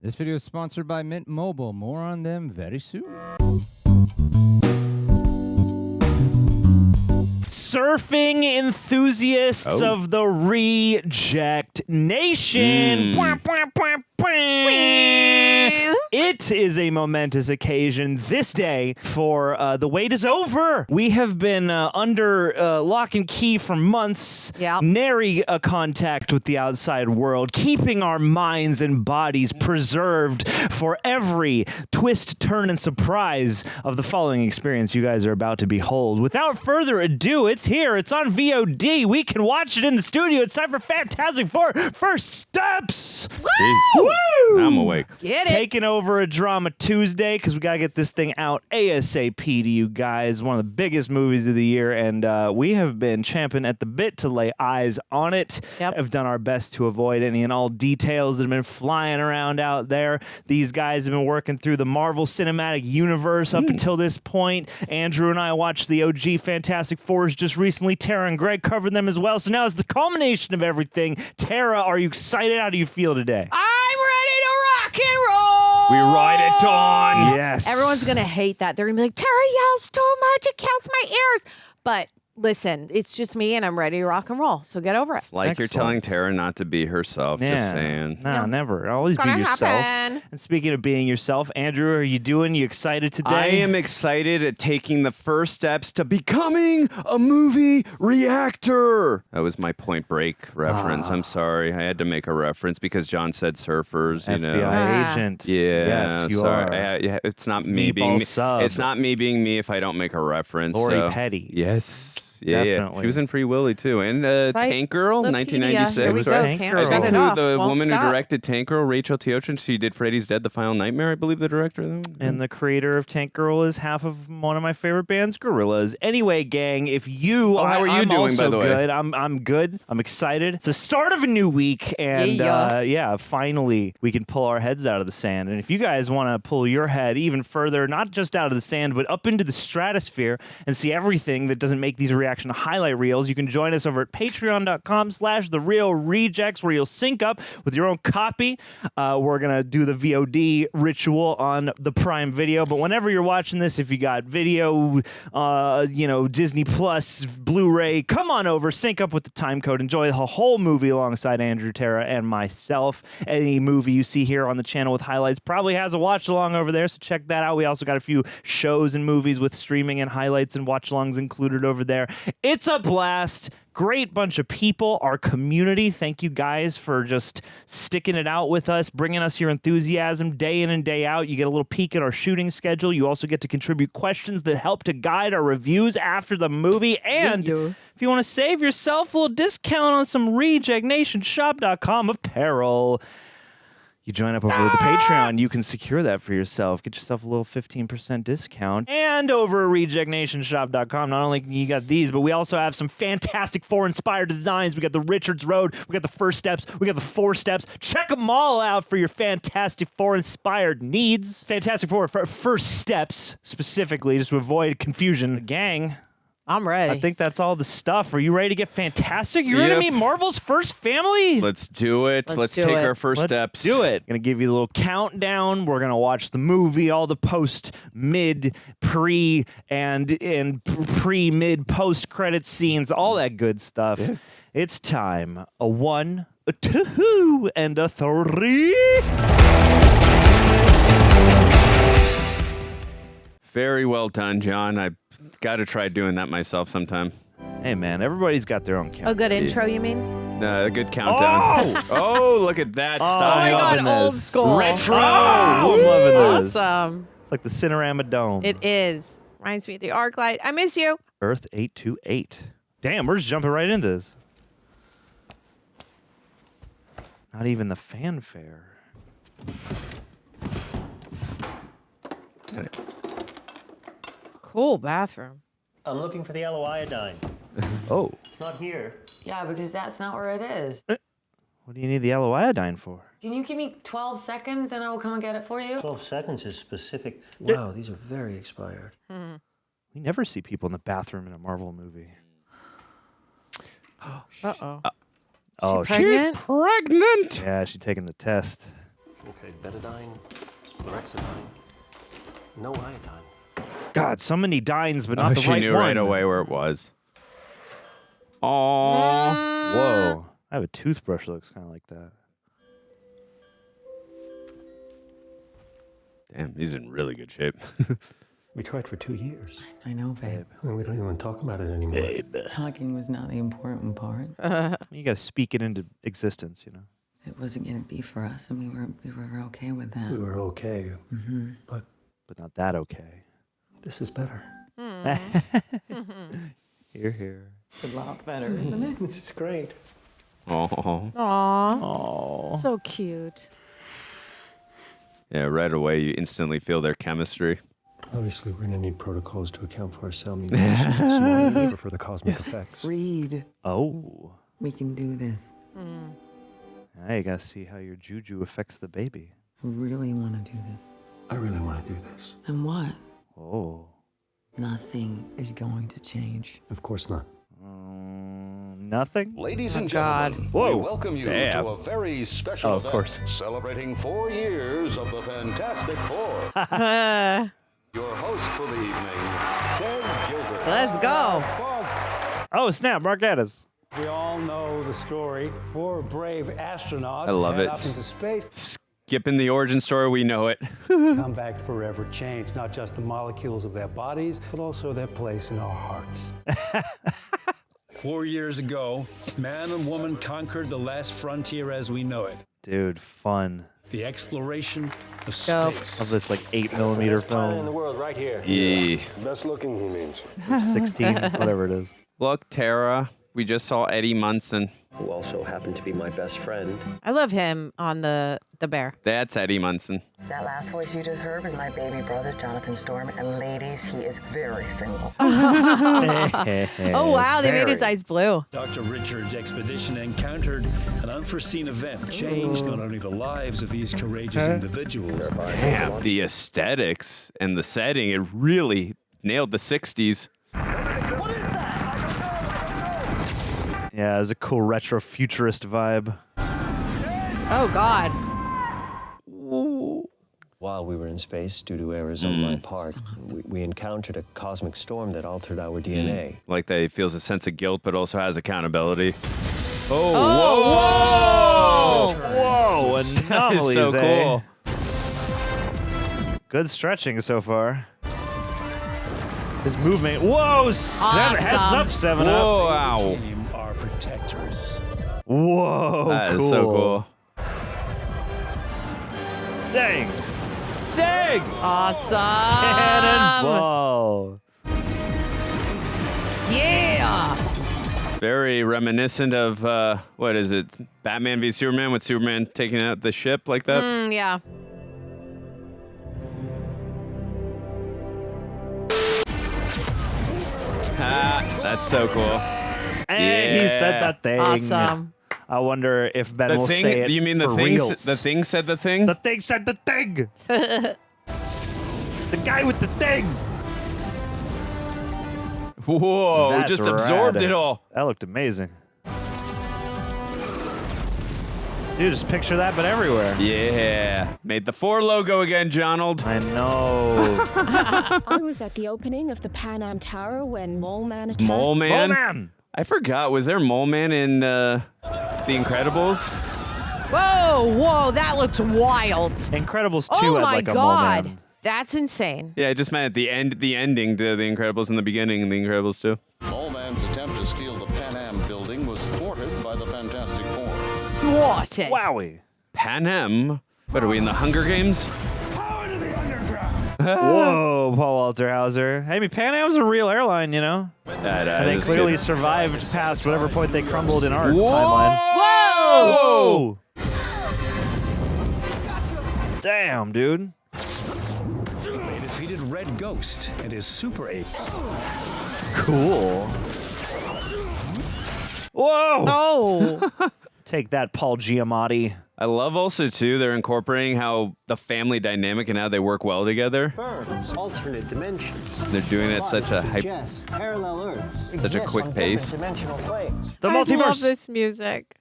This video is sponsored by Mint Mobile. More on them very soon. Surfing enthusiasts of the Reject Nation. It is a momentous occasion this day, for the wait is over. We have been under lock and key for months, nary a contact with the outside world, keeping our minds and bodies preserved for every twist, turn, and surprise of the following experience you guys are about to behold. Without further ado, it's here. It's on VOD. We can watch it in the studio. It's time for Fantastic Four First Steps. Woo! I'm awake. Get it. Taking over a Drama Tuesday, because we got to get this thing out ASAP to you guys. One of the biggest movies of the year, and we have been champing at the bit to lay eyes on it. Have done our best to avoid any and all details that have been flying around out there. These guys have been working through the Marvel Cinematic Universe up until this point. Andrew and I watched the OG Fantastic Fours just recently. Tara and Greg covered them as well. So now it's the culmination of everything. Tara, are you excited? How do you feel today? I'm ready to rock and roll. We ride it on. Yes. Everyone's going to hate that. They're going to be like, Tara yells too much. It counts my ears. But listen, it's just me, and I'm ready to rock and roll. So get over it. It's like Excellent. you're telling Tara not to be herself. Just saying. No, never. Always be Gonna yourself. happen. And speaking of being yourself, Andrew, are you doing? You excited today? I am excited at taking the first steps to becoming a movie reactor. That was my Point Break reference. I'm sorry. I had to make a reference because John said surfers, you know. FBI agent. Yeah, Yes, you sorry. are. It's not me Meatball being me. sub. It's not me being me if I don't make a reference. Lori Petty. Yes. Yeah, Definitely. she was in Free Willy too, and Tank Girl, Encyclopedia. 1996. Here we go. Tank Can't Girl. shut it Who off. the Won't woman stop. who directed Tank Girl, Rachel Teochen, she did Freddy's Dead: The Final Nightmare, I believe the director of that one. And the creator of Tank Girl is half of one of my favorite bands, Gorillaz. Anyway, gang, if you... how are you I'm doing, also by the way? good. I'm good. I'm excited. It's the start of a new week, and finally, we can pull our heads out of the sand. And if you guys want to pull your head even further, not just out of the sand, but up into the stratosphere and see everything that doesn't make these reaction highlight reels, you can join us over at patreon.com/therealrejects, where you'll sync up with your own copy. We're going to do the VOD ritual on the Prime Video, but whenever you're watching this, if you got video, Disney Plus, Blu-ray, come on over, sync up with the time code, enjoy the whole movie alongside Andrew, Tara, and myself. Any movie you see here on the channel with highlights probably has a watch-along over there, so check that out. We also got a few shows and movies with streaming and highlights and watch-alongs included over there. It's a blast. Great bunch of people, our community. Thank you guys for just sticking it out with us, bringing us your enthusiasm day in and day out. You get a little peek at our shooting schedule. You also get to contribute questions that help to guide our reviews after the movie. And if you want to save yourself a little discount on some RejectNationShop.com apparel, you join up over the Patreon, you can secure that for yourself. Get yourself a little 15% discount. And over at RejectNationShop.com, not only you got these, but we also have some Fantastic Four-inspired designs. We got the Richards Road, we got the First Steps, we got the Four Steps. Check them all out for your Fantastic Four-inspired needs. Fantastic Four First Steps, specifically, just to avoid confusion. Gang, I'm ready. I think that's all the stuff. Are you ready to get fantastic? You ready to meet Marvel's first family? Let's do it. Let's take our first steps. Do it. Gonna give you a little countdown. We're gonna watch the movie, all the post, mid, pre, and pre, mid, post credit scenes, all that good stuff. Yeah. It's time. A 1, a 2, and a 3. Very well done, John. I got to try doing that myself sometime. Hey, man, everybody's got their own countdown. A good intro, you mean? A good countdown. Oh, look at that style. Oh, my God, old school. Retro. I'm loving this. Awesome. It's like the Cinerama Dome. It is. Reminds me of the ArcLight. I miss you. Earth 828. Damn, we're just jumping right into this. Not even the fanfare. Cool bathroom. I'm looking for the yellow iodine. Oh. It's not here. Yeah, because that's not where it is. What do you need the yellow iodine for? Can you give me 12 seconds and I will come and get it for you? 12 seconds is specific. Wow, these are very expired. We never see people in the bathroom in a Marvel movie. Uh-oh. Oh, pregnant? she's pregnant. Yeah, she's taking the test. Okay, betadine, lorexidine, no iodine. God, so many dines, but not the she right knew one. right away where it was. Aww. Whoa. I have a toothbrush that looks kind of like that. Damn, he's in really good shape. We tried for 2 years. I know, babe. And we don't even talk about it anymore. Talking was not the important part. You got to speak it into existence, you know. It wasn't going to be for us, and we were okay with that. We were okay, but But not that okay. this is better. Here, here. It's a lot better, isn't it? This is great. Oh. Aw. Oh. So cute. Yeah, right away you instantly feel their chemistry. Obviously, we're going to need protocols to account for our cell mutations or for the cosmic effects. Reed, Oh. we can do this. Now you got to see how your juju affects the baby. I really want to do this. I really want to do this. And what? Oh. Nothing is going to change. Of course not. Nothing? Ladies and God. gentlemen, Whoa. we welcome you Damn. to a very special Oh, of event course. celebrating 4 years of the Fantastic Four. Your host for the evening, Ted Gilbert. Let's go. Oh, snap. Mark Addis. We all know the story. 4 brave astronauts I love head it. up into space, Skipping the origin story, we know it. come back forever changed, not just the molecules of their bodies, but also their place in our hearts. 4 years ago, man and woman conquered the last frontier as we know it. Dude, fun. The exploration of Dope. space. Of this like 8mm Best planet in the film. world, right here. Yeah. Best looking, he means. 16, whatever it is. Look, Tara, we just saw Eddie Munson. Who also happened to be my best friend. I love him on the bear. That's Eddie Munson. That last voice you just heard was my baby brother, Jonathan Storm. And ladies, he is very single. Oh, wow. They made his Very. eyes blue. Dr. Richard's expedition encountered an unforeseen event, changed not only the lives of these courageous individuals, Damn, the aesthetics and the setting, it really nailed the 60s. Yeah, it was a cool retro-futurist vibe. Oh, God. While we were in space, due to errors on my part, we encountered a cosmic storm that altered our DNA. Like that he feels a sense of guilt, but also has accountability. Whoa, That anomalies, is so eh? cool. Good stretching so far. His movement. Whoa, heads up, 7 up. Whoa, wow. became our protectors. Whoa, That cool. is so cool. Dang. Dang. Awesome. Cannonball. Yeah. Very reminiscent of, what is it? Batman v Superman, with Superman taking out the ship like that? Yeah. That's so cool. And he said Yeah. that thing. Awesome. I wonder if Ben The will thing, say it you mean the for thing? reals. The thing said the thing? The thing said the thing. The guy with the thing. Whoa, That's just absorbed rad. it all. That looked amazing. Dude, just picture that, but everywhere. Yeah. Made the 4 logo again, Jonald. I know. I was at the opening of the Pan Am Tower when Mole Man attacked. Mole Man? Oh, man. I forgot. Was there Mole Man in The Incredibles? Whoa, that looks wild. Incredibles 2 Oh had my like a God. moment. That's insane. Yeah, I just meant at the ending to The Incredibles in the beginning in The Incredibles 2. Mole Man's attempt to steal the Pan Am building was thwarted by the Fantastic Four. Thwarted. Wowie. Pan Am? What are we in the Hunger Games? Whoa, Paul Walter Hauser. Hey, I mean, Pan Am's a real airline, you know? And they clearly survived past whatever point they crumbled in our timeline. Whoa! Whoa! Damn, dude. They defeated Red Ghost and his super apes. Cool. Whoa! Oh. Take that, Paul Giamatti. I love also, too, they're incorporating how the family dynamic and how they work well together. Firms, alternate dimensions. They're doing it at such a Suggest parallel Earths. Such a exist quick on pace. different dimensional planes. The I love multiverse. this music.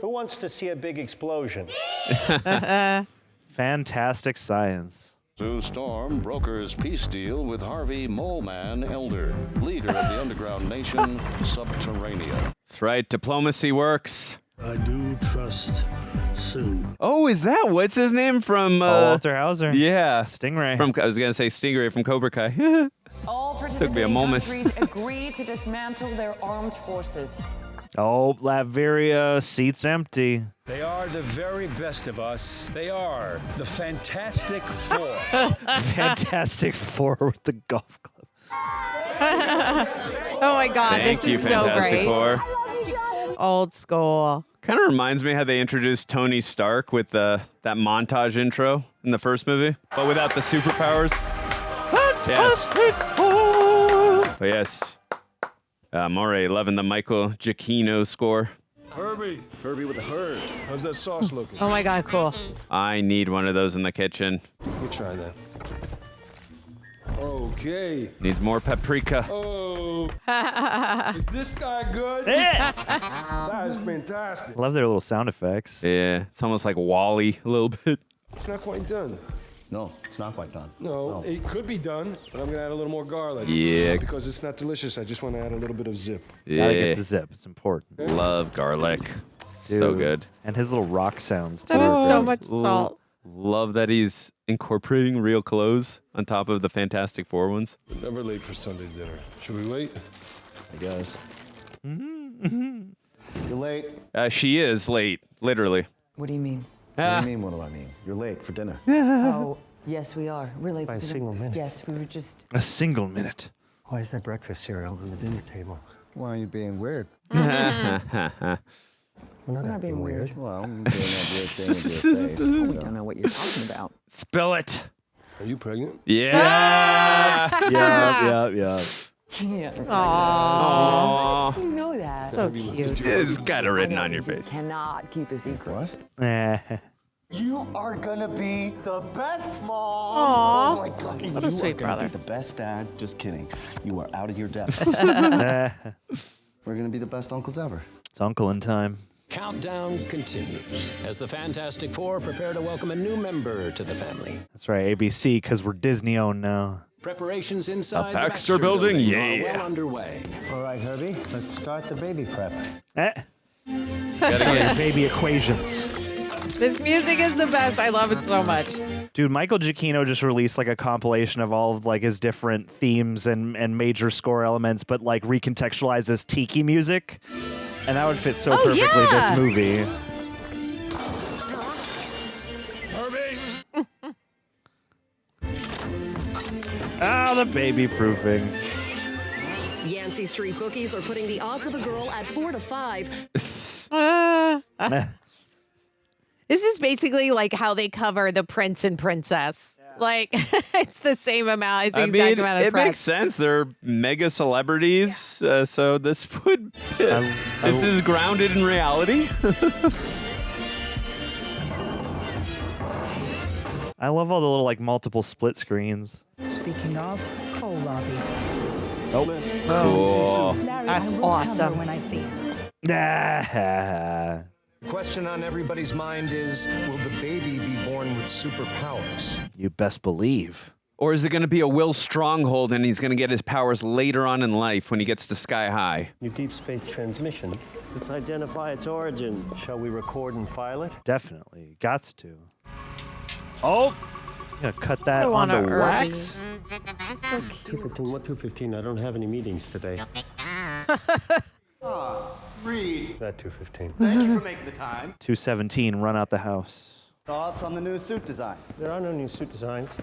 Who wants to see a big explosion? Fantastic science. Sue Storm brokers peace deal with Harvey Moleman Elder, leader of the underground nation, Subterranea. That's right. Diplomacy works. I do trust Sue. Oh, is that what's his name from? Walter Hauser. Yeah, Stingray. I was gonna say Stingray from Cobra Kai. All Took me a participating moment. countries agree to dismantle their armed forces. Oh, Latveria, seats empty. They are the very best of us. They are the Fantastic Four. Fantastic Four with the golf club. Oh my God, Thank this you, is so Fantastic great. Four. Old school. Kind of reminds me how they introduced Tony Stark with that montage intro in the first movie, but without the superpowers. Fantastic Four. But yes, Moray loving the Michael Giacchino score. Herbie with the herbs. How's that sauce looking? Oh my God, cool. I need one of those in the kitchen. Let me try that. Okay. Needs more paprika. Oh. Is this guy good? That is fantastic. Love their little sound effects. Yeah, it's almost like Wall-E a little bit. It's not quite done. No, it's not quite done. No, it could be done, but I'm gonna add a little more garlic. Yeah. Because it's not delicious, I just want to add a little bit of zip. Gotta Yeah, get the zip. It's important. love garlic. So Dude. good. And his little rock sounds, too. That is so Oh. much salt. Love that he's incorporating real clothes on top of the Fantastic Four ones. We're never late for Sunday dinner. Should we wait? I guess. You're late. She is late, literally. What do you mean? What do you mean, what do I mean? You're late for dinner. Oh, yes, we are. We're late By a for dinner. single minute. Yes, we were just. A single minute. Why is that breakfast cereal on the dinner table? Why are you being weird? We're not being weird. Well, I'm doing that weird thing in your face. We don't know what you're talking about. Spill it. Are you pregnant? Yeah. Yup. Yeah. Aww. You know that. So cute. It's got it written on your You just face. cannot keep a secret. What? Eh. You are gonna be the best mom. Aw. Oh my God. What a You sweet are gonna brother. be the best dad. Just kidding. You are out of your depth. We're gonna be the best uncles ever. It's uncle in time. Countdown continues as the Fantastic Four prepare to welcome a new member to the family. That's right, ABC, because we're Disney owned now. Preparations inside the Baxter Building? are Yeah. well underway. All right, Herbie, let's start the baby prep. Gotta get baby equations. This music is the best. I love it so much. Dude, Michael Giacchino just released like a compilation of all of like his different themes and major score elements, but like recontextualized as tiki music. And that would fit so perfectly this movie. Ah, the baby proofing. Yancey Street bookies are putting the odds of a girl at 4 to 5. This is basically like how they cover the Prince and Princess. Like, it's the same amount. It's the exact amount of it press. makes sense. They're mega celebrities, so this would. This is grounded in reality. I love all the little like multiple split screens. Speaking of, Cole Robbie. Nope. Cool. Larry, That's I will awesome. Tell her when I see her. The question on everybody's mind is, will the baby be born with superpowers? You best believe. Or is it going to be a Will Stronghold and he's going to get his powers later on in life when he gets to Sky High? New deep space transmission. Let's identify its origin. Shall we record and file it? Definitely. Gots to. Oh! I'm gonna cut that I want onto a wax. So cute. 2:15. What 2:15? I don't have any meetings today. Reed, That 2:15. thank you for making the time. 217, run out the house. Thoughts on the new suit design? There are no new suit designs.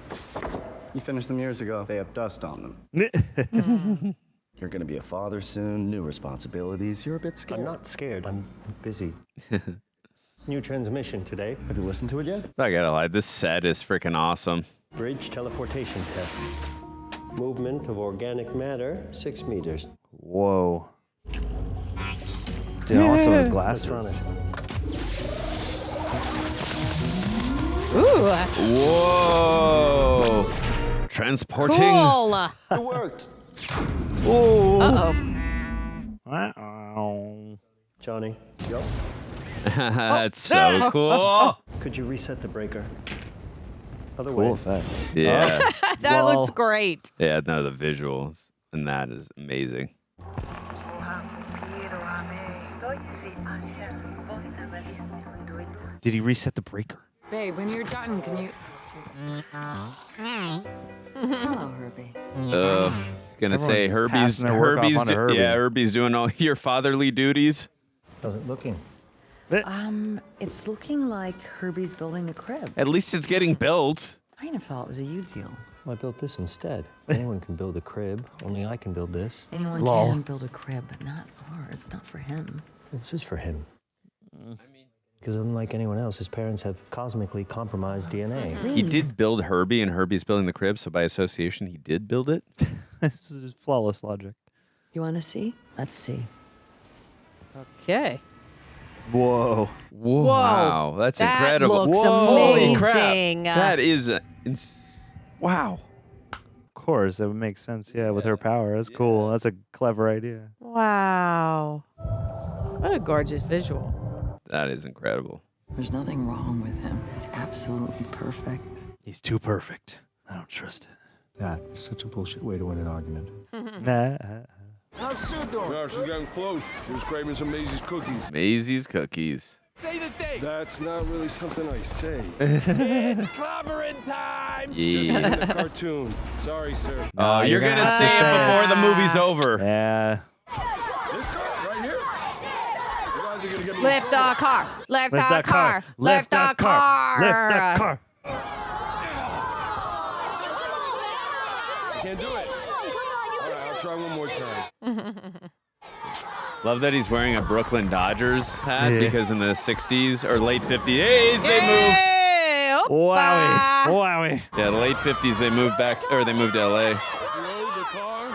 You finished them years ago. They have dust on them. You're gonna be a father soon, new responsibilities. You're a bit scared. I'm not scared. I'm busy. New transmission today. Have you listened to it yet? I gotta lie, this set is freaking awesome. Bridge teleportation test. Movement of organic matter, 6 meters. Whoa. Dude, also with glasses. Let's run it. Ooh. Whoa! Transporting. Cool. It worked. Ooh. Uh-oh. Uh-oh. Johnny. Yep. That's so cool. Could you reset the breaker? Other Cool way. effects. Yeah. That Well- looks great. Yeah, no, the visuals and that is amazing. Did he reset the breaker? Babe, when you're done, can you... Hello, Herbie. Gonna say Everyone's Herbie's passing their work off onto Herbie. yeah, Herbie's doing all your fatherly duties. How's it looking? It's looking like Herbie's building the crib. At least it's getting built. I kind of felt it was a you deal. Well, I built this instead. Anyone can build a crib, only I can build this. Anyone Lol. can build a crib, but not ours. Not for him. This is for him. Because unlike anyone else, his parents have cosmically compromised DNA. He did build Herbie, and Herbie's building the crib, so by association, he did build it. This is flawless logic. You want to see? Let's see. Okay. Whoa. Whoa. Wow, that's that incredible. Looks Holy crap. amazing. That is wow. Of course, that would make sense. Yeah, with her power. That's cool. That's a clever idea. Wow. What a gorgeous visual. That is incredible. There's nothing wrong with him. He's absolutely perfect. He's too perfect. I don't trust it. That is such a bullshit way to win an argument. Nah. How's Sue doing? No, she's getting close. She was craving some Maisie's cookies. Maisie's cookies. Say the date. That's not really something I say. It's clobbering time. It's just in the cartoon. Sorry, sir. Oh, you're gonna say it before the movie's over. Yeah. This car right here. You guys are gonna get me. Lift the car. Lift the car. Lift the car. Lift the car. Can't do it. All right, I'll try one more time. Love that he's wearing a Brooklyn Dodgers hat Yeah. because in the 60s or late 50s, they moved. Hey, Wowie. oppa. Wowie. Yeah, the late 50s, they moved back, or they moved to LA. Load the car.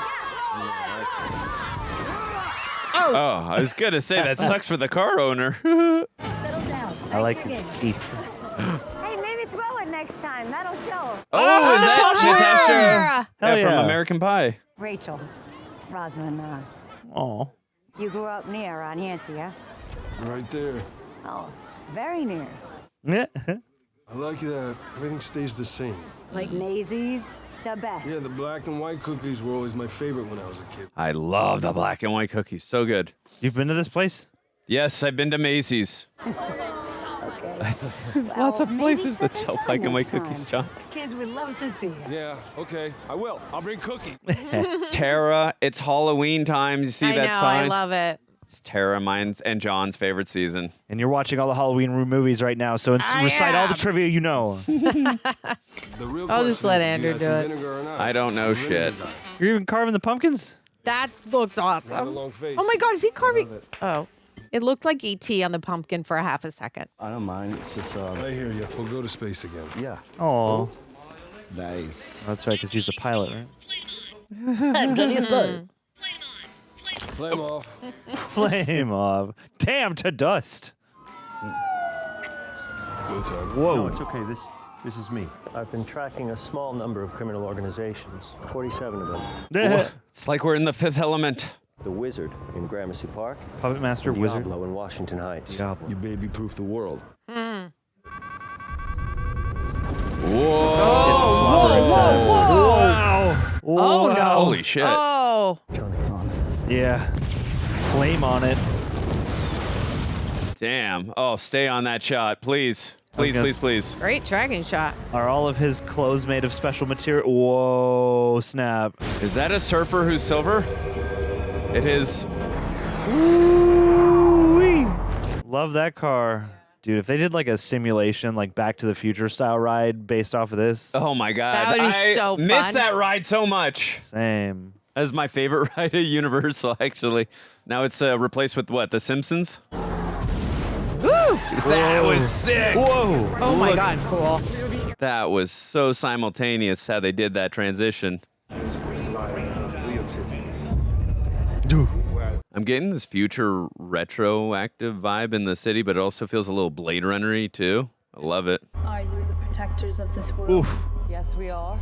Oh, I was gonna say that sucks for the car owner. I like his teeth. Hey, maybe throw it next time. That'll show. Oh, is that Natasha? Hell From yeah. American Pie. Rachel, Rosman, Oh. you grew up near on Yancey, yeah? Right there. Oh, very near. Yeah. I like that everything stays the same. Like Maisie's, the best. Yeah, the black and white cookies were always my favorite when I was a kid. I love the black and white cookies. So good. You've been to this place? Yes, I've been to Macy's. Okay. Lots of maybe places set that this sell up black and white next cookies, time. John. Kids would love to see you. Yeah, okay, I will. I'll bring cookies. Tara, it's Halloween time. You see I that know. sign? I love it. It's Tara, mine, and John's favorite season. And you're watching all the Halloween movies right now, so recite all the trivia you know. The real I'll just question let is, Andrew you do got it. some vinegar or not? I don't know shit. You're even carving the pumpkins? That looks Got a awesome. long face. Oh my God, is he carving? Oh, it looked like E.T. on the pumpkin for a half a second. I don't mind. It's just, I hear you. We'll go to space again. yeah. Oh. Nice. That's right, because he's the pilot, right? I'm Johnny's butt. Flame off. Flame off. Damn to dust. Go time. Whoa. No, it's okay. This is me. I've been tracking a small number of criminal organizations, 47 of them. It's like we're in the Fifth Element. The Wizard in Gramercy Park. Puppet Master Wizard. Diablo in Washington Heights. Diablo. You baby-proof the world. Whoa. It's slobbering time. Wow. Oh, no. Holy shit. Oh. Yeah. Flame on it. Damn. Oh, stay on that shot, please. Please, gonna please, please. Great tracking shot. Are all of his clothes made of special material? Whoa, snap. Is that a surfer who's silver? It is. Woo-wee. Love that car. Dude, if they did like a simulation, like Back to the Future style ride based off of this. Oh my God. That would be I so miss fun. that ride so much. Same. That's my favorite ride at Universal, actually. Now it's replaced with what? The Simpsons? Woo! That was sick. Whoa. Oh my God, cool. That was so simultaneous how they did that transition. I'm getting this future retroactive vibe in the city, but it also feels a little Blade Runner-y too. I love it. Are you the protectors of this world? Oof. Yes, we are.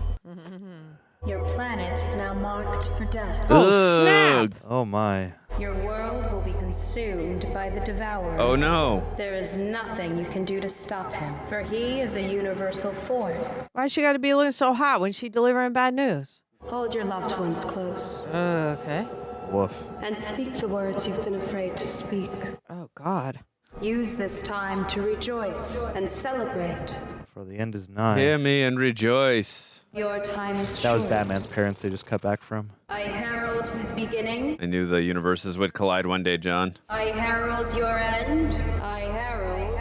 Your planet is now marked for death. Oh, snap. Ugh. Oh my. Your world will be consumed by the Devourer. Oh no. There is nothing you can do to stop him, for he is a universal force. Why she got to be looking so hot when she delivering bad news? Hold your loved ones close. Okay. Woof. And speak the words you've been afraid to speak. Oh, God. Use this time to rejoice and celebrate. For the end is nigh. Hear me and rejoice. Your time is That was short. Batman's parents they just cut back from. I herald his beginning. I knew the universes would collide one day, John. I herald your end. I herald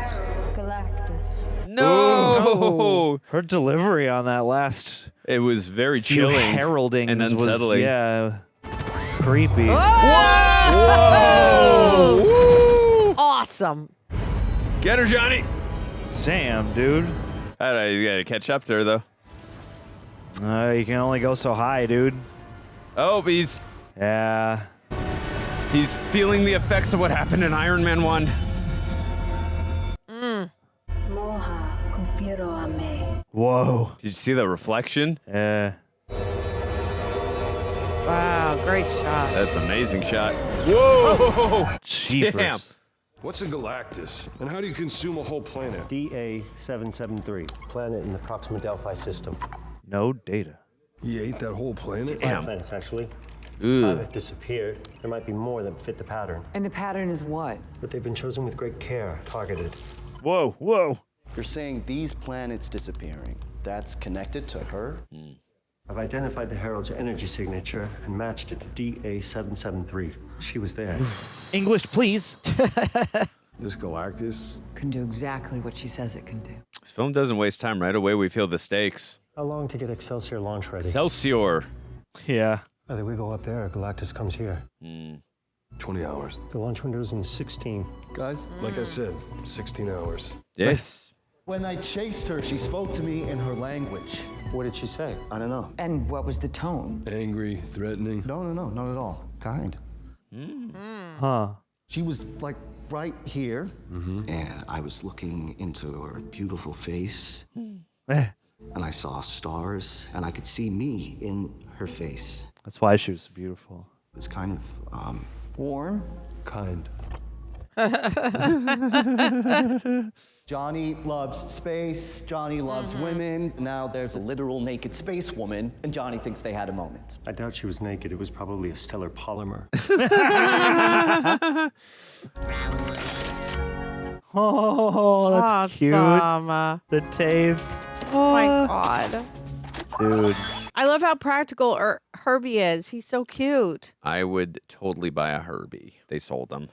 Galactus. No! Her delivery on that last It was very few chilling heraldings and unsettling. was, yeah, creepy. Whoa! Awesome. Get her, Johnny! Damn, dude. You gotta catch up to her, though. You can only go so high, dude. Oh, but he's feeling the effects of what happened in Iron Man 1. Moha kupiro ame. Whoa. Did you see the reflection? Yeah. Wow, great shot. That's an amazing shot. Whoa! Jeepers. Damn. What's a Galactus? And how do you consume a whole planet? DA-773, planet in the Proxima Delphi system. No data. He ate that whole planet? Five planets, actually. Ooh. 5 have disappeared. There might be more that fit the pattern. And the pattern is what? But they've been chosen with great care, targeted. Whoa, whoa. You're saying these planets disappearing, that's connected to her? I've identified the Herald's energy signature and matched it to DA-773. She was there. English, please. This Galactus? Can do exactly what she says it can do. This film doesn't waste time. Right away, we feel the stakes. How long to get Excelsior launch ready? Excelsior. Yeah. Either we go up there or Galactus comes here. 20 hours. The launch window's in 16. Guys, like I said, 16 hours. Yes. When I chased her, she spoke to me in her language. What did she say? I don't know. And what was the tone? Angry, threatening. No, not at all. Kind. Huh. She was like right here, and I was looking into her beautiful face, and I saw stars, and I could see me in her face. That's why she was beautiful. It was kind of, Warm? Kind. Johnny loves space, Johnny loves women. Now there's a literal naked space woman, and Johnny thinks they had a moment. I doubt she was naked. It was probably a stellar polymer. Oh, that's cute. Awesome. The tapes. Oh my God. Dude. I love how practical Herbie is. He's so cute. I would totally buy a Herbie. They sold them.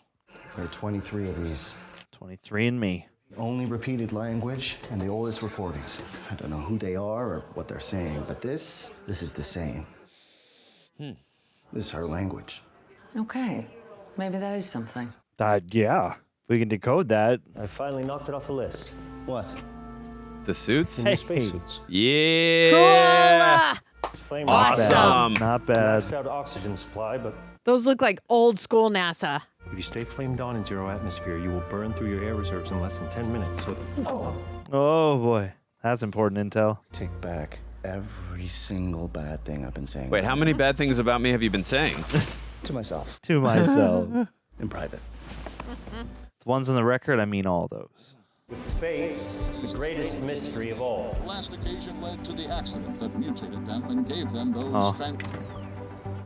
There are 23 of these. 23 and me. Only repeated language and the oldest recordings. I don't know who they are or what they're saying, but this is the same. This is her language. Okay. Maybe that is something. Yeah. If we can decode that. I finally knocked it off the list. What? The suits? The new spacesuits. Yeah. Flame Awesome. Not bad. Maxed out oxygen supply, but Those look like old school NASA. if you stay flamed on in zero atmosphere, you will burn through your air reserves in less than 10 minutes. So, Oh, boy. That's important intel. Take back every single bad thing I've been saying. Wait, how many bad things about me have you been saying? To myself. To myself. In private. The ones on the record, I mean all those. with space, the greatest mystery of all. Last occasion led to the accident that mutated them and gave them those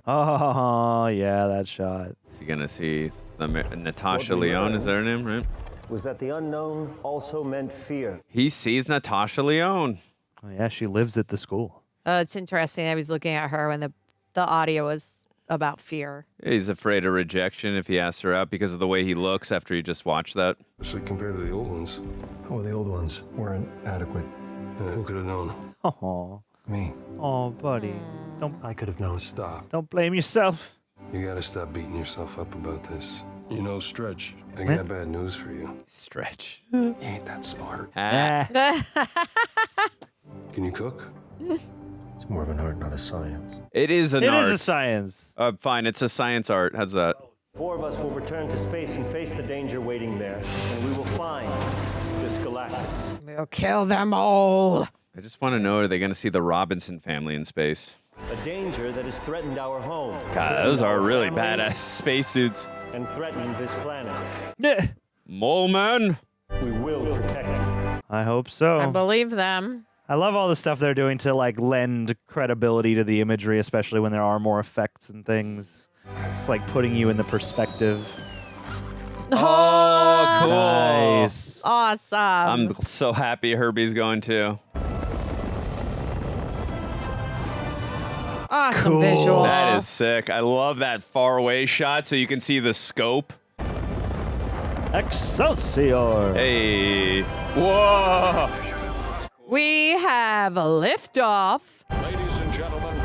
Oh, yeah, that shot. Is he gonna see the Natasha Lyonne? Is that her name, right? Was that the unknown also meant fear? He sees Natasha Lyonne. Oh, yeah, she lives at the school. It's interesting. I was looking at her when the audio was about fear. He's afraid of rejection if he asks her out because of the way he looks after he just watched that. Especially compared to the old ones. Oh, the old ones weren't adequate. Who could have known? Oh, Me. oh, buddy, I could have known. Stop. don't blame yourself. You gotta stop beating yourself up about this. You know, Stretch, I got bad news for you. Stretch. You ain't that smart. Can you cook? It's more of an art, not a science. It is an It art. is a science. Fine, it's a science art. How's that? 4 of us will return to space and face the danger waiting there, and we will find this Galactus. We'll kill them all. I just want to know, are they going to see the Robinson family in space? A danger that has threatened our home. God, those are really badass spacesuits. And threatened this planet. Mole man. We will protect you. I hope so. I believe them. I love all the stuff they're doing to like lend credibility to the imagery, especially when there are more effects and things. Just like putting you in the perspective. Oh, cool. Nice. Awesome. I'm so happy Herbie's going too. Awesome visual. That is sick. I love that far away shot so you can see the scope. Excelsior. Hey. Whoa. We have a liftoff. Ladies and gentlemen,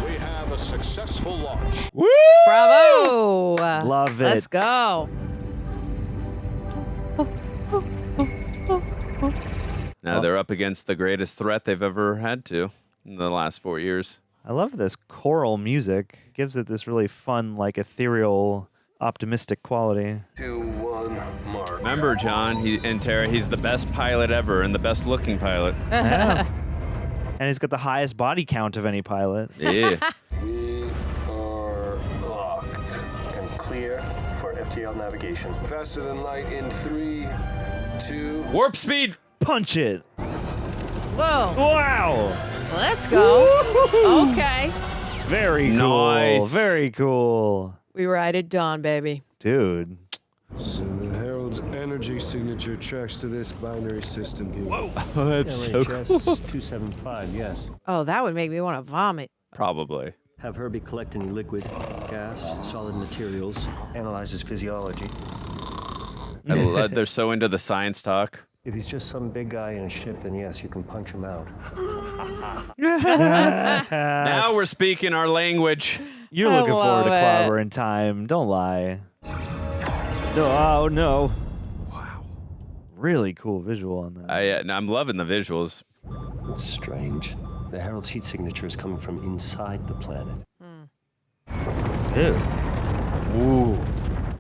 we have a successful launch. Woo! Bravo. Love it. Let's go. Now they're up against the greatest threat they've ever had to in the last 4 years. I love this choral music. Gives it this really fun, like ethereal, optimistic quality. 2-1 mark. Remember, John and Tara, he's the best pilot ever and the best looking pilot. Yeah. And he's got the highest body count of any pilot. Yeah. We are locked. And clear for FTL navigation. Faster than light in 3, 2. Warp speed. Punch it. Whoa. Wow. Let's go. Okay. Very cool. Nice. Very cool. We ride at dawn, baby. Dude. So the Herald's energy signature tracks to this binary system here. Whoa. That's so cool. 275, yes. Oh, that would make me want to vomit. Probably. Have Herbie collect any liquid, gas, solid materials, analyze his physiology. They're so into the science talk. If he's just some big guy in a ship, then yes, you can punch him out. Now we're speaking our language. You're I looking forward to love it. clobbering time. Don't lie. No, oh, no. Wow. Really cool visual on that. I'm loving the visuals. It's strange. The Herald's heat signature is coming from inside the planet. Ew. Ooh.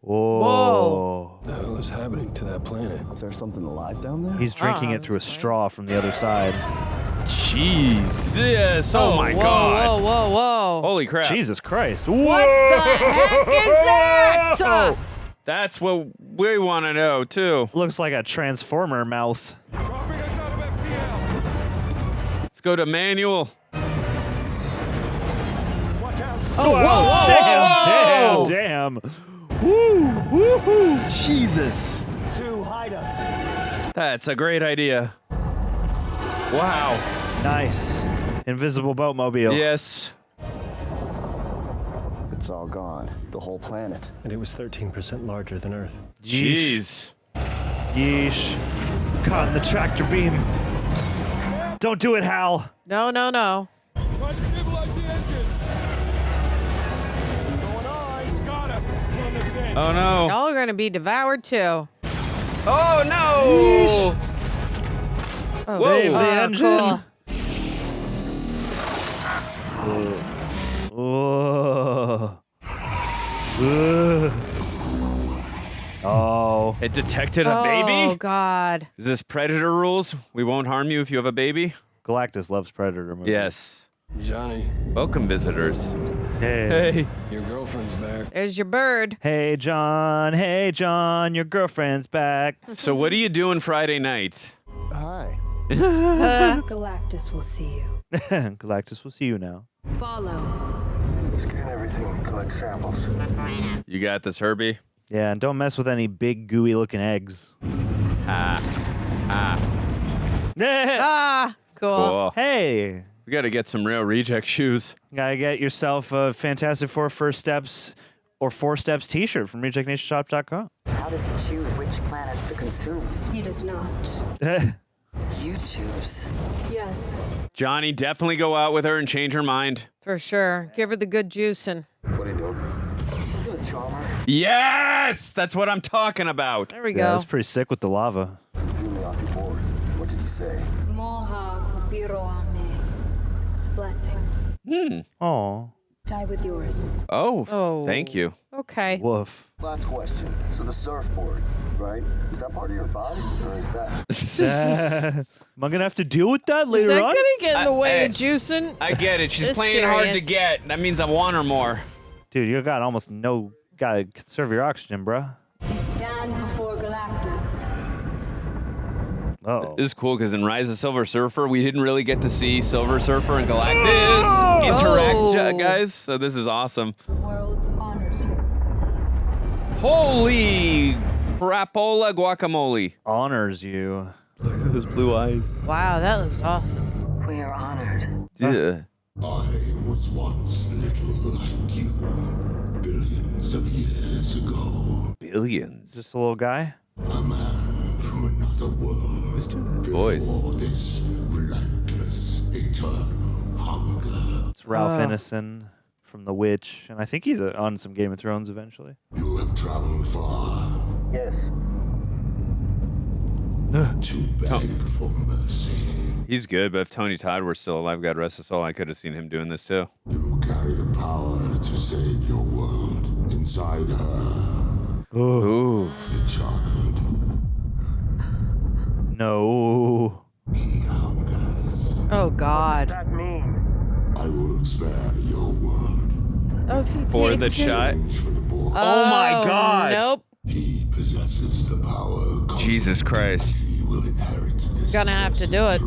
Whoa. Whoa. What the hell is happening to that planet? Is there something alive down there? He's drinking it through a straw from the other side. Jesus. Oh my whoa, God. Whoa, whoa, whoa. Holy crap. Jesus Christ. What the heck is that? That's what we want to know, too. Looks like a transformer mouth. Dropping us out of FPL. Let's go to manual. Watch out. Oh, damn. Woo, woohoo. Jesus. Sue, hide us. That's a great idea. Wow. Nice. Invisible boatmobile. Yes. It's all gone. The whole planet. And it was 13% larger than Earth. Jeez. Yeesh. Caught in the tractor beam. Don't do it, Hal. No, no, no. Try to stabilize the engines. What's going on? It's got us. It's pulling us in. Oh, no. Y'all are going to be devoured too. Oh, no. Oh, Save the engine. Cool. Whoa. Oh. It detected a baby? Oh, God. Is this Predator rules? We won't harm you if you have a baby? Galactus loves Predator movies. Yes. Johnny, Welcome, visitors. Hey. your girlfriend's back. There's your bird. Hey, John. Hey, John. Your girlfriend's back. So what are you doing Friday night? Hi. Galactus will see you. Galactus will see you now. Follow. Scan everything and collect samples. You got this, Herbie? Yeah, and don't mess with any big, gooey-looking eggs. Ah, cool. Cool. Hey. We got to get some real reject shoes. Gotta get yourself a Fantastic Four First Steps or Four Steps t-shirt from rejectnationshop.com. How does he choose which planets to consume? He does not. You choose. Yes. Johnny, definitely go out with her and change her mind. For sure. Give her the good juicing. What are you doing? You're a charmer. Yes! That's what I'm talking about. There we Yeah, go. that's pretty sick with the lava. You threw me off your board. What did you say? Moha kupiro ame. It's a blessing. Aw. Die with yours. Oh, thank you. Okay. Woof. Last question. So the surfboard, right? Is that part of your body, or is that? Am I gonna have to deal with that Is later that on? gonna get in the way of juicing? I get it. She's Just playing hard to curious. get. That means I want her more. Dude, you got almost no. Gotta conserve your oxygen, bro. You stand before Galactus. Oh. This is cool because in Rise of Silver Surfer, we didn't really get to see Silver Surfer and Galactus interact, guys. So this is awesome. The world honors you. Holy crapola guacamole. Honors you. Look at those blue eyes. Wow, that looks awesome. We are honored. Yeah. I was once little like you, billions of years ago. Billions. Just a little guy? A man from another world. Who's doing that voice? Before this relentless, eternal hunger. It's Ralph Ineson from The Witch, and I think he's on some Game of Thrones eventually. You have traveled far. Yes. To beg for mercy. He's good, but if Tony Todd were still alive, God rest his soul, I could have seen him doing this too. You carry the power to save your world. Inside her, Ooh. the child. No. He hungers. Oh God. What does that mean? I will spare your world. Oh, if you For take the shot. For the boy. Oh my God. Nope. He possesses the power. Jesus Christ. He will inherit this. Gonna have to do it.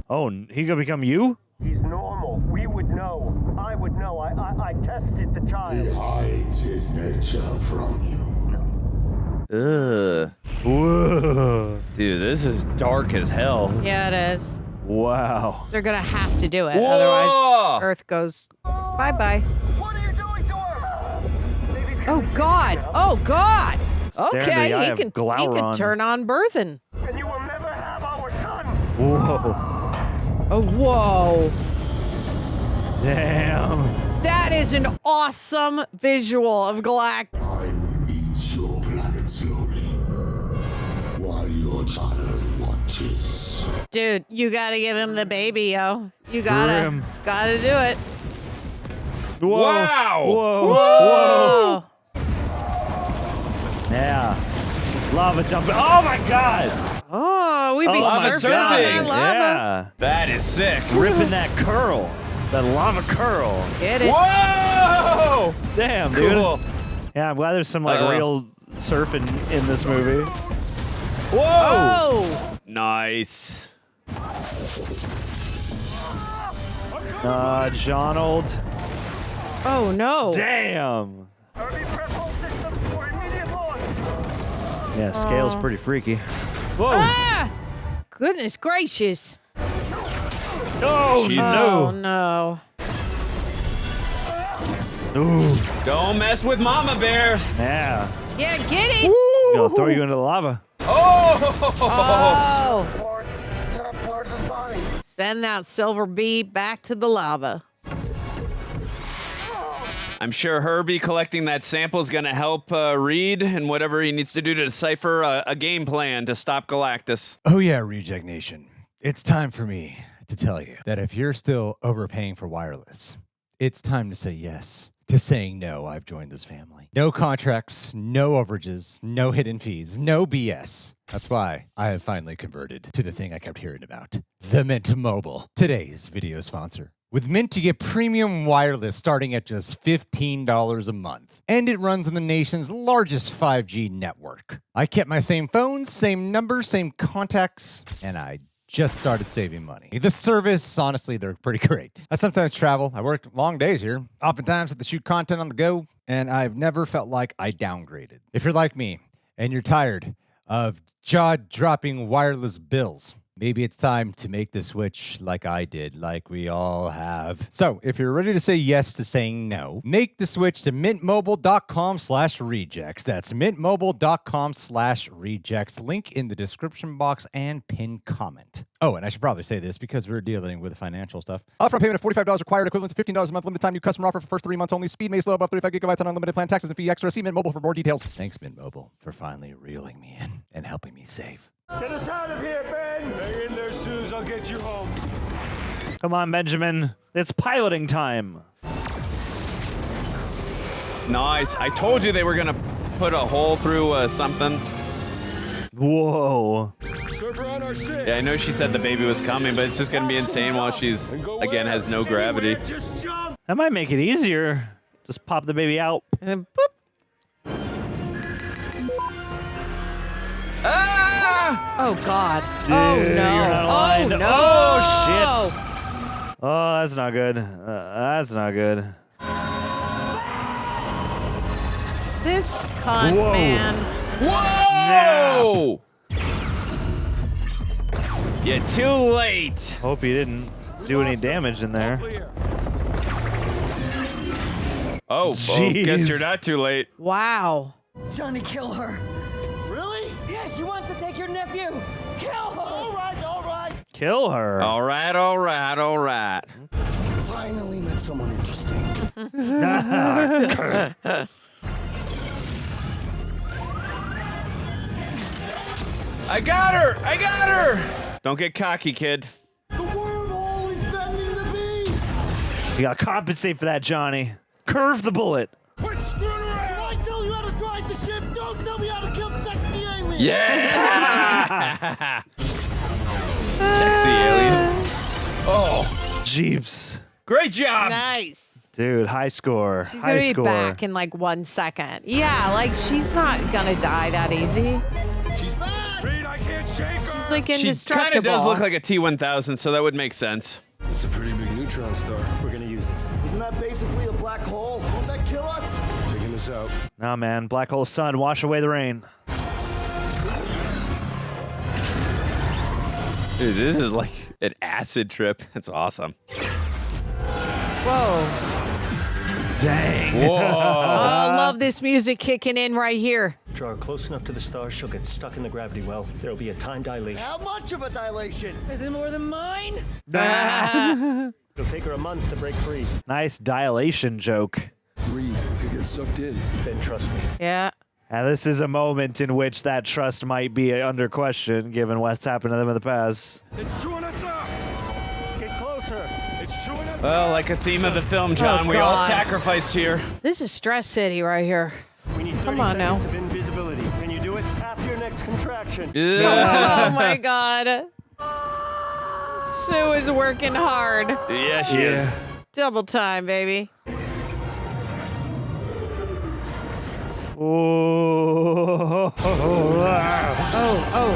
Oh, he gonna become you? He's normal. We would know. I would know. I tested the He child. hides his nature from you. Ugh. Whoa. Dude, this is dark as hell. Yeah, it is. Wow. So they're gonna have to do it, Whoa! otherwise Earth goes bye-bye. What are you doing to her? Baby's Oh God! Oh God! Stare into Okay, the eye he of can Glauron. turn on birthing. And you will never have our son. Whoa. Oh whoa! Damn. That is an awesome visual of Galactus. I will eat your planet slowly while your child watches. Dude, you gotta give him the baby, yo. You gotta Grim. do it. Whoa. Wow. Whoa. Whoa! Yeah. Lava dumping. Oh my God. Oh, we'd be lava surfing on surfing. that lava. Yeah. That is sick. Ripping that curl. That lava curl. Get it? Whoa! Damn, dude. Cool. Yeah, I'm glad there's some like real surfing in this movie. Whoa! Oh! Nice. Jonald. Oh no! Damn. Early prep system for immediate launch. Yeah, scale's pretty freaky. Whoa. Ah! Goodness gracious! Oh, Oh no. no! Ooh. Don't mess with Mama Bear. Yeah. Yeah, get it! Gonna throw you into the lava. Oh! Oh! Not part of the body. Send that silver bee back to the lava. I'm sure Herbie collecting that sample is going to help Reed and whatever he needs to do to decipher a game plan to stop Galactus. Oh yeah, Reject Nation. It's time for me to tell you that if you're still overpaying for wireless, it's time to say yes to saying no. I've joined this family. No contracts, no overages, no hidden fees, no BS. That's why I have finally converted to the thing I kept hearing about, the Mint Mobile, today's video sponsor. With Mint, you get premium wireless starting at just $15 a month. And it runs on the nation's largest 5G network. I kept my same phone, same number, same contacts, and I just started saving money. The service, honestly, they're pretty great. I sometimes travel. I work long days here. Oftentimes have to shoot content on the go, and I've never felt like I downgraded. If you're like me, and you're tired of jaw-dropping wireless bills, maybe it's time to make the switch like I did, like we all have. So if you're ready to say yes to saying no, make the switch to mintmobile.com/rejects. That's mintmobile.com/rejects. Link in the description box and pinned comment. Oh, and I should probably say this because we're dealing with financial stuff. Upfront payment of $45 required, equivalent to $15 a month. Limited time new customer offer for first 3 months only. Speed may slow above 35 gigabytes on unlimited plan. Taxes and fee extra. See Mint Mobile for more details. Thanks, Mint Mobile, for finally reeling me in and helping me save. Get us out of here, Ben! Hang in there, Suze. I'll get you home. Come on, Benjamin. It's piloting time. Nice. I told you they were gonna put a hole through something. Whoa. Surfer on our 6. Yeah, I know she said the baby was coming, but it's just gonna be insane while she's again has no gravity. Just jump. That might make it easier. Just pop the baby out. And then boop. Ah! Oh God. Dude, oh you're no. not Oh aligned. no. Oh shit. Oh, that's not good. That's not good. This cunt, Whoa. man. Whoa! You're too late. Hope you didn't do any damage in there. Oh, well, Jeez. guess you're not too late. Wow. Johnny, kill her. Really? Yes, she wants to take your nephew. Kill her. All right, all right. Kill her. All right, all right, all right. Finally met someone interesting. I got her! I got her! Don't get cocky, kid. The wormhole is bending the beam. You gotta compensate for that, Johnny. Curve the bullet. Quit screwing around. Did I tell you how to drive the ship? Don't tell me how to kill sexy aliens. Yeah! Sexy aliens. Oh, Jeeps. great job! Nice. Dude, high score. She's high gonna be score. back in like 1 second. Yeah, like she's not gonna die that easy. She's back. Reed, I can't shake her. She's like She indestructible. kind of does look like a T-1000, so that would make sense. It's a pretty big neutron star. We're gonna use it. Isn't that basically a black hole? Won't that kill us? Checking this out. Nah, man. Black hole sun. Wash away the rain. Dude, this is like an acid trip. That's awesome. Whoa. Dang. Whoa. I love this music kicking in right here. Draw her close enough to the star, she'll get stuck in the gravity well. There'll be a time dilation. How much of a dilation? Is it more than mine? It'll take her a month to break free. Nice dilation joke. Reed, you could get sucked in. Then trust me. Yeah. And this is a moment in which that trust might be under question, given what's happened to them in the past. It's chewing us up. Get closer. It's chewing us Well, like a theme of the film, John, we all God. sacrificed here. This is Stress City right here. We need 30 Come on now. seconds of invisibility. Can you do it? After your next contraction. Oh my God. Sue is working hard. Yeah, she is. Double time, baby. Oh.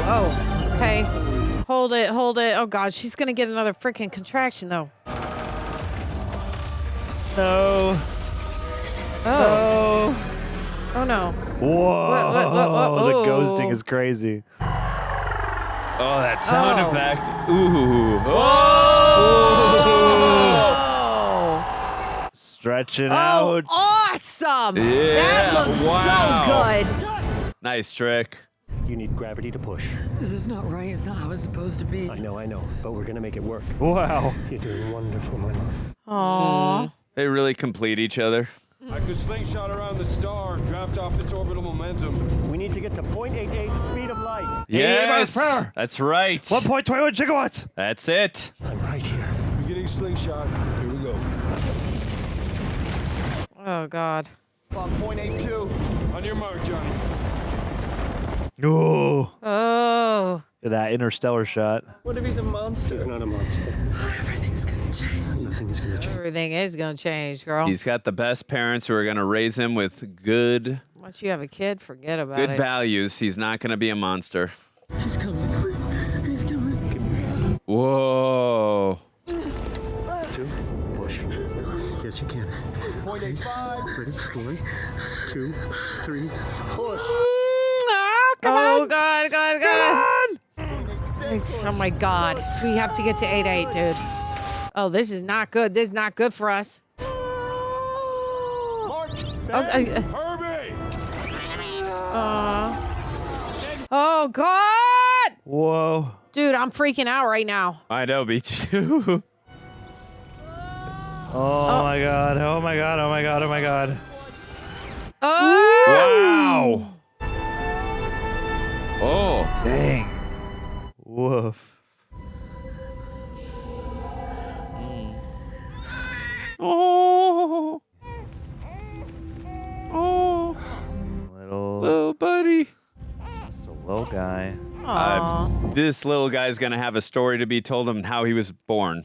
Oh. Okay. Hold it. Oh God, she's gonna get another freaking contraction though. No. Oh. Oh no. Whoa. What? The Oh. ghosting is crazy. Oh, that sound Oh. effect. Ooh. Oh. Stretching Oh, out. awesome. Yeah, That looks wow. so good. Nice trick. You need gravity to push. This is not right. It's not how it's supposed to be. I know, but we're gonna make it work. Wow. You're doing wonderful, my love. Aww. They really complete each other. I could slingshot around the star, draft off its orbital momentum. We need to get to 0.88 speed of light. 88 miles Yes, per hour. that's right. 1.21 gigawatts. That's it. I'm right here. Beginning slingshot. Here we go. Oh God. On 0.82. On your mark, Johnny. Oh. Oh. That interstellar shot. What if he's a monster? He's not a monster. Everything's gonna change. Nothing is gonna change. Everything is gonna change, girl. He's got the best parents who are going to raise him with good Once you have a kid, forget about it. values. He's not going to be a monster. He's coming. He's coming. Give me your hand. Whoa. 2. Push. Yes, you can. 0.85. Ready? 1, 2, 3. Push. Oh God. It's, oh my God. We have to get to 8.8, dude. Oh, this is not good. This is not good for us. Herbie! Oh God. Whoa. Dude, I'm freaking out right now. I know, me too. Oh my God. Oh my God. Oh my God. Oh my God. Oh. Wow. Oh. Dang. Woof. Oh. guy. This little guy's gonna have a story to be told him how he was born.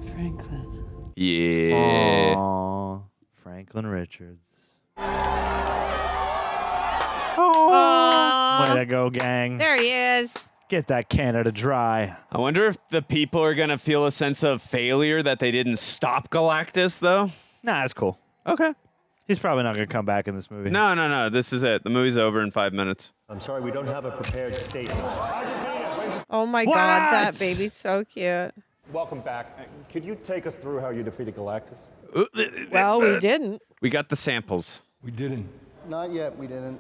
Franklin. Yeah. Aww. Franklin Richards. Aw. Way to go, gang. There he is. Get that Canada dry. I wonder if the people are gonna feel a sense of failure that they didn't stop Galactus, though. Nah, that's cool. Okay. He's probably not going to come back in this movie. No. This is it. The movie's over in 5 minutes. I'm sorry, we don't have a prepared statement. Oh my God, that baby's so cute. Welcome back. Could you take us through how you defeated Galactus? Well, we didn't. We got the samples. We didn't. Not yet, we didn't.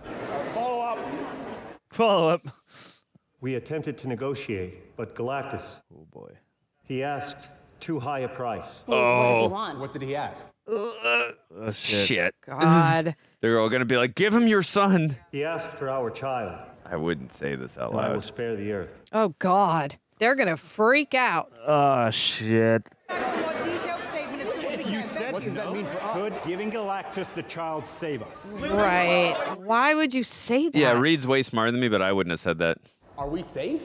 Follow up. Follow up. We attempted to negotiate, but Galactus, oh boy, he asked too high a price. What does he want? What did he ask? Shit. God. They're all gonna be like, give him your son. He asked for our child. I wouldn't say this out And I will loud. spare the earth. Oh God. They're going to freak out. Oh, shit. You said what does that mean for us? Could giving Galactus the child save us? Right. Why would you say that? Yeah, Reed's way smarter than me, but I wouldn't have said that. Are we safe?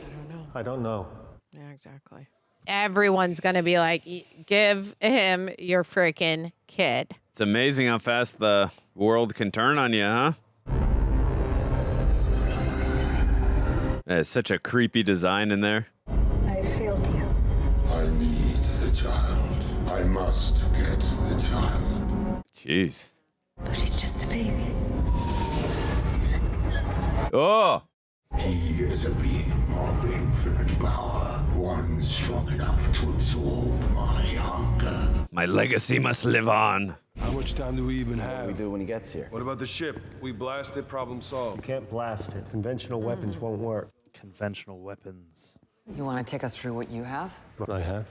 I don't know. Yeah, exactly. Everyone's going to be like, give him your freaking kid. It's amazing how fast the world can turn on you, huh? It's such a creepy design in there. I failed you. I need the child. I must get the child. Jeez. But he's just a baby. Oh! He is a being of infinite power, one strong enough to absorb my hunger. My legacy must live on. How much time do we even have? We do when he gets here. What about the ship? We blast it, problem solved. You can't blast it. Conventional weapons won't work. Conventional weapons. You want to take us through what you have? What I have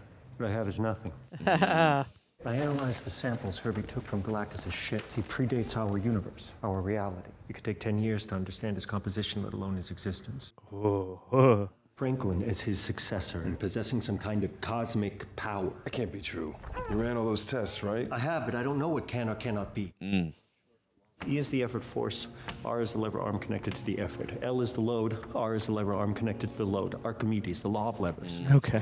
is nothing. I analyzed the samples Herbie took from Galactus' ship. He predates our universe, our reality. It could take 10 years to understand his composition, let alone his existence. Franklin is his successor and possessing some kind of cosmic power. That can't be true. You ran all those tests, right? I have, but I don't know what can or cannot be. E is the effort force. R is the lever arm connected to the effort. L is the load. R is the lever arm connected to the load. Archimedes, the law of levers. Okay.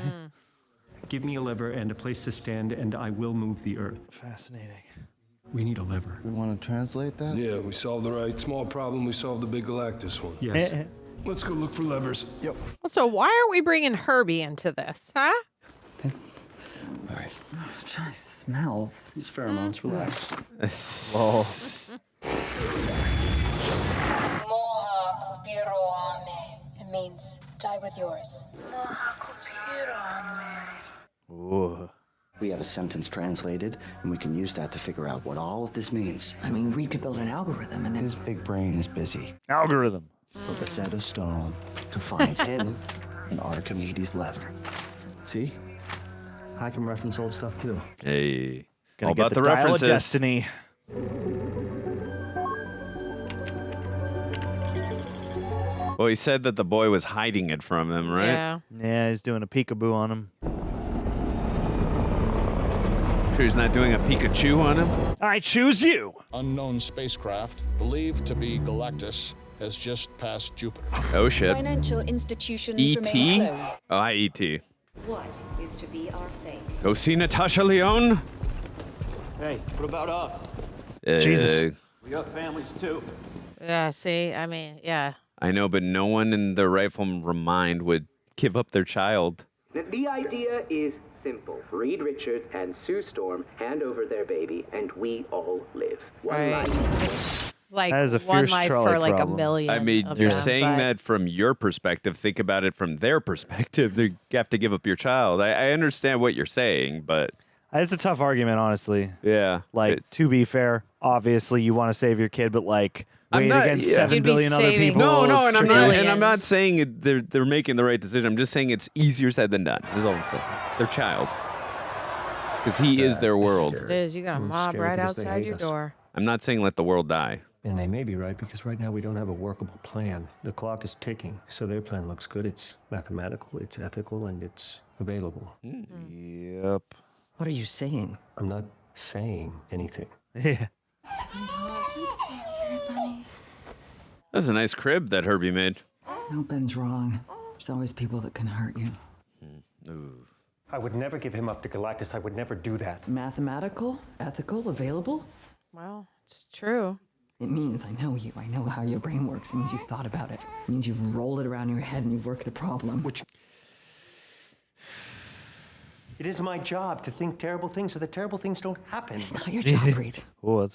Give me a lever and a place to stand, and I will move the earth. Fascinating. We need a lever. We want to translate that? Yeah, we solved the right small problem. We solved the big Galactus one. Yes. Let's go look for levers. Yep. So why aren't we bringing Herbie into this, huh? All right. It smells. These pheromones, relax. It means die with yours. Ooh. We have a sentence translated, and we can use that to figure out what all of this means. I mean, Reed could build an algorithm and then... His big brain is busy. Algorithm. Rosetta Stone to find him and Archimedes' lever. See? I can reference old stuff too. Hey. Gonna All get about the dial of references. destiny. Well, he said that the boy was hiding it from him, right? Yeah. Yeah, he's doing a peekaboo on him. Sure he's not doing a Pikachu on him? I choose you. Unknown spacecraft, believed to be Galactus, has just passed Jupiter. Oh, shit. Financial institutions E.T.? remain closed. Oh, hi, E.T. What is to be our fate? Go see Natasha Lyonne? Hey, what about us? Jesus. We got families too. Yeah, see, I mean, yeah. I know, but no one in their rightful mind would give up their child. The idea is simple. Reed Richards and Sue Storm hand over their baby, and we all live. One life. It's like That is a one fierce life trolley for like problem. a million. I mean, of you're them, saying but- that from your perspective. Think about it from their perspective. You have to give up your child. I understand what you're saying, but... It's a tough argument, honestly. Yeah. Like, to be fair, obviously you want to save your kid, but like, I'm wait not- against yeah. 7 You'd be billion other saving people. No, and Millions. I'm not saying they're making the right decision. I'm just saying it's easier said than done. Is all I'm saying. It's their child, because he is their world. It is. You got a mob scared right because they outside hate your us. door. I'm not saying let the world die. And they may be right, because right now we don't have a workable plan. The clock is ticking, so their plan looks good. It's mathematical, it's ethical, and it's available. Yep. What are you saying? I'm not saying anything. Yeah. That's a nice crib that Herbie made. No, Ben's wrong. There's always people that can hurt you. Ooh. I would never give him up to Galactus. I would never do that. Mathematical, ethical, available? Well, it's true. It means I know you. I know how your brain works. It means you thought about it. It means you've rolled it around your head and you work the problem. Which... It is my job to think terrible things so that terrible things don't happen. It's not your job, Reed. Oh,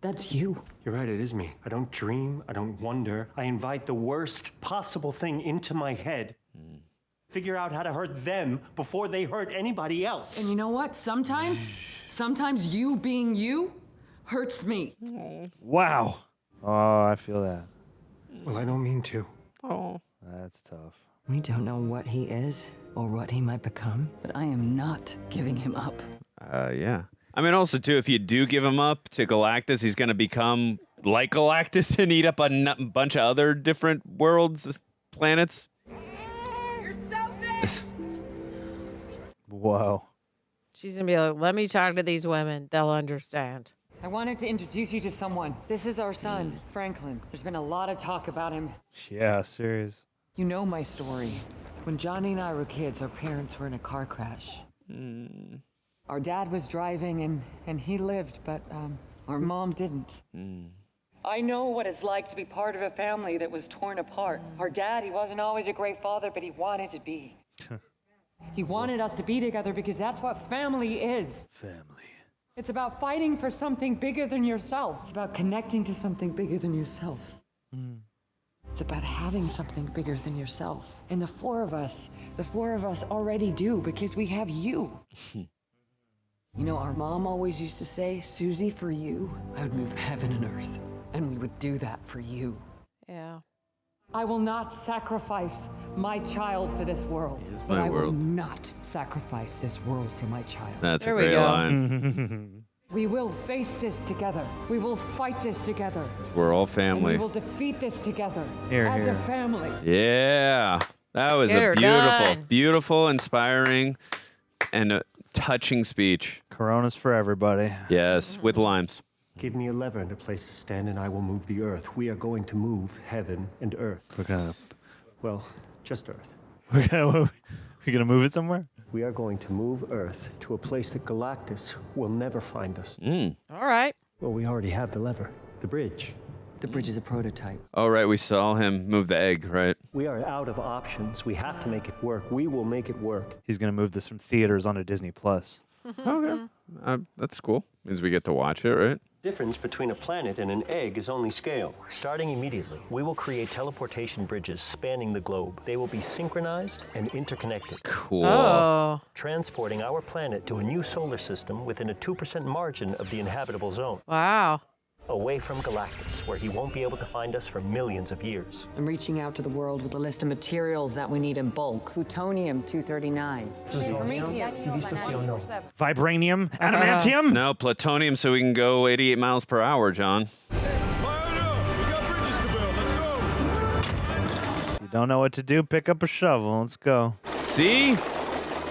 that's you. You're right, it is me. I don't dream, I don't wonder. I invite the worst possible thing into my head. Figure out how to hurt them before they hurt anybody else. And you know what? Sometimes you being you hurts me. Wow. Oh, I feel that. Well, I don't mean to. Oh. That's tough. We don't know what he is or what he might become, but I am not giving him up. Yeah. I mean, also, too, if you do give him up to Galactus, he's going to become like Galactus and eat up a bunch of other different worlds, planets. You're selfish! Whoa. She's going to be like, let me talk to these women. They'll understand. I wanted to introduce you to someone. This is our son, Franklin. There's been a lot of talk about him. Yeah, serious. You know my story. When Johnny and I were kids, our parents were in a car crash. Our dad was driving and he lived, but our mom didn't. I know what it's like to be part of a family that was torn apart. Our dad, he wasn't always a great father, but he wanted to be. He wanted us to be together because that's what family is. Family. It's about fighting for something bigger than yourself. It's about connecting to something bigger than yourself. It's about having something bigger than yourself. And the four of us already do because we have you. You know, our mom always used to say, Susie, for you, I would move heaven and earth. And we would do that for you. Yeah. I will not sacrifice my child for this world. my But I will world. not sacrifice this world for my child. That's There a we great go. line. We will face this together. We will fight this together. We're all And family. we will defeat this together Here, as here. a family. Yeah. That was Get a her beautiful, done. beautiful, inspiring, and a touching speech. Corona's for everybody. Yes, with limes. Give me a lever and a place to stand, and I will move the earth. We are going to move heaven and earth. We're gonna Well, just earth. we're gonna move it somewhere? We are going to move Earth to a place that Galactus will never find us. All right. Well, we already have the lever, the bridge. The bridge is a prototype. Oh, right. We saw him move the egg, right? We are out of options. We have to make it work. We will make it work. He's gonna move this from theaters onto Disney Plus. Okay. That's cool. Means we get to watch it, right? Difference between a planet and an egg is only scale. Starting immediately, we will create teleportation bridges spanning the globe. They will be synchronized and interconnected. Cool. Oh. Transporting our planet to a new solar system within a 2% margin of the inhabitable zone. Wow. Away from Galactus, where he won't be able to find us for millions of years. I'm reaching out to the world with a list of materials that we need in bulk. Plutonium-239. Vibranium? Adamantium? No, plutonium so we can go 88 miles per hour, John. You don't know what to do? Pick up a shovel. Let's go. See?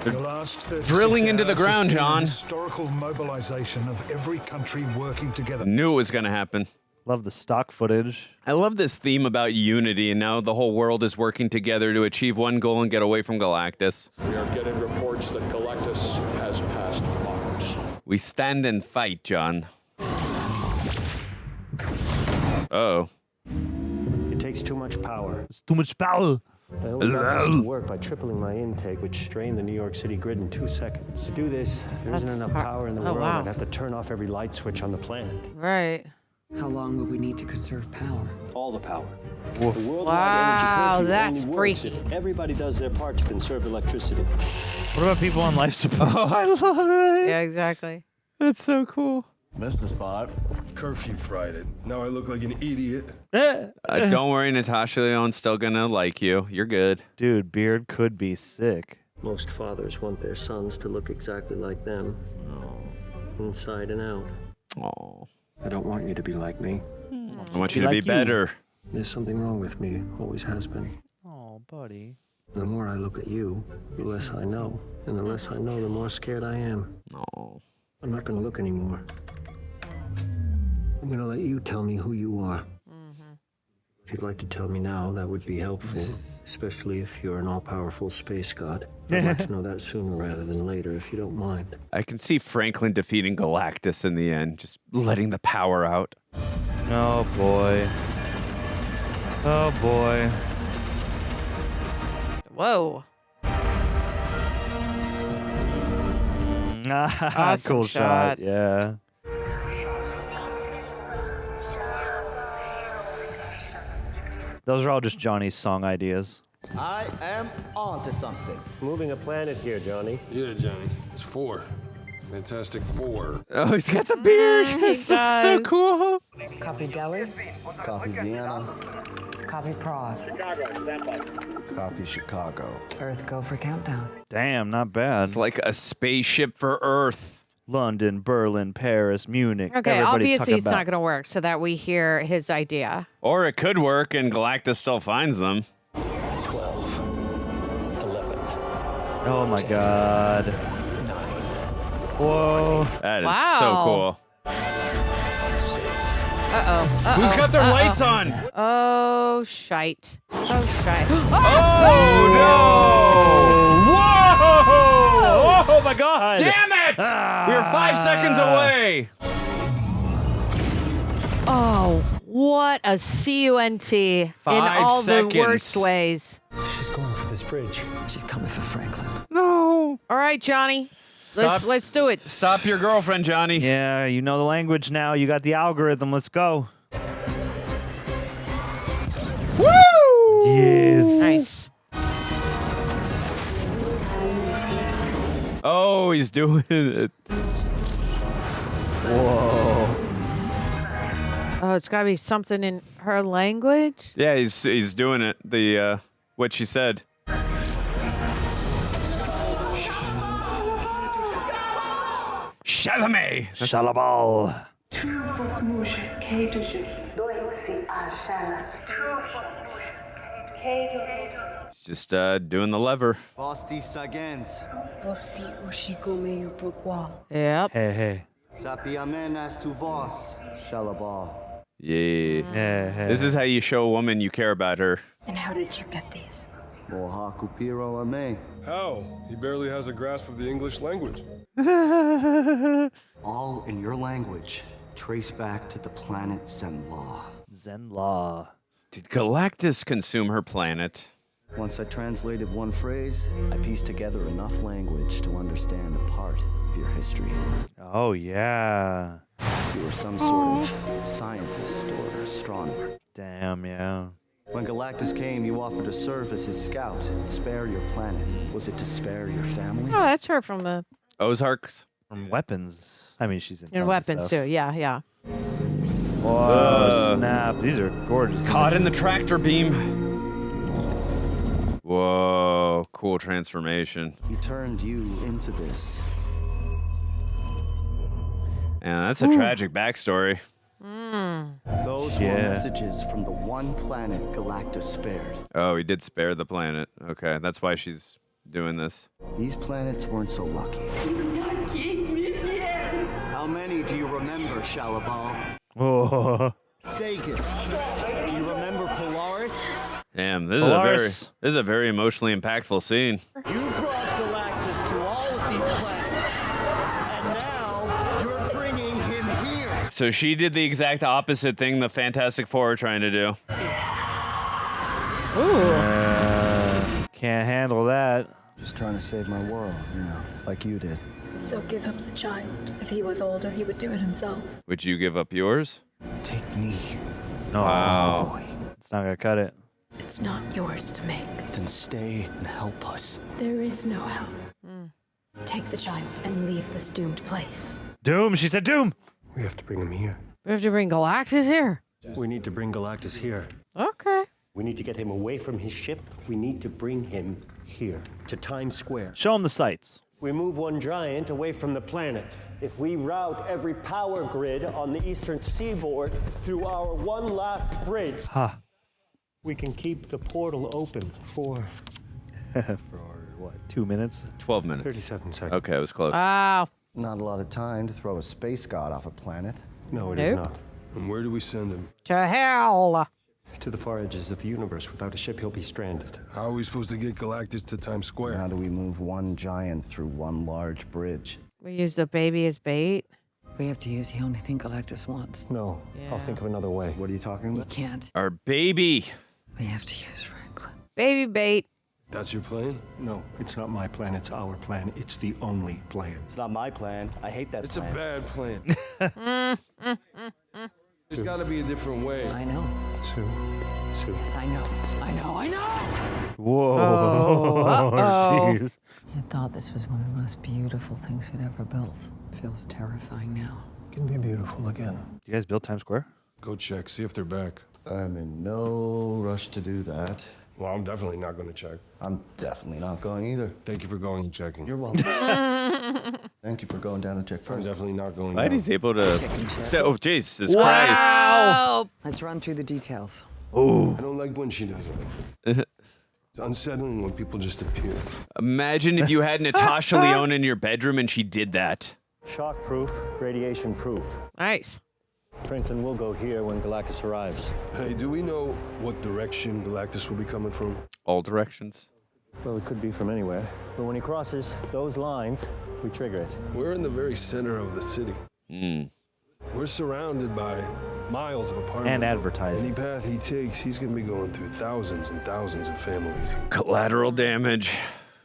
The last 36 drilling into the hours has ground, seen John. Historical mobilization of every country working together. Knew it was going to happen. Love the stock footage. I love this theme about unity, and now the whole world is working together to achieve one goal and get away from Galactus. We are getting reports that Galactus has passed Mars. We stand and fight, John. Uh-oh. It takes too much power. It's too much power. I only got this to work by tripling my intake, which drained the New York City grid in 2 seconds. To do this, there isn't That's enough hard. power in the Oh, world. wow. I'd have to turn off every light switch on the planet. Right. How long would we need to conserve power? All the power. Woof. The worldwide Wow, energy curfew that's only works freaky. if everybody does their part to conserve electricity. What about people on life support? Oh, I love it. Yeah, exactly. That's so cool. Missed the spot. Curfew fried it. Now I look like an idiot. Don't worry, Natasha Lyonne's still going to like you. You're good. Dude, Beard could be sick. Most fathers want their sons to look exactly like them. Inside and out. Oh. I don't want you to be like me. I want you to be like you. better. There's something wrong with me. Always has been. Oh, buddy. The more I look at you, the less I know. And the less I know, the more scared I am. Oh. I'm not going to look anymore. I'm gonna let you tell me who you are. If you'd like to tell me now, that would be helpful, especially if you're an all-powerful space god. I'd like to know that sooner rather than later, if you don't mind. I can see Franklin defeating Galactus in the end, just letting the power out. Oh boy. Oh boy. Whoa. Awesome cool shot. Yeah. Those are all just Johnny's song ideas. I am onto something. Moving a planet here, Johnny. Yeah, Johnny. It's 4. Fantastic 4. Oh, he's got the beard. He does. So cool. Copy Delhi. Copy Vienna. Copy Prague. Copy Chicago. Earth, go for countdown. Damn, not bad. It's like a spaceship for Earth. London, Berlin, Paris, Munich. Okay, Everybody obviously it's talking not going to work, so that we hear his idea. Or it could work and Galactus still finds them. 12, 11. Oh my God. 9. Whoa. That is Wow. so cool. Uh-oh. Who's got their lights on? Oh, shite. Oh, shite. Oh, no! Whoa! Oh my God! Damn it! We were 5 seconds away. Oh, what a CUNT in 5 all seconds. the worst ways. She's going for this bridge. She's coming for Franklin. No. All right, Johnny. Let's do it. Stop your girlfriend, Johnny. Yeah, you know the language now. You got the algorithm. Let's go. Woo! Yes. Nice. Oh, he's doing it. Whoa. Oh, it's got to be something in her language. Yeah, he's doing it. The what she said. Chalamet. Shalabal. He's just doing the lever. Vosti Sagens. Yep. Hey. Sapiamen as tu vos. Shalabal. Yeah. This is how you show a woman you care about her. And how did you get these? Mohaku piro ame. How? He barely has a grasp of the English language. All in your language. Trace back to the planet Zenlaw. Zenlaw. Did Galactus consume her planet? Once I translated one phrase, I pieced together enough language to understand a part of your history. Oh, yeah. You were some sort of scientist or astronomer. Damn, yeah. When Galactus came, you offered to serve as his scout and spare your planet. Was it to spare your family? Oh, that's her from the Ozarks? From Weapons. I mean, she's in in weapons too. Yeah. Whoa, snap. These are gorgeous. Caught in the tractor beam. Whoa, cool transformation. He turned you into this. Yeah, that's a tragic backstory. Those were messages from the one planet Galactus spared. Oh, he did spare the planet. Okay, that's why she's doing this. These planets weren't so lucky. How many do you remember, Shalabal? Oh. Sagan. Do you remember Polaris? Damn, this Polaris. is a very emotionally impactful scene. You brought Galactus to all of these planets, and now you're bringing him here. So she did the exact opposite thing the Fantastic Four are trying to do. Can't handle that. Just trying to save my world, like you did. So give up the child. If he was older, he would do it himself. Would you give up yours? Take me. No. Wow. It's not gonna cut it. It's not yours to make. Then stay and help us. There is no help. Take the child and leave this doomed place. Doom, she said doom. We have to bring him here. We have to bring Galactus here. We need to bring Galactus here. Okay. We need to get him away from his ship. We need to bring him here, to Times Square. Show him the sights. We move one giant away from the planet. If we route every power grid on the eastern seaboard through our one last bridge, we can keep the portal open for... For what, 2 minutes? 12 minutes. 37 seconds. Okay, it was close. Wow. Not a lot of time to throw a space god off a planet. No, it is not. And where do we send him? To hell. To the far edges of the universe. Without a ship, he'll be stranded. How are we supposed to get Galactus to Times Square? How do we move one giant through one large bridge? We use the baby as bait. We have to use the only thing Galactus wants. No, I'll think of another way. What are you talking about? You can't. Our baby. We have to use Franklin. Baby bait. That's your plan? No, it's not my plan. It's our plan. It's the only plan. It's not my plan. I hate that It's plan. a bad plan. There's got to be a different way. I know. Sue. Yes, I know. I know. Whoa. Oh, Jeez. I thought this was one of the most beautiful things we'd ever built. Feels terrifying now. It can be beautiful again. You guys built Times Square? Go check, see if they're back. I'm in no rush to do that. Well, I'm definitely not going to check. I'm definitely not going either. Thank you for going and checking. You're welcome. Thank you for going down to check I'm first. definitely not going Glad down. he's able to. Oh, Jesus Wow. Christ. Let's run through the details. I don't like when she does that. It's unsettling when people just appear. Imagine if you had Natasha Lyonne in your bedroom and she did that. Shock-proof, radiation-proof. nice. Franklin will go here when Galactus arrives. Hey, do we know what direction Galactus will be coming from? All directions. Well, it could be from anywhere. But when he crosses those lines, we trigger it. We're in the very center of the city. We're surrounded by miles of apartments. And advertising. Any path he takes, he's going to be going through thousands and thousands of families. Collateral damage.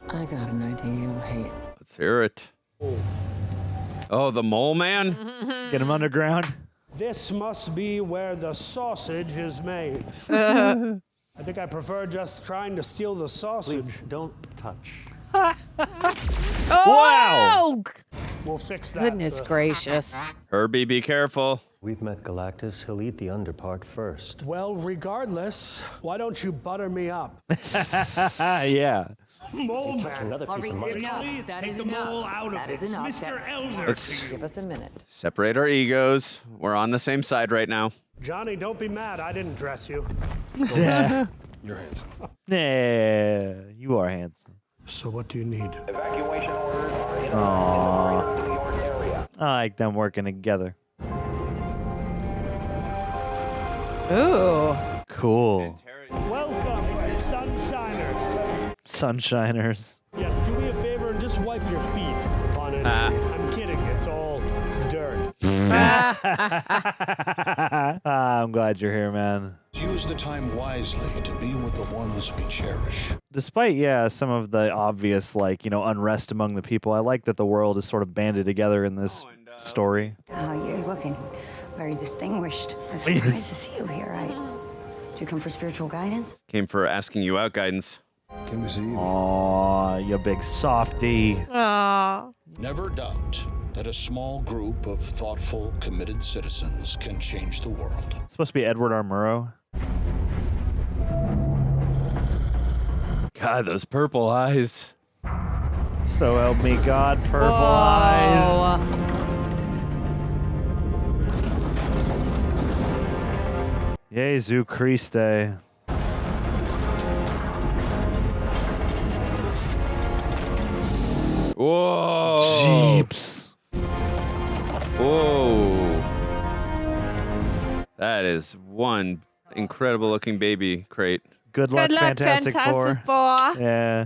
I got an idea you'll hate. Let's hear it. Oh, the mole man? Get him underground. This must be where the sausage is made. I think I prefer just trying to steal the sausage. Please, don't touch. Wow. We'll fix that. Goodness gracious. Herbie, be careful. We've met Galactus. He'll eat the underpart first. Well, regardless, why don't you butter me up? Yeah. Mole Touch another piece of mutton. Please, take the mole out of it. It's Mr. Elder. Let's Give us a minute. separate our egos. We're on the same side right now. Johnny, don't be mad. I didn't dress you. You're handsome. Yeah, you are handsome. So what do you need? Evacuation orders are in Aww. the New York area. I like them working together. Ooh. Cool. Welcome, Sunshiners. Sunshiners. Yes, do me a favor and just wipe your feet upon entry. I'm kidding. It's all dirt. I'm glad you're here, man. Use the time wisely to be with the ones we cherish. Despite, some of the obvious, unrest among the people, I like that the world is sort of banded together in this story. Oh, you're looking very distinguished. I'm surprised to see you here. Do you come for spiritual guidance? Came for asking you out guidance. Can we see you? Aw, you big softy. Aww. Never doubt that a small group of thoughtful, committed citizens can change the world. It's supposed to be Edward R. Murrow. God, those purple eyes. So help me God, purple eyes. Jesu Christe. Whoa. Jeeps. Whoa. That is one incredible looking baby crate. Good luck, Fantastic Four. Yeah.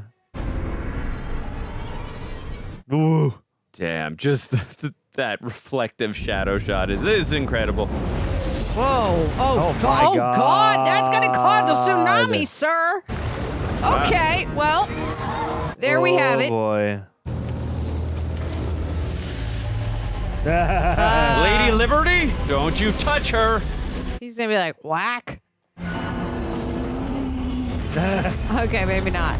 Ooh. Damn, just that reflective shadow shot is incredible. Whoa. Oh, my God. That's going to cause a tsunami, sir. Okay, well, there we have it. Oh, boy. Lady Liberty, don't you touch her. He's going to be like, whack. Okay, maybe not.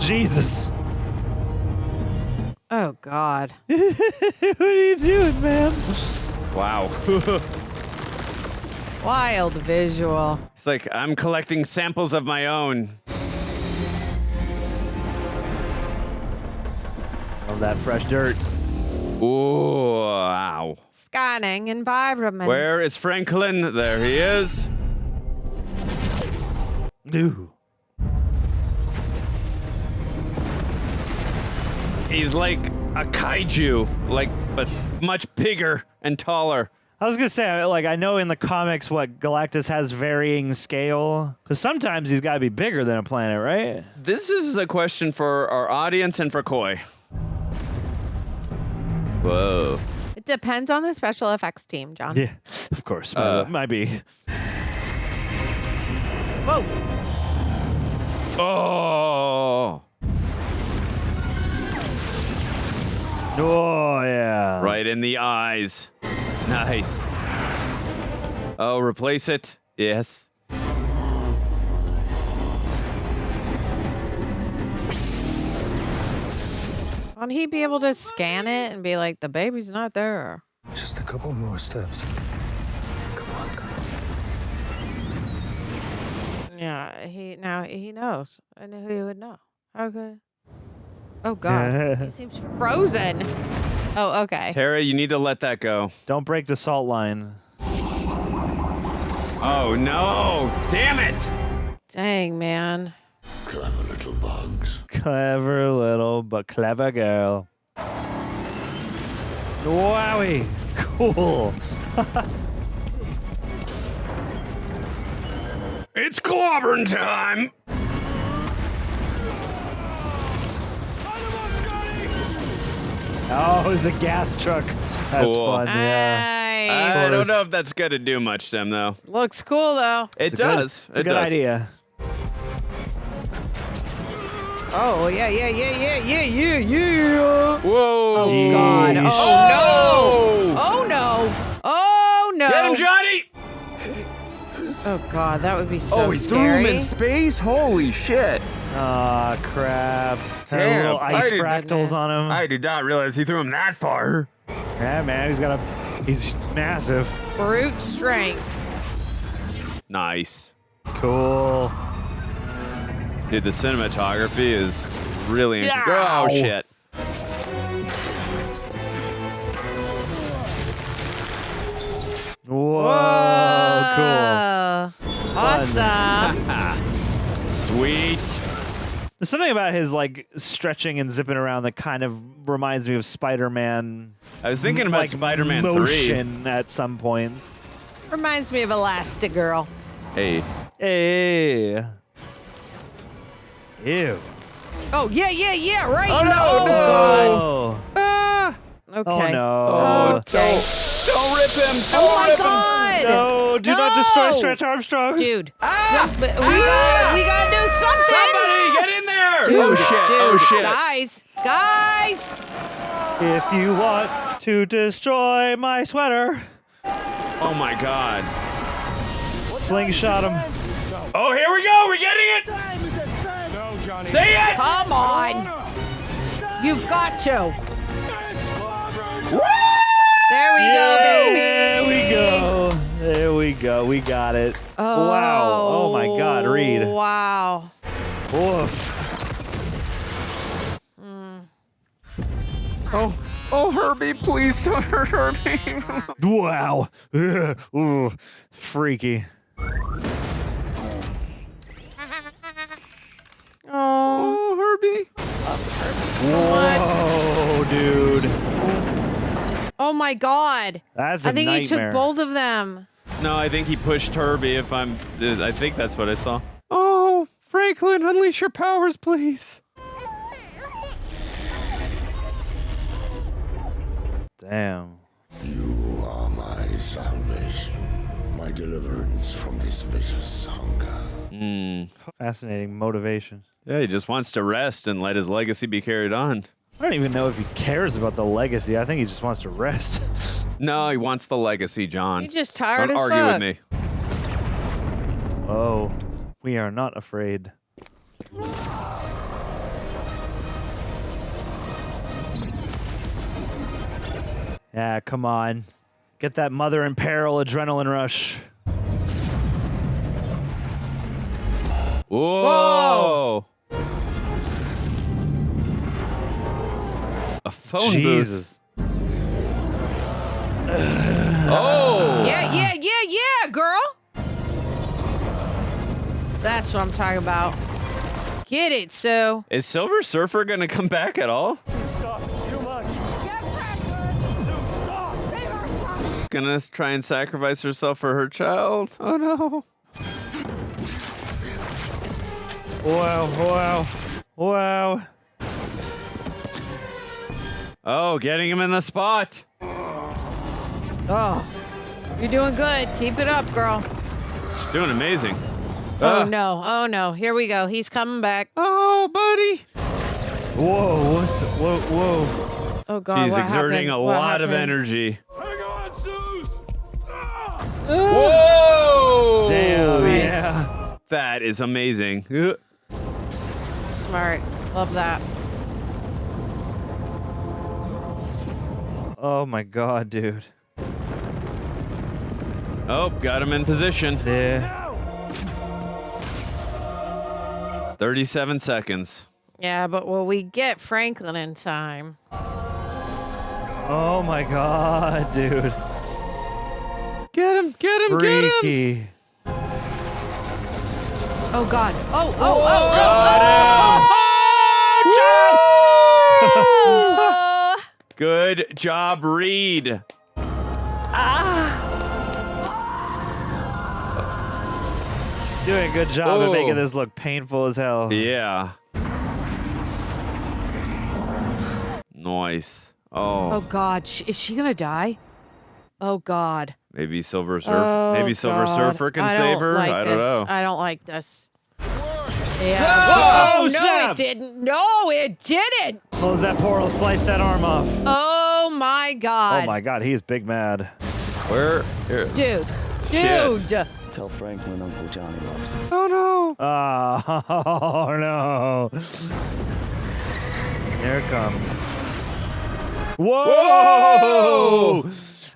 Jesus. Oh, God. What are you doing, man? Wow. Wild visual. It's like, I'm collecting samples of my own. Love that fresh dirt. Ooh, wow. Scanning environment. Where is Franklin? There he is. Ooh. He's like a kaiju, but much bigger and taller. I was gonna say, like, I know in the comics what Galactus has varying scale, because sometimes he's got to be bigger than a planet, right? This is a question for our audience and for Coy. Whoa. It depends on the special effects team, John. Yeah, of course. Might be. Whoa. Oh. Oh, yeah. Right in the eyes. Nice. Oh, replace it. Yes. Won't he be able to scan it and be like, the baby's not there? Just a couple more steps. Come on. Yeah, he knows. I knew he would know. Okay. Oh God, he seems frozen. Oh, okay. Tara, you need to let that go. Don't break the salt line. Oh no! Damn it! Dang, man. Clever little bugs. Clever little but clever girl. Wowie! Cool. It's clobbering time! Oh, it's a gas truck. That's Cool. fun. Yeah. Nice. I don't know if that's going to do much to him, though. Looks cool though. It does. It's a good idea. Oh yeah. Whoa! Oh God! Oh no! Oh no! Oh no! Get him, Johnny! Oh God, that would be so Oh, he scary. threw him in space? Holy shit! Ah, crap. Damn, Little ice I fractals on him. I did not realize he threw him that far. Yeah, man, he's massive. Brute strength. Nice. Cool. Dude, the cinematography is really Yow! Oh, shit. Whoa, cool. Awesome. Sweet. There's something about his like stretching and zipping around that kind of reminds me of Spider-Man. I was thinking about like, Spider-Man 3. motion at some points. Reminds me of Elastigirl. Hey. Hey. Ew. Oh yeah, right. Oh, no, oh no. God. Oh. Ah. Okay. Oh no. Okay. Don't rip him. Don't Oh my rip God. No, do not destroy Stretch Armstrong. Dude. We gotta do something. Somebody get in there. Dude, Oh, shit. dude, Oh, shit. Guys. If you want to destroy my sweater, Oh, my God. slingshot him. Oh, here we go. We're getting it. No, Johnny. Say it. Come on. You've got to. Woo! There we go, baby. There we go. There we go. We got it. Wow. Oh my God, Reed. Wow. Woof. Oh, Herbie, please don't hurt Herbie. Wow. Ooh, freaky. Oh, Herbie. Whoa, dude. Oh my God. That's a I think he nightmare. took both of them. No, I think he pushed Herbie. I think that's what I saw. Oh, Franklin, unleash your powers, please. Damn. You are my salvation, my deliverance from this vicious hunger. Fascinating motivation. Yeah, he just wants to rest and let his legacy be carried on. I don't even know if he cares about the legacy. I think he just wants to rest. No, he wants the legacy, John. You're just tired Don't as argue fuck. with me. Oh, we are not afraid. Yeah, come on. Get that mother in peril adrenaline rush. Whoa! A phone Jesus. Oh! Yeah, girl. That's what I'm talking about. Get it, Sue. Is Silver Surfer gonna come back at all? Stop. It's too much. gonna try and sacrifice herself for her child. Oh no. Wow. Oh, getting him in the spot. Oh, you're doing good. Keep it up, girl. She's doing amazing. Oh no. Here we go. He's coming back. Oh, buddy. Whoa. Oh God. She's what exerting happened? a What lot of happened? energy. Hang on, Zeus! Whoa! Damn. Nice. Yeah. That is amazing. Smart. Love that. Oh my God, dude. Oh, got him in position. Yeah. 37 seconds. Yeah, but will we get Franklin in time? Oh my God, dude. Get him. Freaky. Oh God. Oh. Good job, Reed. She's doing a good job of making this look painful as hell. Yeah. Nice. Oh God. Is she gonna die? Oh God. Maybe Silver Surfer. Oh, Maybe Silver God. Surfer can I save her. Like I don't know. I don't like this. Yeah. Whoa, no, snap. it didn't. No, it didn't. Close that portal. Slice that arm off. Oh my God. Oh my God, he is big mad. Where? Dude. Shit. Tell Franklin Uncle Johnny loves him. Oh no. Oh no. Here it comes. Whoa!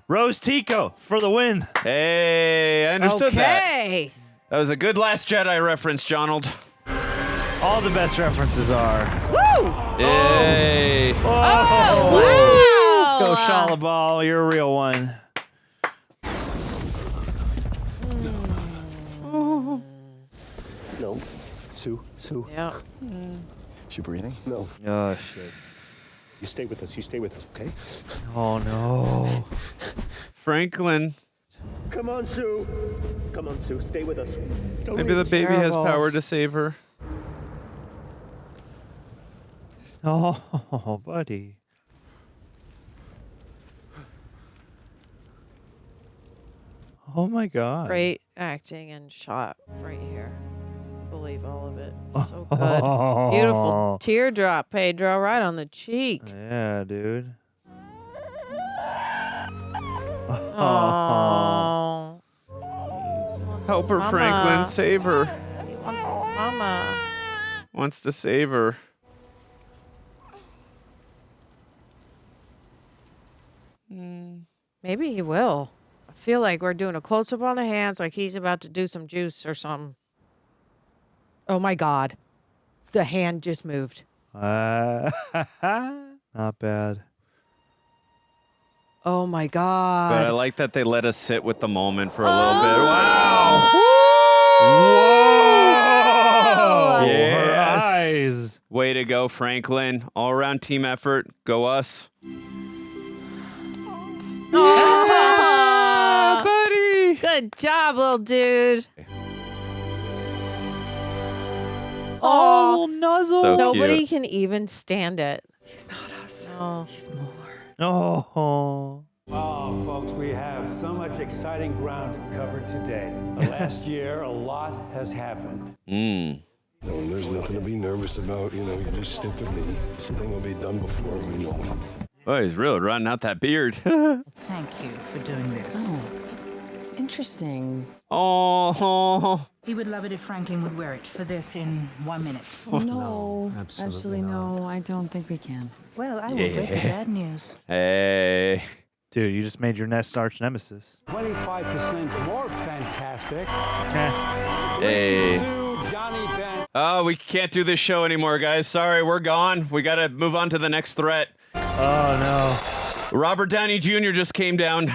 Rose Tico for the win. Hey, I understood that. Okay. That was a good Last Jedi reference, Jonald. All the best references are. Woo! Hey. Oh, wow. Go Shalabal, you're a real one. No. Sue. Yeah. She breathing? No. Oh shit. You stay with us, okay? Oh no. Franklin. Come on, Sue. Stay with us. Don't Maybe the baby has Terrible. power to save her. Oh, buddy. Oh my God. Great acting and shot right here. Believe all of it. So good. Beautiful teardrop, Pedro, right on the cheek. Yeah, dude. Oh. Help her, Franklin. Save her. He wants his mama. Wants to save her. Maybe he will. I feel like we're doing a close-up on the hands, like he's about to do some juice or something. Oh my God. The hand just moved. Not bad. Oh my God. But I like that they let us sit with the moment for a little bit. Wow. Whoa! Yes. Her eyes. Way to go, Franklin. All around team effort. Go us. Oh, buddy. Good job, little dude. Oh, nuzzle. So Nobody cute. can even stand it. He's not us. Oh. He's more. Oh. Oh, folks, we have so much exciting ground to cover today. The last year, a lot has happened. No, there's nothing to be nervous about. You just stick with me. Something will be done before we know it. Oh, he's really running out that beard. Thank you for doing this. Oh, interesting. Oh. He would love it if Franklin would wear it for this in 1 minute. No, absolutely actually, not. no, I don't think we can. Well, I will break the bad news. Hey. Dude, you just made your next arch nemesis. 25% more fantastic. Hey. Sue, Johnny, Ben. Oh, we can't do this show anymore, guys. Sorry, we're gone. We got to move on to the next threat. Oh, no. Robert Downey Jr. just came down.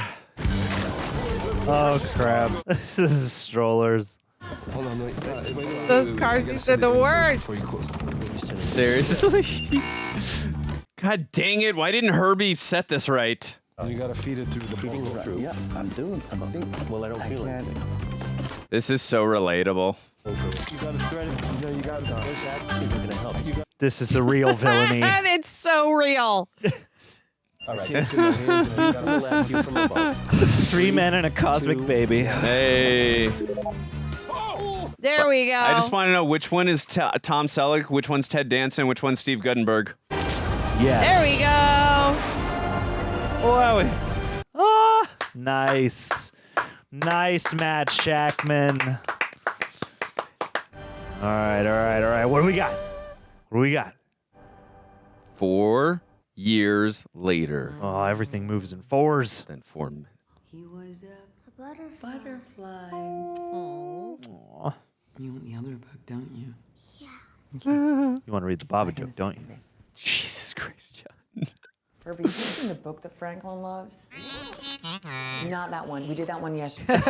Oh, crap. This is strollers. Hold on, wait. Those car seats are the worst. Seriously? God dang it. Why didn't Herbie set this right? You gotta feed it through the bone through. Yeah, I'm doing. Well, I don't feel it. This is so relatable. You gotta thread it. You know, you gotta. That isn't gonna help. This is the real villainy. It's so real. All right. You from the left, you from above. 3 men and a cosmic baby. Hey. There we go. I just want to know which one is Tom Selleck, which one's Ted Danson, which one's Steve Guttenberg. Yes. There we go. Wowie. Ah, nice. Nice, Matt Shakman. All right. What do we got? 4 years later. Oh, everything moves in fours. Then 4 minutes. He was a butterfly. Aww. You want the other book, don't you? You want to read the Babadook, don't you? Jesus Christ, John. Herbie, you seen the book that Franklin loves? Not that one. We did that one yesterday.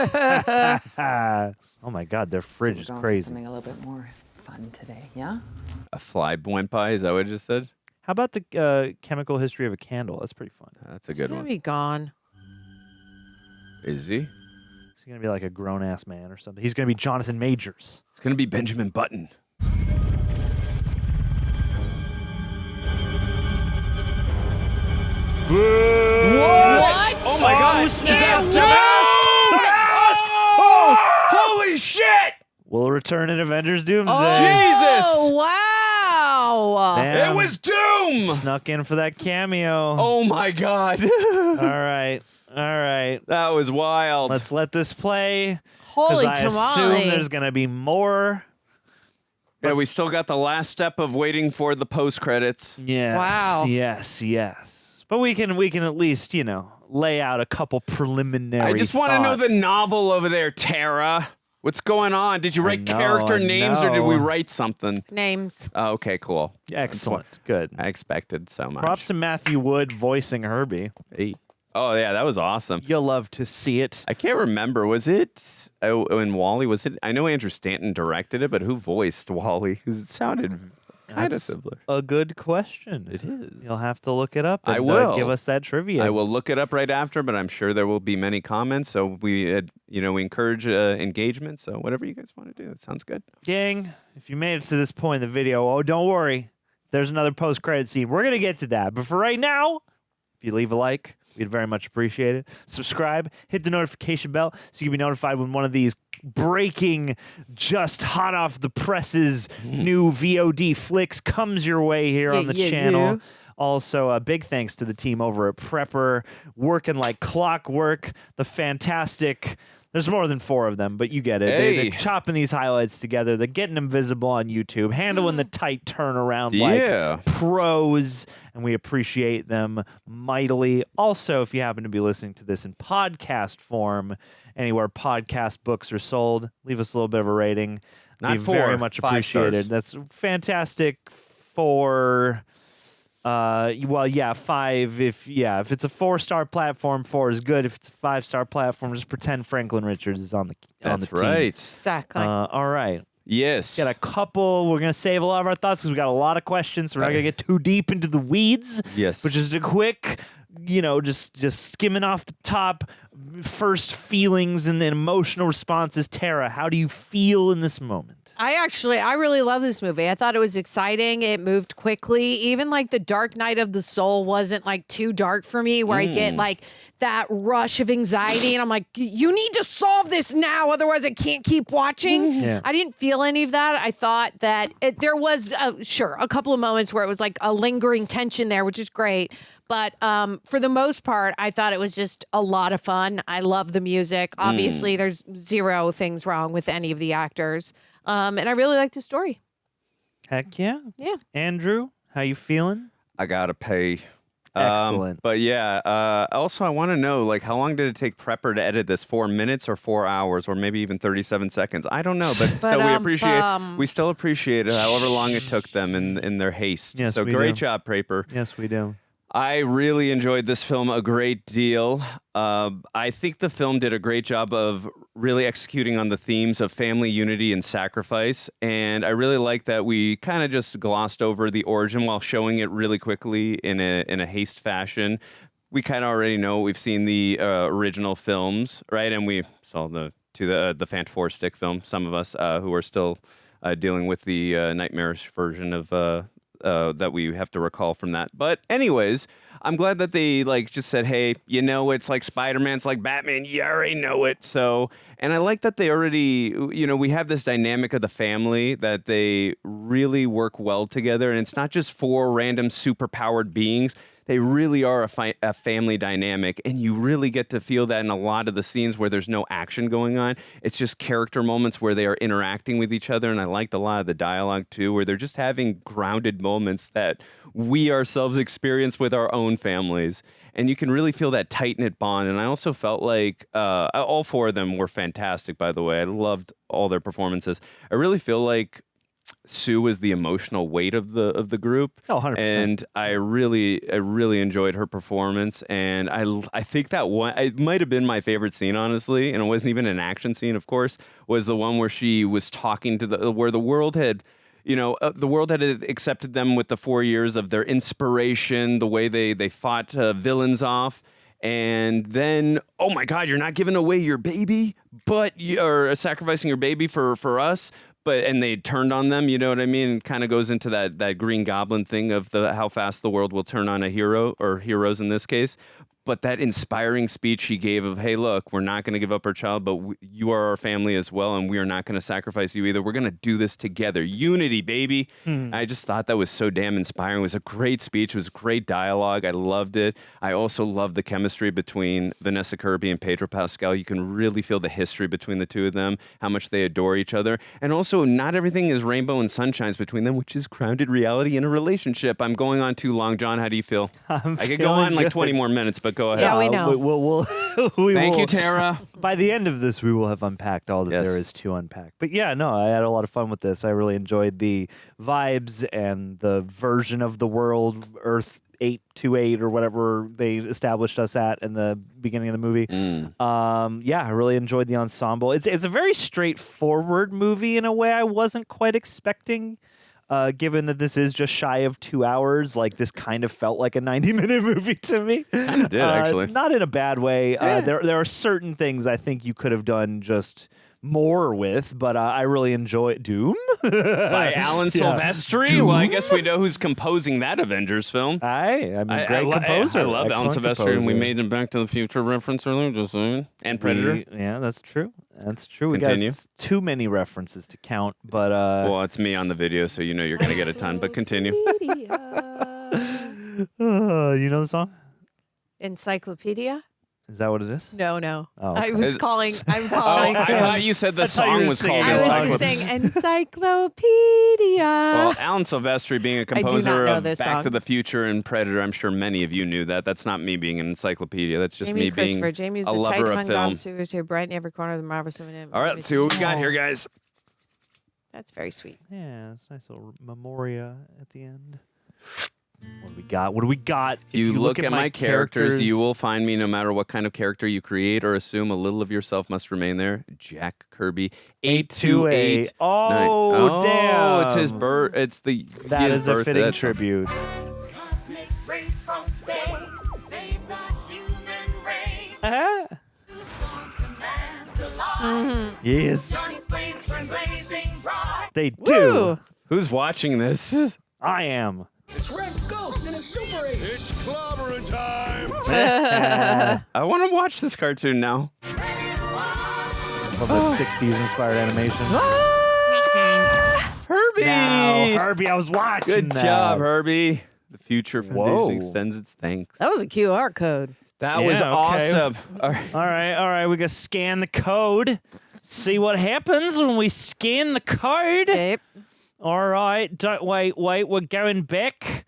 Oh my God, their fridge is So we're going for crazy. something a little bit more fun today, yeah? A fly went by. Is that what I just said? How about the chemical history of a candle? That's pretty fun. That's a good He's one. gonna be gone. Is he? He's gonna be like a grown-ass man or something. He's gonna be Jonathan Majors. It's gonna be Benjamin Button. What? Oh my God! Is that Damask? Holy shit! We'll return in Avengers Doomsday. Oh, wow. Damn. It was Doom! Snuck in for that cameo. Oh my God! All right. That was wild. Let's let this play. Holy I tamale. assume there's gonna be more. Yeah, we still got the last step of waiting for the post credits. Yes. Wow. Yes. But we can at least, lay out a couple preliminary I just want to know the thoughts. novel over there, Tara. What's going on? Did you write know, character I names or did we know. write something? Names. Oh, okay, cool. Excellent. Good. I expected so much. Props to Matthew Wood voicing Herbie. Hey. Oh, yeah, that was awesome. You'll love to see it. I can't remember. Was it in Wall-E? Was it? I know Andrew Stanton directed it, but who voiced Wall-E? Because it sounded kind of That's similar. a good question. It is. You'll have to look it up. And, I will. give us that trivia. I will look it up right after, but I'm sure there will be many comments. So we encourage engagement. So whatever you guys want to do, it sounds good. Gang, if you made it to this point in the video, don't worry. There's another post-credit scene. We're going to get to that. But for right now, if you leave a like, we'd very much appreciate it. Subscribe, hit the notification bell so you can be notified when one of these breaking, just hot off the presses new VOD flicks comes your way here on the channel. yeah. Also, big thanks to the team over at Prepper, working like clockwork. The fantastic... There's more than 4 of them, but you get it. Hey. They're chopping these highlights together. They're getting them visible on YouTube, handling the tight turnaround Yeah. like pros, and we appreciate them mightily. Also, if you happen to be listening to this in podcast form, anywhere podcast books are sold, leave us a little bit of a rating. Not Be 4, very much 5 appreciated. stars. That's fantastic for... 5 if it's a 4-star platform, 4 is good. If it's a 5-star platform, just pretend Franklin Richards is on the That's team. right. Exactly. All right. Yes. Got a couple. We're gonna save a lot of our thoughts because we got a lot of questions. So we're not gonna get too deep into the weeds. Yes. But just a quick, just skimming off the top, first feelings and emotional responses. Tara, how do you feel in this moment? I really love this movie. I thought it was exciting. It moved quickly. Even like the Dark Night of the Soul wasn't like too dark for me where I get like that rush of anxiety and I'm like, you need to solve this now. Otherwise I can't keep watching. Yeah. I didn't feel any of that. I thought that there was a couple of moments where it was like a lingering tension there, which is great. But for the most part, I thought it was just a lot of fun. I love the music. Obviously, there's 0 things wrong with any of the actors. And I really like the story. Heck yeah. Yeah. Andrew, how you feeling? I gotta pay. Excellent. But yeah, also I want to know, like, how long did it take Prepper to edit this? 4 minutes or 4 hours or maybe even 37 seconds? I don't know, but so we still appreciate it, however long it took them in their haste. Yes, so we great do. job, Prepper. Yes, we do. I really enjoyed this film a great deal. I think the film did a great job of really executing on the themes of family unity and sacrifice. And I really like that we kind of just glossed over the origin while showing it really quickly in a haste fashion. we kind of already know. We've seen the original films, right? And we saw the Fantastic film. Some of us who are still dealing with the nightmarish version of that we have to recall from that. But anyways, I'm glad that they like just said, hey, it's like Spider-Man, it's like Batman, you already know it. So, and I like that they already, we have this dynamic of the family that they really work well together. And it's not just 4 random superpowered beings. They really are a family dynamic, and you really get to feel that in a lot of the scenes where there's no action going on. It's just character moments where they are interacting with each other, and I liked a lot of the dialogue, too, where they're just having grounded moments that we ourselves experience with our own families. And you can really feel that tight-knit bond, and I also felt like all 4 of them were fantastic, by the way. I loved all their performances. I really feel like Sue was the emotional weight of the group. Oh, 100%. And I really enjoyed her performance. And I think that one, it might have been my favorite scene, honestly. And it wasn't even an action scene, of course, was the one where she was talking to where the world had, the world had accepted them with the 4 years of their inspiration, the way they fought villains off. And then, oh my God, you're not giving away your baby, but you're sacrificing your baby for us. And they turned on them, you know what I mean? It kind of goes into that Green Goblin thing of how fast the world will turn on a hero, or heroes in this case. But that inspiring speech she gave of, hey, look, we're not going to give up our child, but you are our family as well, and we are not going to sacrifice you either. We're going to do this together. Unity, baby. I just thought that was so damn inspiring. It was a great speech. It was great dialogue. I loved it. I also loved the chemistry between Vanessa Kirby and Pedro Pascal. You can really feel the history between the two of them, how much they adore each other. And also, not everything is rainbow and sunshines between them, which is grounded reality in a relationship. I'm going on too long. John, how do you feel? I could go on like 20 more minutes, but go ahead. Yeah, we know. Thank you, Tara. By the end of this, we will have unpacked all that there is to unpack. But yeah, no, I had a lot of fun with this. I really enjoyed the vibes and the version of the world, Earth 828 or whatever they established us at in the beginning of the movie. Yeah, I really enjoyed the ensemble. It's a very straightforward movie in a way I wasn't quite expecting. Given that this is just shy of 2 hours, like this kind of felt like a 90-minute movie to me. Kind of did, actually. Not in a bad way. There are certain things I think you could have done just more with, but I really enjoy Doom by Alan Silvestri. Doom? Well, I guess we know who's composing that Avengers film. I mean, great composer. I love Alan Excellent Silvestri, and we composer. made a Back to the Future reference earlier, just saying. And Predator. Yeah, that's true. That's true. Continue. We got too many references to count, but well, it's me on the video, so you know you're going to get a ton, but continue. You know the song? Encyclopedia? Is that what it is? No. Oh, I okay. was calling. I'm calling. I thought you said the song was called I was just saying Encyclopedia. Well, Alan Silvestri being a composer know of this Back song. to the Future and Predator, I'm sure many of you knew that. That's not me being an encyclopedia. That's just Jamie me being Christopher. Jamie was a a tight lover of among film. Gomsewers here, bright in every corner of the Marvel Cinematic. All right, let's see what we got here, guys. That's very sweet. Yeah, it's a nice little memoria at the end. What do we got? What do we got? If you look at my characters, you will find me no matter what kind of character you create or assume. A little of yourself must remain there. Jack Kirby, 828. Oh, damn. It's his birth. It's the That his is a birthday. fitting That's- tribute. Race from space, save the human race. Yes. Johnny's flames burn blazing bright. They do. Who's watching this? I am. It's Red Ghost and his Super 8. It's clobbering time. I want to watch this cartoon now. Love the 60s inspired animation. Herbie! Now, Herbie, I was watching Good that. job, Herbie. The Future Foundation Whoa. extends its thanks. That was a QR code. That was awesome. All right. We gotta scan the code. See what happens when we scan the code. Yep. All right. Don't wait. We're going back.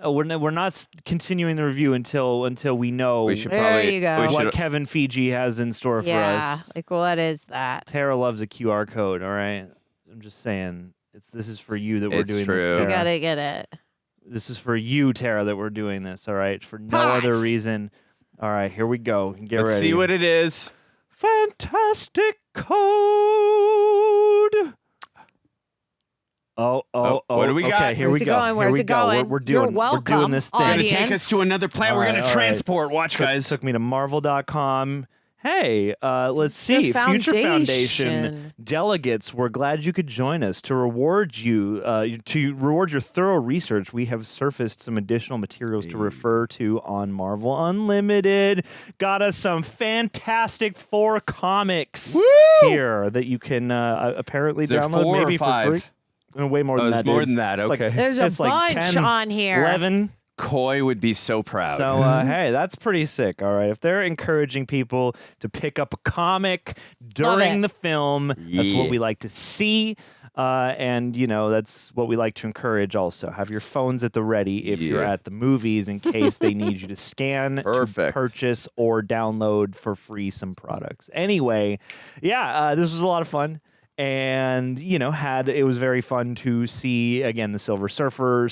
We're not continuing the review until we know. We should There probably. you go. What Kevin Fiji has in store for Yeah. us. Like, what is that? Tara loves a QR code. All right. I'm just saying. This is for you that we're It's doing true. this. You Tara. You gotta get it. This is for you, Tara, that we're doing this. All right. For no Pass. other reason. All right. Here we go. Get Let's ready. see what it is. Fantastic code. What do we got? Okay, here Where's we it go. going? Here Where's we it go. going? We're You're doing welcome, this thing. audience. Take us to another planet. We're going to transport. Watch, guys. Took me to Marvel.com. Hey, let's see. Future Foundation delegates, we're glad you could join us. To reward you, to reward your thorough research, we have surfaced some additional materials to refer to on Marvel Unlimited. Got us some Fantastic Four comics here that you can apparently download maybe for free. Way more than that. It's more than that. It's Okay. There's a bunch 10, on here. 11. Coy would be so proud. So, hey, that's pretty sick. All right. If they're encouraging people to pick up a comic during the film, that's what we like to see. And, you know, that's what we like to encourage also. Have your phones at the ready if you're at the movies in case they need you to scan, to purchase, or download for free some products. Anyway, this was a lot of fun. And, you know, it was very fun to see, again, the Silver Surfer,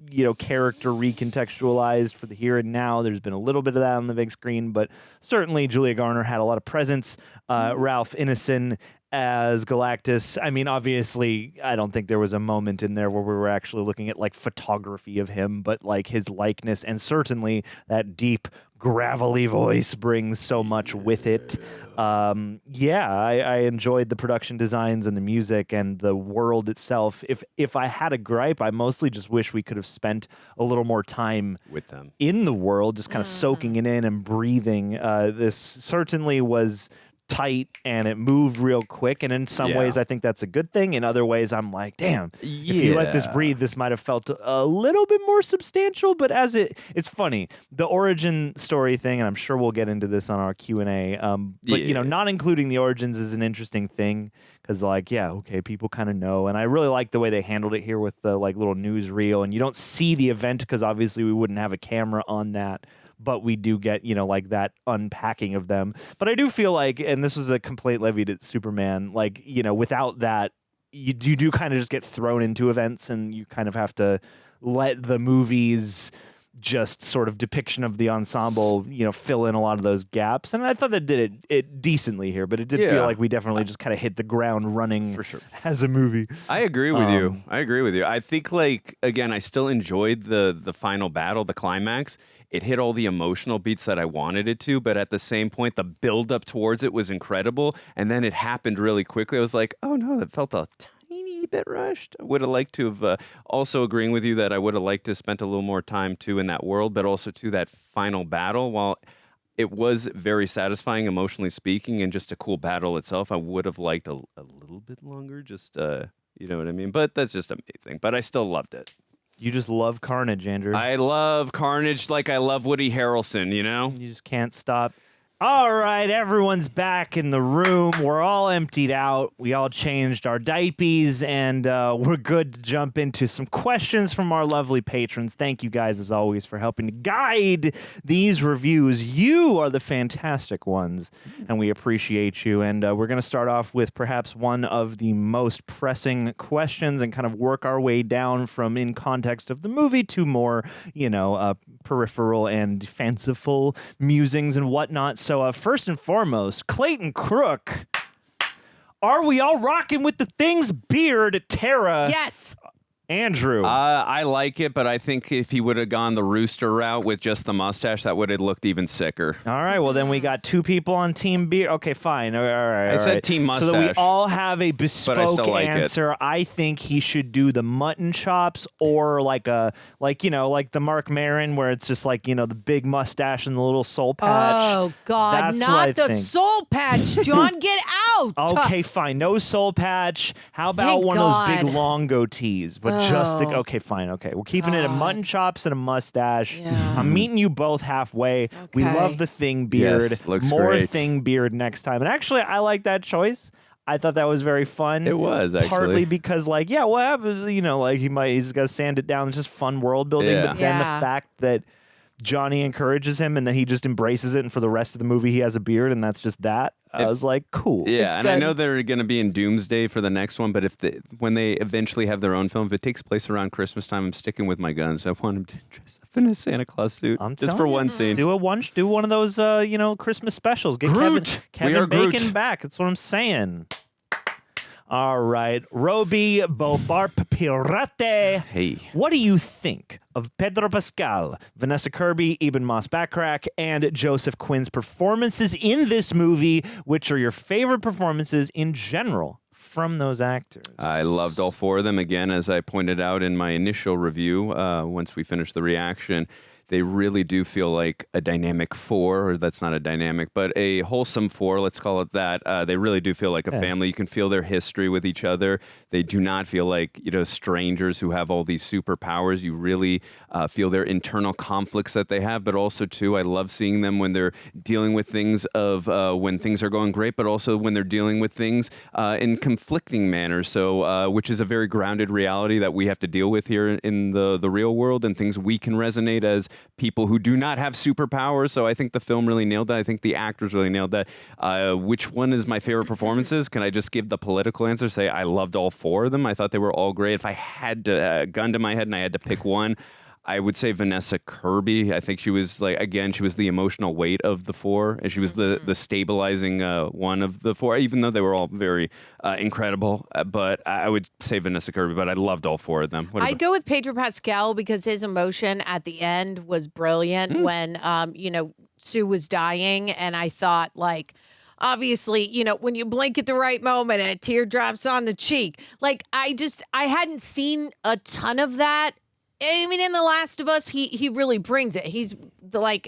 you know, character recontextualized for the here and now. There's been a little bit of that on the big screen, but certainly Julia Garner had a lot of presence. Ralph Ineson as Galactus. I mean, obviously, I don't think there was a moment in there where we were actually looking at like photography of him, but like his likeness, and certainly that deep, gravelly voice brings so much with it. I enjoyed the production designs and the music and the world itself. If I had a gripe, I mostly just wish we could have spent a little more time with them in the world, just kind of soaking it in and breathing. This certainly was tight and it moved real quick, and in some ways I think that's a good thing. In other ways I'm like, damn, if you let this breathe, this might have felt a little bit more substantial. But as it's funny, the origin story thing, and I'm sure we'll get into this on our Q&A, but you know, not including the origins is an interesting thing, because like, people kind of know, and I really like the way they handled it here with the like little newsreel, and you don't see the event because obviously we wouldn't have a camera on that, but we do get, you know, like that unpacking of them. But I do feel like, and this was a complaint levied at Superman, like, you know, without that, you do kind of just get thrown into events, and you kind of have to let the movies just sort of depiction of the ensemble, you know, fill in a lot of those gaps. And I thought that did it decently here, but it did feel like we definitely just kind of hit the ground running for sure as a movie. I agree with you. I think, like, again, I still enjoyed the final battle, the climax. It hit all the emotional beats that I wanted it to, but at the same point, the build up towards it was incredible. And then it happened really quickly. I was like, oh no, that felt a tiny bit rushed. I would have liked to have, also agreeing with you that I would have liked to have spent a little more time too in that world, but also to that final battle. While it was very satisfying, emotionally speaking, and just a cool battle itself, I would have liked a little bit longer, just, you know what I mean? But that's just a me thing. But I still loved it. You just love Carnage, Andrew. I love Carnage like I love Woody Harrelson, you know? You just can't stop. All right, everyone's back in the room. We're all emptied out. We all changed our diapers, and we're good to jump into some questions from our lovely patrons. Thank you guys, as always, for helping to guide these reviews. You are the fantastic ones, and we appreciate you. And we're going to start off with perhaps one of the most pressing questions and kind of work our way down from in context of the movie to more, you know, peripheral and fanciful musings and whatnot. So first and foremost, Clayton Crook, are we all rocking with the Thing's beard, Tara? Yes. Andrew. I like it, but I think if he would have gone the Rooster route with just the mustache, that would have looked even sicker. All right, well, then we got two people on Team Beard. Okay, fine. All right. I said Team Mustache. So that we all have a bespoke like answer. I think he should do the mutton chops, or like you know, like the Mark Maron, where it's just like, you know, the big mustache and the little soul patch. Oh, God, That's what not I the think. soul patch, John. Get out. Okay, fine. No soul patch. How about Thank one of those God. big long goatees? But just the, okay, fine. Okay, we're keeping it a mutton chops and a mustache. I'm meeting you both halfway. We love the Thing beard. Yes, looks More great. Thing beard next time. And actually, I like that choice. I thought that was very fun. It was, actually. Partly because, like, yeah, what happens? You know, like he's got to sand it down. It's just fun world building. Yeah. But then the fact that Johnny encourages him and then he just embraces it, and for the rest of the movie he has a beard, and that's just that. I was like, cool. Yeah, It's and good. I know they're going to be in Doomsday for the next one, but when they eventually have their own film, if it takes place around Christmas time, I'm sticking with my guns. I want him to dress up in a Santa Claus suit just for one scene. Do one of those, you know, Christmas specials. Get Groot. We Kevin are Groot. Bacon back. That's what I'm saying. All right. Roby Bobarp Pirate. Hey. What do you think of Pedro Pascal, Vanessa Kirby, Ebon Moss-Bachrach, and Joseph Quinn's performances in this movie? Which are your favorite performances in general from those actors? I loved all four of them. Again, as I pointed out in my initial review, once we finished the reaction, they really do feel like a dynamic four, or that's not a dynamic, but a wholesome four, let's call it that. They really do feel like a family. You can feel their history with each other. They do not feel like, strangers who have all these superpowers. You really feel their internal conflicts that they have, but also, too, I love seeing them when they're dealing with things when things are going great, but also when they're dealing with things in conflicting manners, so which is a very grounded reality that we have to deal with here in the real world, and things we can resonate as people who do not have superpowers. So I think the film really nailed that. I think the actors really nailed that. Which one is my favorite performances? Can I just give the political answer? Say I loved all four of them. I thought they were all great. If I had to gun to my head and I had to pick one, I would say Vanessa Kirby. I think she was she was the emotional weight of the four, and she was the stabilizing one of the four, even though they were all very incredible. But I would say Vanessa Kirby, but I loved all four of them. I'd go with Pedro Pascal because his emotion at the end was brilliant when, Sue was dying. And I thought, obviously, when you blink at the right moment and a tear drops on the cheek, I hadn't seen a ton of that. I mean, in The Last of Us, he really brings it. He's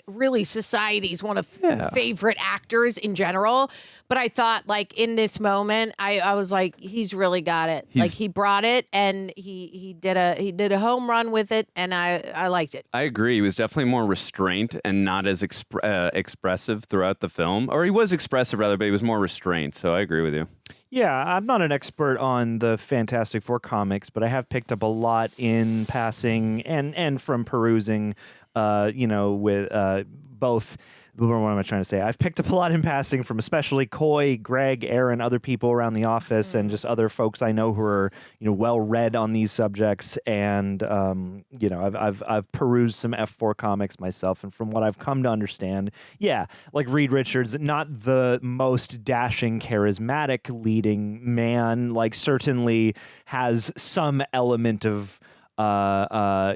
really society's one of favorite actors in general. But I thought in this moment, I was like, he's really got it. He brought it and he did a home run with it, and I liked it. I agree. He was definitely more restrained and not as expressive throughout the film, or he was expressive rather, but he was more restrained. So I agree with you. Yeah, I'm not an expert on the Fantastic Four comics, but I have picked up a lot in passing and from perusing, with both. What am I trying to say? I've picked up a lot in passing from especially Coy, Greg, Aaron, other people around the office, and just other folks I know who are well read on these subjects. And I've perused some F4 comics myself, and from what I've come to understand, Reed Richards, not the most dashing, charismatic leading man. Certainly has some element of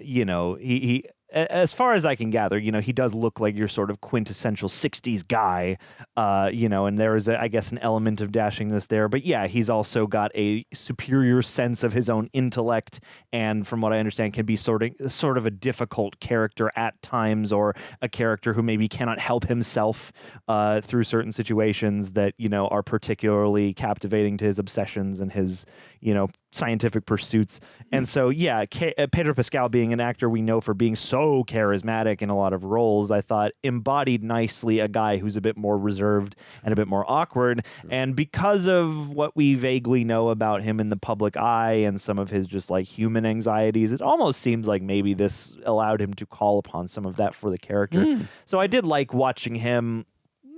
he. As far as I can gather, he does look like your sort of quintessential 60s guy, and there is, I guess, an element of dashingness there. But yeah, he's also got a superior sense of his own intellect, and from what I understand, can be sort of a difficult character at times, or a character who maybe cannot help himself through certain situations that, are particularly captivating to his obsessions and his, scientific pursuits. And so, Pedro Pascal, being an actor we know for being so charismatic in a lot of roles, I thought embodied nicely a guy who's a bit more reserved and a bit more awkward. And because of what we vaguely know about him in the public eye and some of his just human anxieties, it almost seems like maybe this allowed him to call upon some of that for the character. So I did like watching him,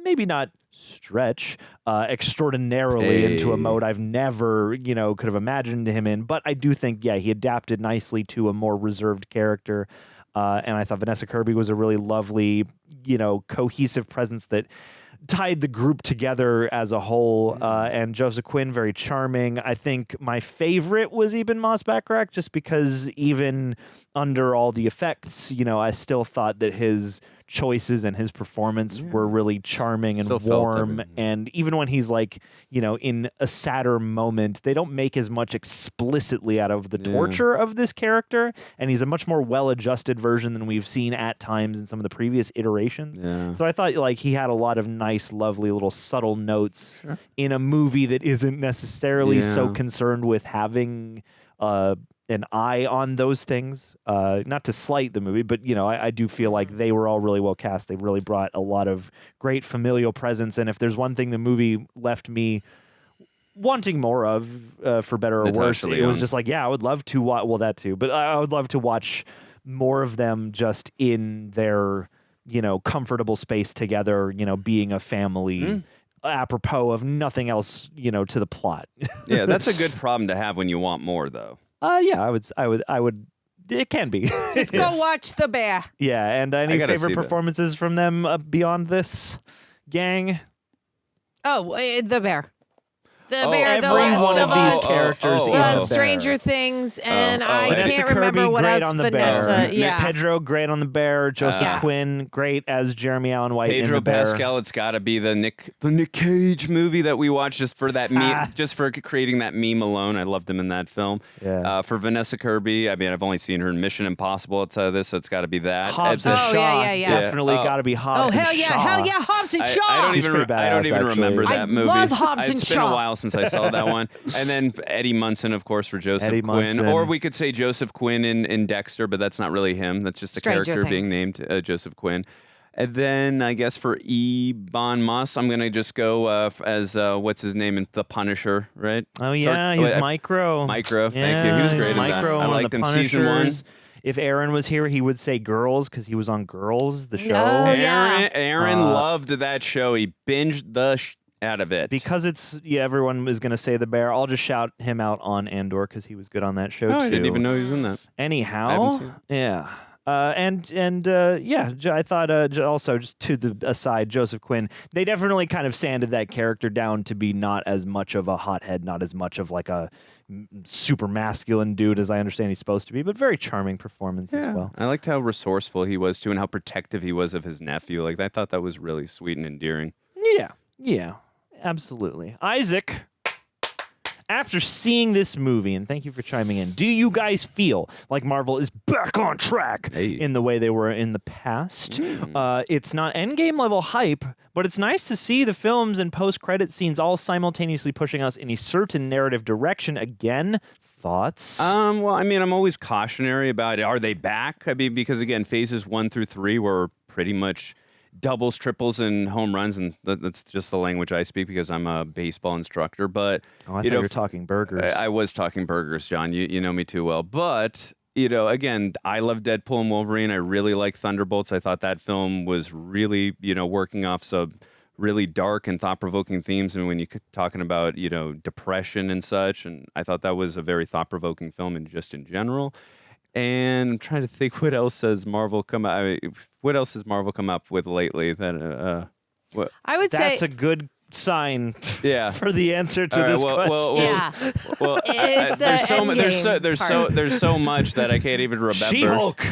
maybe not stretch extraordinarily into a mode I've never, could have imagined him in. But I do think, he adapted nicely to a more reserved character. And I thought Vanessa Kirby was a really lovely, cohesive presence that tied the group together as a whole. And Joseph Quinn, very charming. I think my favorite was Ebon Moss-Bachrach, just because even under all the effects, I still thought that his choices and his performance were really charming and Still warm. And even when he's in a sadder moment, they don't make as much explicitly out of the torture of this character. And he's a much more well-adjusted version than we've seen at times in some of the previous iterations. So I thought he had a lot of nice, lovely little subtle notes in a movie that isn't necessarily so concerned with having an eye on those things. Not to slight the movie, but I do feel like they were all really well cast. They really brought a lot of great familial presence. And if there's one thing the movie left me wanting more of, for better or worse, it was just I would love to watch. Well, that too, but I would love to watch more of them just in their comfortable space together. Being a family. Apropos of nothing else, to the plot. Yeah, that's a good problem to have when you want more, though. I would. It can be. Just go watch The Bear. Yeah, and any favorite performances from them beyond this gang? Oh, The Bear. The Bear, The every Last one of of these Us, characters in The Bear. Stranger Things, and I Vanessa can't Kirby, remember what great else. on the Vanessa, Bear. yeah. Pedro, great on the Bear. Joseph Yeah. Quinn, great as Jeremy Allen White in Pedro the Bear. Pascal, it's got to be the Nick Cage movie that we watched just for that meme, just for creating that meme alone. I loved him in that film. Yeah. For Vanessa Kirby, I mean, I've only seen her in Mission Impossible outside of this, so it's got to be that. Hobbs and Shaw, definitely got to be Hobbs and Shaw. Hell yeah, Hobbs and Shaw. I don't He's even pretty badass, remember actually. that I movie. love Hobbs and It's been Shaw. a while since I saw that one. And then Eddie Munson, of course, for Joseph Eddie Quinn. Munson. Or we could say Joseph Quinn in Dexter, but that's not really him. That's just a Stranger character being Things. named Joseph Quinn. And then I guess for Ebon Moss, I'm going to just go as, what's his name, in The Punisher, right? Oh, yeah, he's Micro. Micro, Yeah, thank you. He was he's great in that. Micro I on liked The him season 1. Punishers. If Aaron was here, he would say Girls because he was on Girls, the show. Aaron loved that show. He binged the out of it. Because everyone is going to say The Bear. I'll just shout him out on Andor because he was good on that show, too. I didn't even know he was in that. Anyhow, I haven't seen it. yeah. I thought also, just to the aside, Joseph Quinn, they definitely kind of sanded that character down to be not as much of a hothead, not as much of like a super masculine dude as I understand he's supposed to be, but very charming performance as well. I liked how resourceful he was too and how protective he was of his nephew. Like, I thought that was really sweet and endearing. Yeah, absolutely. Isaac, after seeing this movie, and thank you for chiming in, do you guys feel like Marvel is back on track in the way they were in the past? It's not endgame level hype, but it's nice to see the films and post-credit scenes all simultaneously pushing us in a certain narrative direction again. Thoughts? Well, I mean, I'm always cautionary about it. Are they back? I mean, because again, phases 1 through 3 were pretty much doubles, triples, and home runs, and that's just the language I speak because I'm a baseball instructor. But I thought you were talking burgers. I was talking burgers, John. You know me too well. But again, I love Deadpool and Wolverine. I really like Thunderbolts. I thought that film was really working off some really dark and thought-provoking themes. And when you're talking about depression and such, and I thought that was a very thought-provoking film, and just in general. And I'm trying to think what else has Marvel come up with lately that what I would say that's a good sign for the answer to All right, this question. There's so much that I can't even remember. She-Hulk.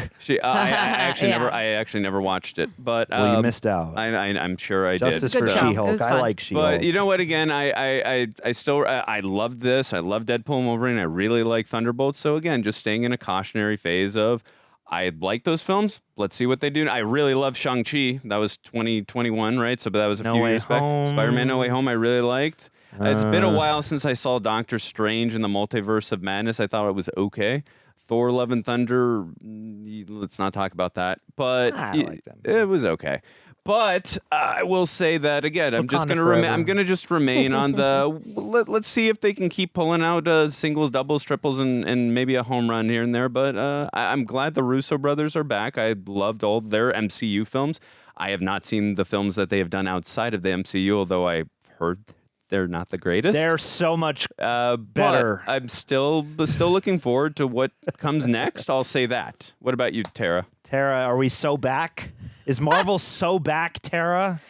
I actually never watched it, but Well, you missed out. I'm sure I Justice did. for She-Hulk. I like She-Hulk. But you know what? Again, I still love this. I love Deadpool and Wolverine. I really like Thunderbolts. So again, just staying in a cautionary phase of I like those films. Let's see what they do. I really love Shang-Chi. That was 2021, right? So that was a few years back. Spider-Man No Way Home I really liked. It's been a while since I saw Doctor Strange in the Multiverse of Madness. I thought it was okay. Thor: Love and Thunder, let's not talk about that. But I like that it was okay. But I will say that again. I'm just gonna remain on the. Let's see if they can keep pulling out singles, doubles, triples, and maybe a home run here and there. But I'm glad the Russo brothers are back. I loved all their MCU films. I have not seen the films that they have done outside of the MCU, although I've heard they're not the greatest. They're so much better. But I'm still looking forward to what comes next. I'll say that. What about you, Tara? Tara, are we so back? Is Marvel so back, Tara?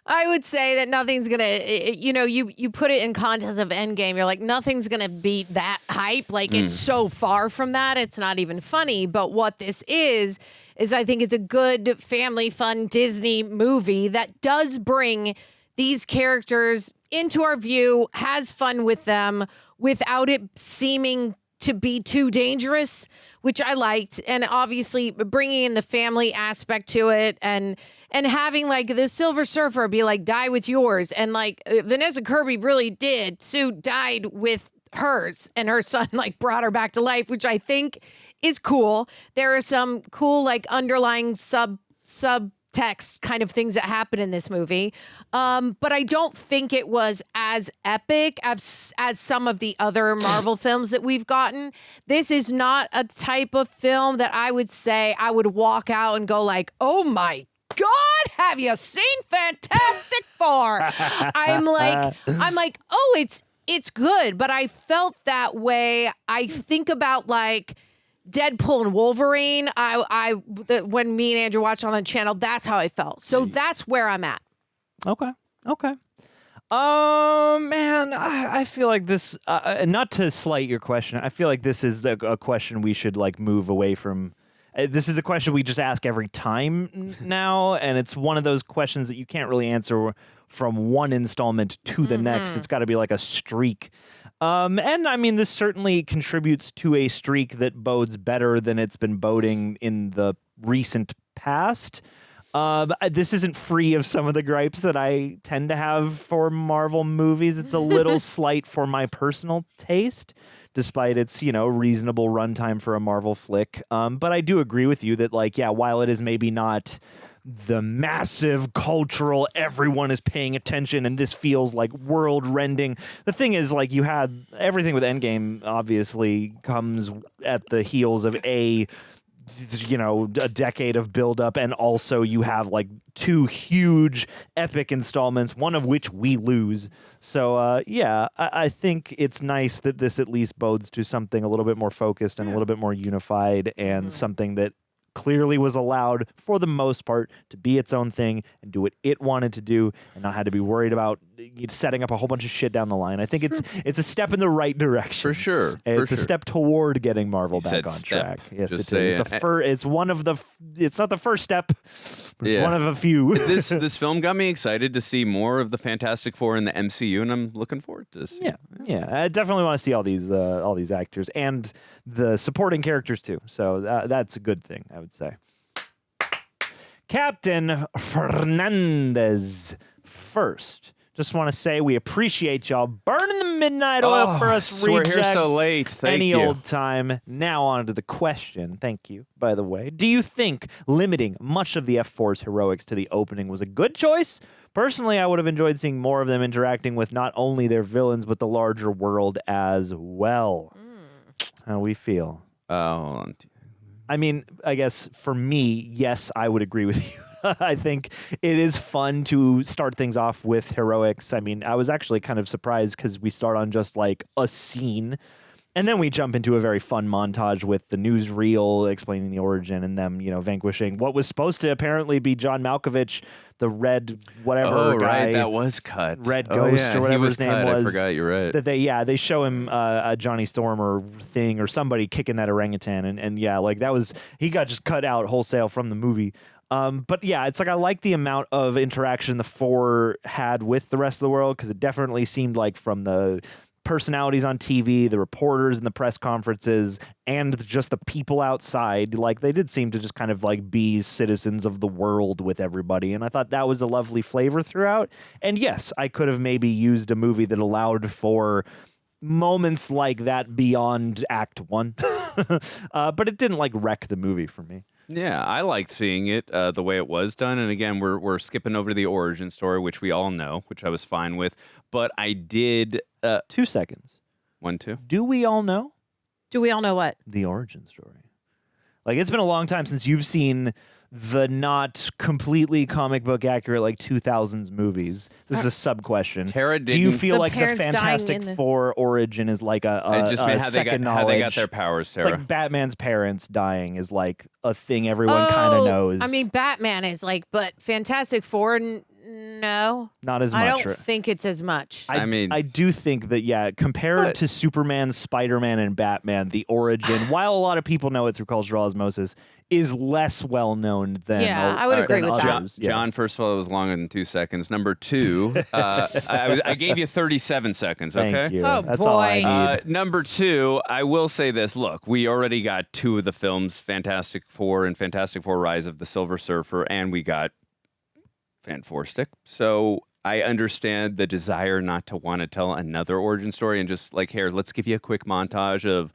I would say that nothing's gonna, you put it in context of Endgame. You're like, nothing's gonna beat that hype. Like it's so far from that. It's not even funny. But what this is I think it's a good family fun Disney movie that does bring these characters into our view, has fun with them without it seeming to be too dangerous, which I liked. And obviously bringing in the family aspect to it and having like the Silver Surfer be like, die with yours. And like Vanessa Kirby really did. Sue died with hers and her son like brought her back to life, which I think is cool. There are some cool like underlying subtext kind of things that happen in this movie. But I don't think it was as epic as some of the other Marvel films that we've gotten. This is not a type of film that I would say I would walk out and go like, oh my God, have you seen Fantastic Four? I'm like, oh, it's good. But I felt that way. I think about like Deadpool and Wolverine. When me and Andrew watched on the channel, that's how I felt. So that's where I'm at. Okay. Man, I feel like this, not to slight your question, I feel like this is a question we should like move away from. This is a question we just ask every time now, and it's one of those questions that you can't really answer from one installment to the next. It's got to be like a streak. And I mean, this certainly contributes to a streak that bodes better than it's been boding in the recent past. This isn't free of some of the gripes that I tend to have for Marvel movies. It's a little slight for my personal taste, despite its, reasonable runtime for a Marvel flick. But I do agree with you that, like, yeah, while it is maybe not the massive cultural, everyone is paying attention and this feels like world-rending. The thing is, like, you had everything with Endgame obviously comes at the heels of a decade of buildup, and also you have like two huge epic installments, one of which we lose. So yeah, I think it's nice that this at least bodes to something a little bit more focused and a little bit more unified, and something that clearly was allowed for the most part to be its own thing and do what it wanted to do, and not had to be worried about setting up a whole bunch of shit down the line. I think it's a step in the right direction. For sure. It's a step toward getting Marvel back on track. Yes, it is. It's one of the. It's not the first step, but it's one of a few. This film got me excited to see more of the Fantastic Four in the MCU, and I'm looking forward to this. Yeah. I definitely want to see all these actors and the supporting characters too. So that's a good thing, I would say. Captain Fernandez first. Just want to say we appreciate y'all burning the midnight oil for us so rejects. we're here so late. Thank Any you. old time. Now on to the question. Thank you, by the way. Do you think limiting much of the F4's heroics to the opening was a good choice? Personally, I would have enjoyed seeing more of them interacting with not only their villains, but the larger world as well. How we feel. Hold on. I mean, I guess for me, yes, I would agree with you. I think it is fun to start things off with heroics. I mean, I was actually kind of surprised because we start on just like a scene, and then we jump into a very fun montage with the newsreel explaining the origin and them, vanquishing what was supposed to apparently be John Malkovich, the red whatever guy. Right, that was cut. Red Ghost or whatever his name was. I forgot, you're right. That they show him a Johnny Stormer thing or somebody kicking that orangutan, and yeah, like that was, he got just cut out wholesale from the movie. But yeah, it's like I like the amount of interaction the four had with the rest of the world, because it definitely seemed like from the personalities on TV, the reporters in the press conferences, and just the people outside, like they did seem to just kind of like be citizens of the world with everybody. And I thought that was a lovely flavor throughout. And yes, I could have maybe used a movie that allowed for moments like that beyond Act 1. But it didn't like wreck the movie for me. Yeah, I liked seeing it the way it was done. And again, we're skipping over to the origin story, which we all know, which I was fine with. But I did... 2 seconds. 1, 2. Do we all know? Do we all know what? The origin story. Like, it's been a long time since you've seen the not completely comic book accurate, like, 2000s movies. This is a sub-question. Do you feel like the Fantastic Four origin is like a second knowledge? How they got their powers, Tara. It's like Batman's parents dying is like a thing everyone kind of knows. I mean, Batman is like, but Fantastic Four, no. Not as much. I don't think it's as much. I do think that, yeah, compared to Superman, Spider-Man, and Batman, the origin, while a lot of people know it through cultural osmosis, is less well known than I would agree with others. that. John, first of all, it was longer than 2 seconds. Number 2, I gave you 37 seconds, okay? Thank you. Oh, That's all I need. Number 2, I will say this. Look, we already got 2 of the films, Fantastic Four and Fantastic Four Rise of the Silver Surfer, and we got Fan4stick. So I understand the desire not to want to tell another origin story and just like, here, let's give you a quick montage of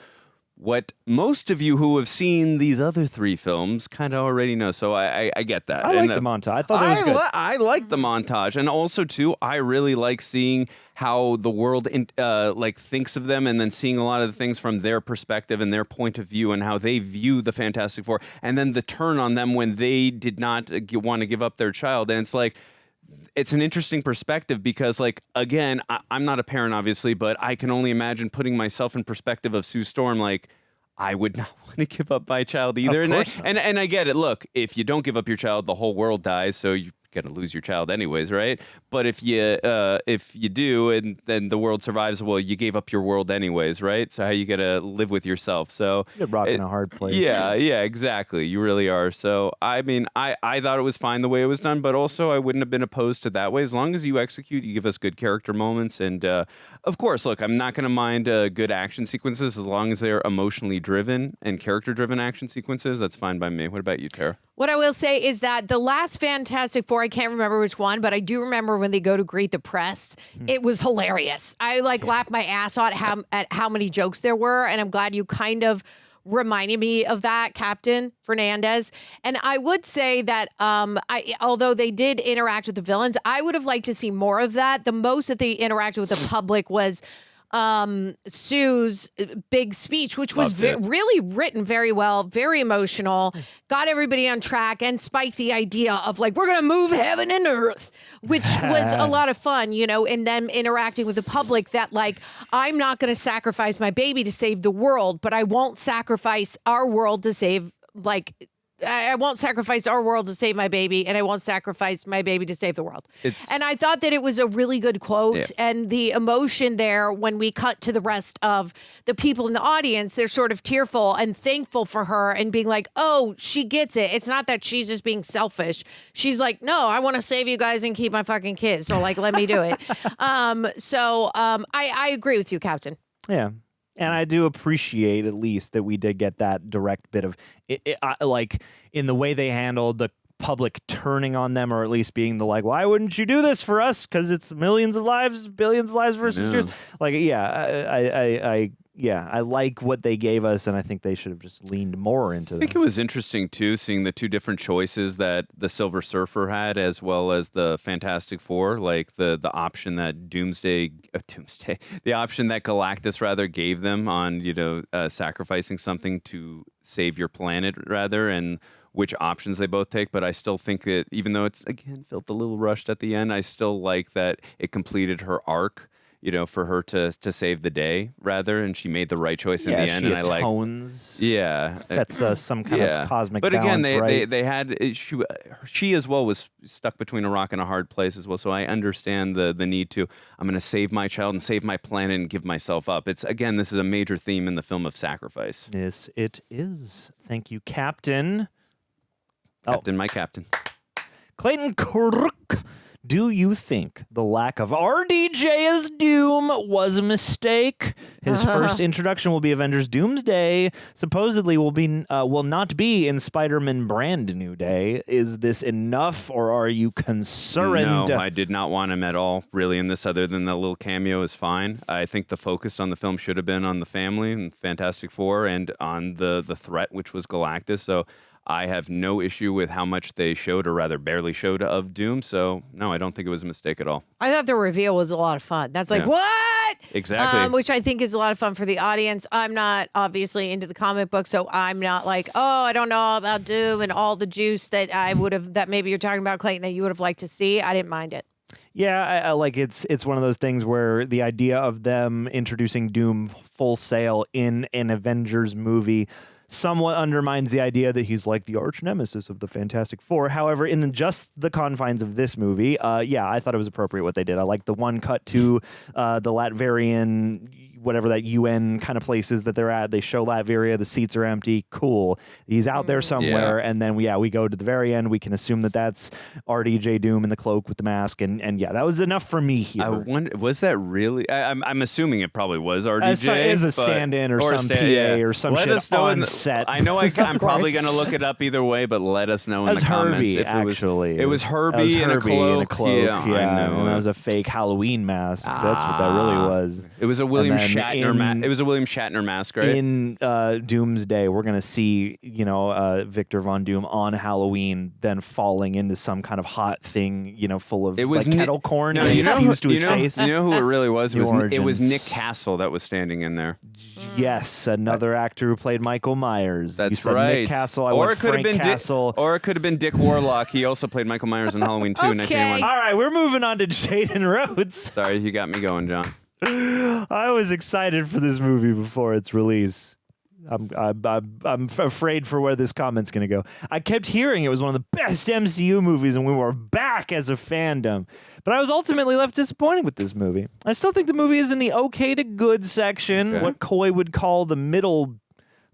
what most of you who have seen these other 3 films kind of already know. So I get that. I like the montage. I thought that was good. I like the montage. And also, too, I really like seeing how the world thinks of them, and then seeing a lot of the things from their perspective and their point of view and how they view the Fantastic Four, and then the turn on them when they did not want to give up their child. And it's like, it's an interesting perspective because, like, again, I'm not a parent, obviously, but I can only imagine putting myself in perspective of Sue Storm. Like, I would not want to give up my child either. And I get it. Look, if you don't give up your child, the whole world dies. So you gonna lose your child anyways, right? But if you do, and then the world survives, well, you gave up your world anyways, right? So how you gonna live with yourself? So you're rocking a hard place. Yeah, exactly. You really are. So I mean, I thought it was fine the way it was done, but also I wouldn't have been opposed to that way as long as you execute. You give us good character moments, and of course, look, I'm not gonna mind good action sequences as long as they're emotionally driven and character-driven action sequences. That's fine by me. What about you, Tara? What I will say is that the last Fantastic Four, I can't remember which one, but I do remember when they go to greet the press, it was hilarious. I laughed my ass off at how many jokes there were, and I'm glad you kind of reminded me of that, Captain Fernandez. And I would say that although they did interact with the villains, I would have liked to see more of that. The most that they interacted with the public was Sue's big speech, which was really written very well, very emotional, got everybody on track, and spiked the idea of we're going to move heaven and earth, which was a lot of fun, and them interacting with the public that I'm not going to sacrifice my baby to save the world, but I won't sacrifice our world to save I won't sacrifice our world to save my baby, and I won't sacrifice my baby to save the world. And I thought that it was a really good quote, and the emotion there when we cut to the rest of the people in the audience, they're sort of tearful and thankful for her and being like, oh, she gets it. It's not that she's just being selfish. She's like, no, I want to save you guys and keep my fucking kids. So let me do it. I agree with you, Captain. Yeah. And I do appreciate at least that we did get that direct bit of in the way they handled the public turning on them, or at least being the why wouldn't you do this for us? Because it's millions of lives, billions of lives versus yours. I like what they gave us, and I think they should have just leaned more into I think it was interesting, too, seeing the two different choices that the Silver Surfer had as well as the Fantastic Four, the option that the option that Galactus, rather, gave them on, sacrificing something to save your planet, rather, and which options they both take. But I still think that even though it's, again, felt a little rushed at the end, I still like that it completed her arc, for her to save the day, rather, and she made the right choice in the end. She and I atones, sets some kind of cosmic balance. But again, they had she as well was stuck between a rock and a hard place as well. So I understand the need to, I'm going to save my child and save my planet and give myself up. This is a major theme in the film of sacrifice. Yes, it is. Thank you, Captain. My captain. Clayton Crook. Do you think the lack of RDJ as Doom was a mistake? His first introduction will be Avengers Doomsday. Supposedly will not be in Spider-Man Brand New Day. Is this enough, or are you concerned? No, I did not want him at all, really, in this, other than the little cameo is fine. I think the focus on the film should have been on the family and Fantastic Four and on the threat, which was Galactus. So I have no issue with how much they showed, or rather barely showed, of Doom. So, no, I don't think it was a mistake at all. I thought the reveal was a lot of fun. That's what? Exactly. Which I think is a lot of fun for the audience. I'm not obviously into the comic book, so I'm not I don't know about Doom and all the juice that that maybe you're talking about, Clayton, that you would have liked to see. I didn't mind it. Yeah, I like it's one of those things where the idea of them introducing Doom full sail in an Avengers movie somewhat undermines the idea that he's like the arch nemesis of the Fantastic Four. However, in just the confines of this movie, I thought it was appropriate what they did. I like the one cut to the Latvian, whatever that UN kind of places that they're at. They show Latveria, the seats are empty. Cool. He's out there somewhere, and then we go to the very end. We can assume that that's RDJ Doom in the cloak with the mask, and that was enough for me here. I wonder, was that really? I'm assuming it probably was RDJ. As a stand-in or some PA or some shit on set. I know I'm probably going to look it up either way, but let us know in the comments. Herbie, if actually. It was Herbie in a cloak. Yeah, I know. And that was a fake Halloween mask. That's what that really was. It was a William Shatner. It was a William Shatner mask, right? In Doomsday, we're going to see Victor Von Doom on Halloween, then falling into some kind of hot thing, full of kettle corn fused to his face. You know who it really was? It was Nick Castle that was standing in there. Yes, another actor who played Michael Myers. That's Nick Castle. Or it could have been Castle. Or it could have been Dick Warlock. He also played Michael Myers in Halloween 2 in 1981. All right, we're moving on to Jaden Rhodes. Sorry, you got me going, John. I was excited for this movie before its release. I'm afraid for where this comment's going to go. I kept hearing it was one of the best MCU movies, and we were back as a fandom. But I was ultimately left disappointed with this movie. I still think the movie is in the okay to good section, what Coy would call the middle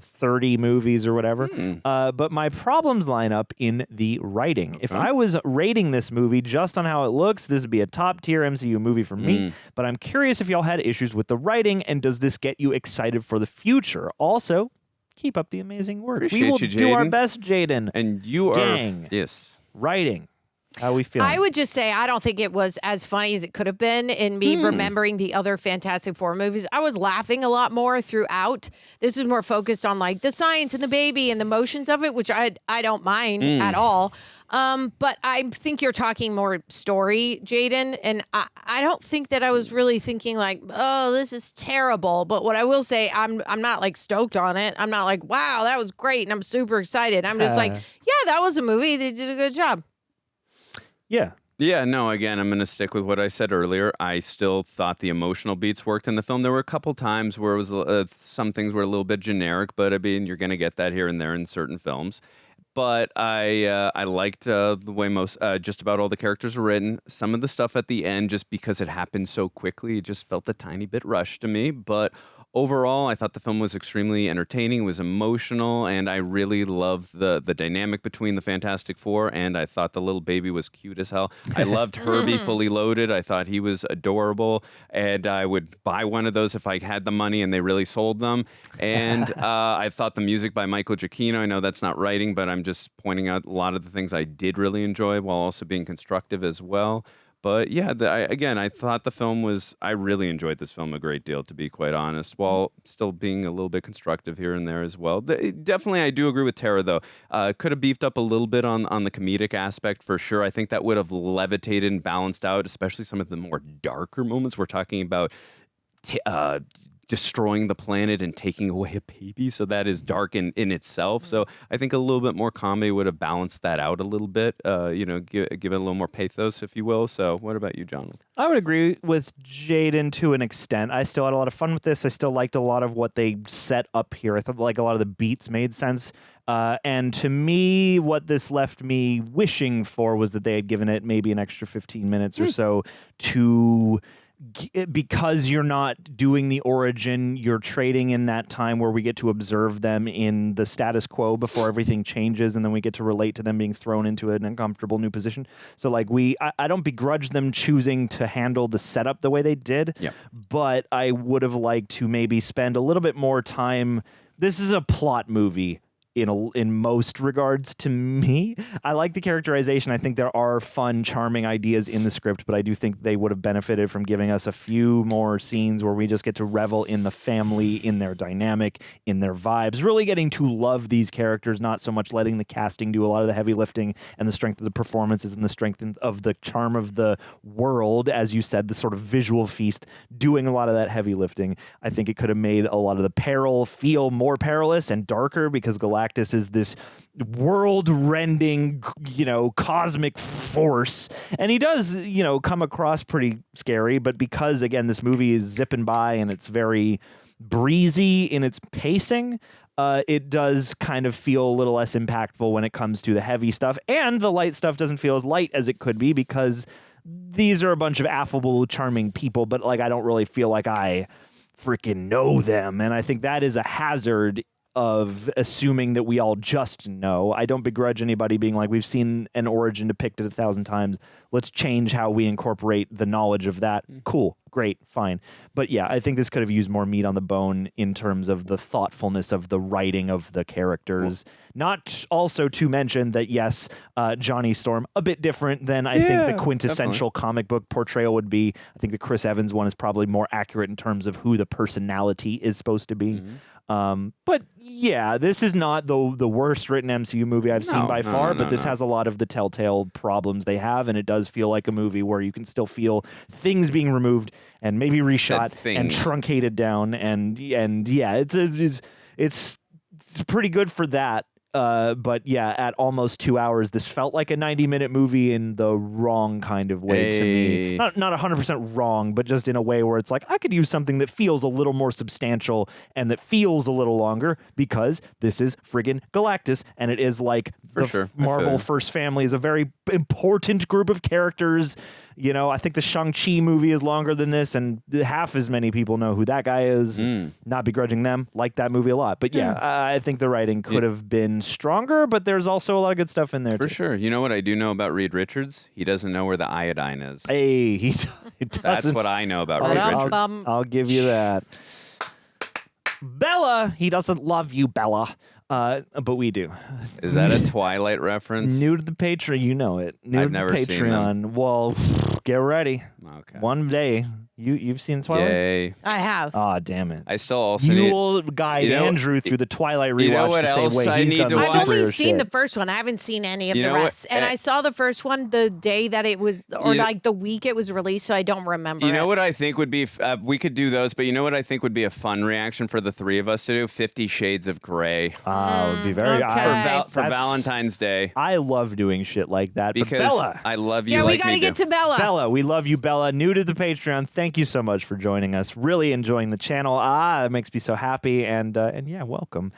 30 movies or whatever. But my problems line up in the writing. If I was rating this movie just on how it looks, this would be a top tier MCU movie for me. But I'm curious if y'all had issues with the writing, and does this get you excited for the future? Also, keep up the amazing work. Appreciate we will you, do our Jaden. best, Jaden. And you are Gang. Yes. Writing. How are we feeling? I would just say I don't think it was as funny as it could have been in me remembering the other Fantastic Four movies. I was laughing a lot more throughout. This is more focused on like the science and the baby and the motions of it, which I don't mind at all. But I think you're talking more story, Jaden, and I don't think that I was really thinking like, oh, this is terrible. But what I will say, I'm not like stoked on it. I'm not like, wow, that was great, and I'm super excited. I'm just like, yeah, that was a movie. They did a good job. Yeah. Yeah, no, again, I'm going to stick with what I said earlier. I still thought the emotional beats worked in the film. There were a couple times where it was some things were a little bit generic, but I mean, you're going to get that here and there in certain films. But I liked the way most just about all the characters were written. Some of the stuff at the end, just because it happened so quickly, it just felt a tiny bit rushed to me. But overall, I thought the film was extremely entertaining, was emotional, and I really loved the dynamic between the Fantastic Four, and I thought the little baby was cute as hell. I loved Herbie Fully Loaded. I thought he was adorable, and I would buy one of those if I had the money and they really sold them. And I thought the music by Michael Giacchino, I know that's not writing, but I'm just pointing out a lot of the things I did really enjoy while also being constructive as well. But yeah, I thought the film was, I really enjoyed this film a great deal, to be quite honest, while still being a little bit constructive here and there as well. Definitely, I do agree with Tara, though. Could have beefed up a little bit on the comedic aspect for sure. I think that would have levitated and balanced out, especially some of the more darker moments. We're talking about destroying the planet and taking away a baby, so that is dark in itself. So I think a little bit more comedy would have balanced that out a little bit, give it a little more pathos, if you will. So what about you, John? I would agree with Jaden to an extent. I still had a lot of fun with this. I still liked a lot of what they set up here. I thought like a lot of the beats made sense. And to me, what this left me wishing for was that they had given it maybe an extra 15 minutes or so to... Because you're not doing the origin, you're trading in that time where we get to observe them in the status quo before everything changes, and then we get to relate to them being thrown into an uncomfortable new position. So like I don't begrudge them choosing to handle the setup the way they did, but I would have liked to maybe spend a little bit more time. This is a plot movie. In most regards to me. I like the characterization. I think there are fun, charming ideas in the script, but I do think they would have benefited from giving us a few more scenes where we just get to revel in the family, in their dynamic, in their vibes, really getting to love these characters, not so much letting the casting do a lot of the heavy lifting and the strength of the performances and the strength of the charm of the world, as you said, the sort of visual feast, doing a lot of that heavy lifting. I think it could have made a lot of the peril feel more perilous and darker because Galactus is this world-rending, cosmic force. And he does, come across pretty scary, but because, again, this movie is zipping by and it's very breezy in its pacing, it does kind of feel a little less impactful when it comes to the heavy stuff. And the light stuff doesn't feel as light as it could be because these are a bunch of affable, charming people, but, I don't really feel like I freaking know them. And I think that is a hazard of assuming that we all just know. I don't begrudge anybody being like, we've seen an origin depicted 1,000 times. Let's change how we incorporate the knowledge of that. Cool, great, fine. But yeah, I think this could have used more meat on the bone in terms of the thoughtfulness of the writing of the characters. Not also to mention that, yes, Johnny Storm, a bit different than I think the quintessential comic book portrayal would be. I think the Chris Evans one is probably more accurate in terms of who the personality is supposed to be. But yeah, this is not the worst written MCU movie I've seen by far, but this has a lot of the telltale problems they have, and it does feel like a movie where you can still feel things being removed and maybe reshot and truncated down, and yeah, it's pretty good for that. But yeah, at almost 2 hours, this felt like a 90-minute movie in the wrong kind of way to me. Not 100% wrong, but just in a way where it's like, I could use something that feels a little more substantial and that feels a little longer because this is friggin' Galactus, and it is like Marvel First Family is a very important group of characters. You know, I think the Shang-Chi movie is longer than this, and half as many people know who that guy is. Not begrudging them. Like that movie a lot. But yeah, I think the writing could have been stronger, but there's also a lot of good stuff in there, For too. sure. You know what I do know about Reed Richards? He doesn't know where the iodine is. He doesn't. That's what I know about Reed Richards. I'll give you that. Bella, he doesn't love you, Bella. But we do. Is that a Twilight reference? New to the Patreon, you know it. New I've to never the seen Patreon. them. Well, get ready. Okay. One day. You've seen Twilight? Yay. I have. Oh, damn it. I still also You need... will guide Andrew through the Twilight rewatch You know what the same else way I he's need done to the watch? I've only superhero seen shit. the first one. I haven't seen any of You the know what? rest. And I saw the first one the day that it was, or like the week it was released, so I don't remember You know it. what I think would be... we could do those, but you know what I think would be a fun reaction for the three of us to do? 50 Shades of Grey. It would be very... For Valentine's Day. I love doing shit like that. Because but Bella, I love you Yeah, like we got to me get do. to Bella. Bella, we love you, Bella. New to the Patreon. Thank you so much for joining us. Really enjoying the channel. It makes me so happy. And yeah, welcome.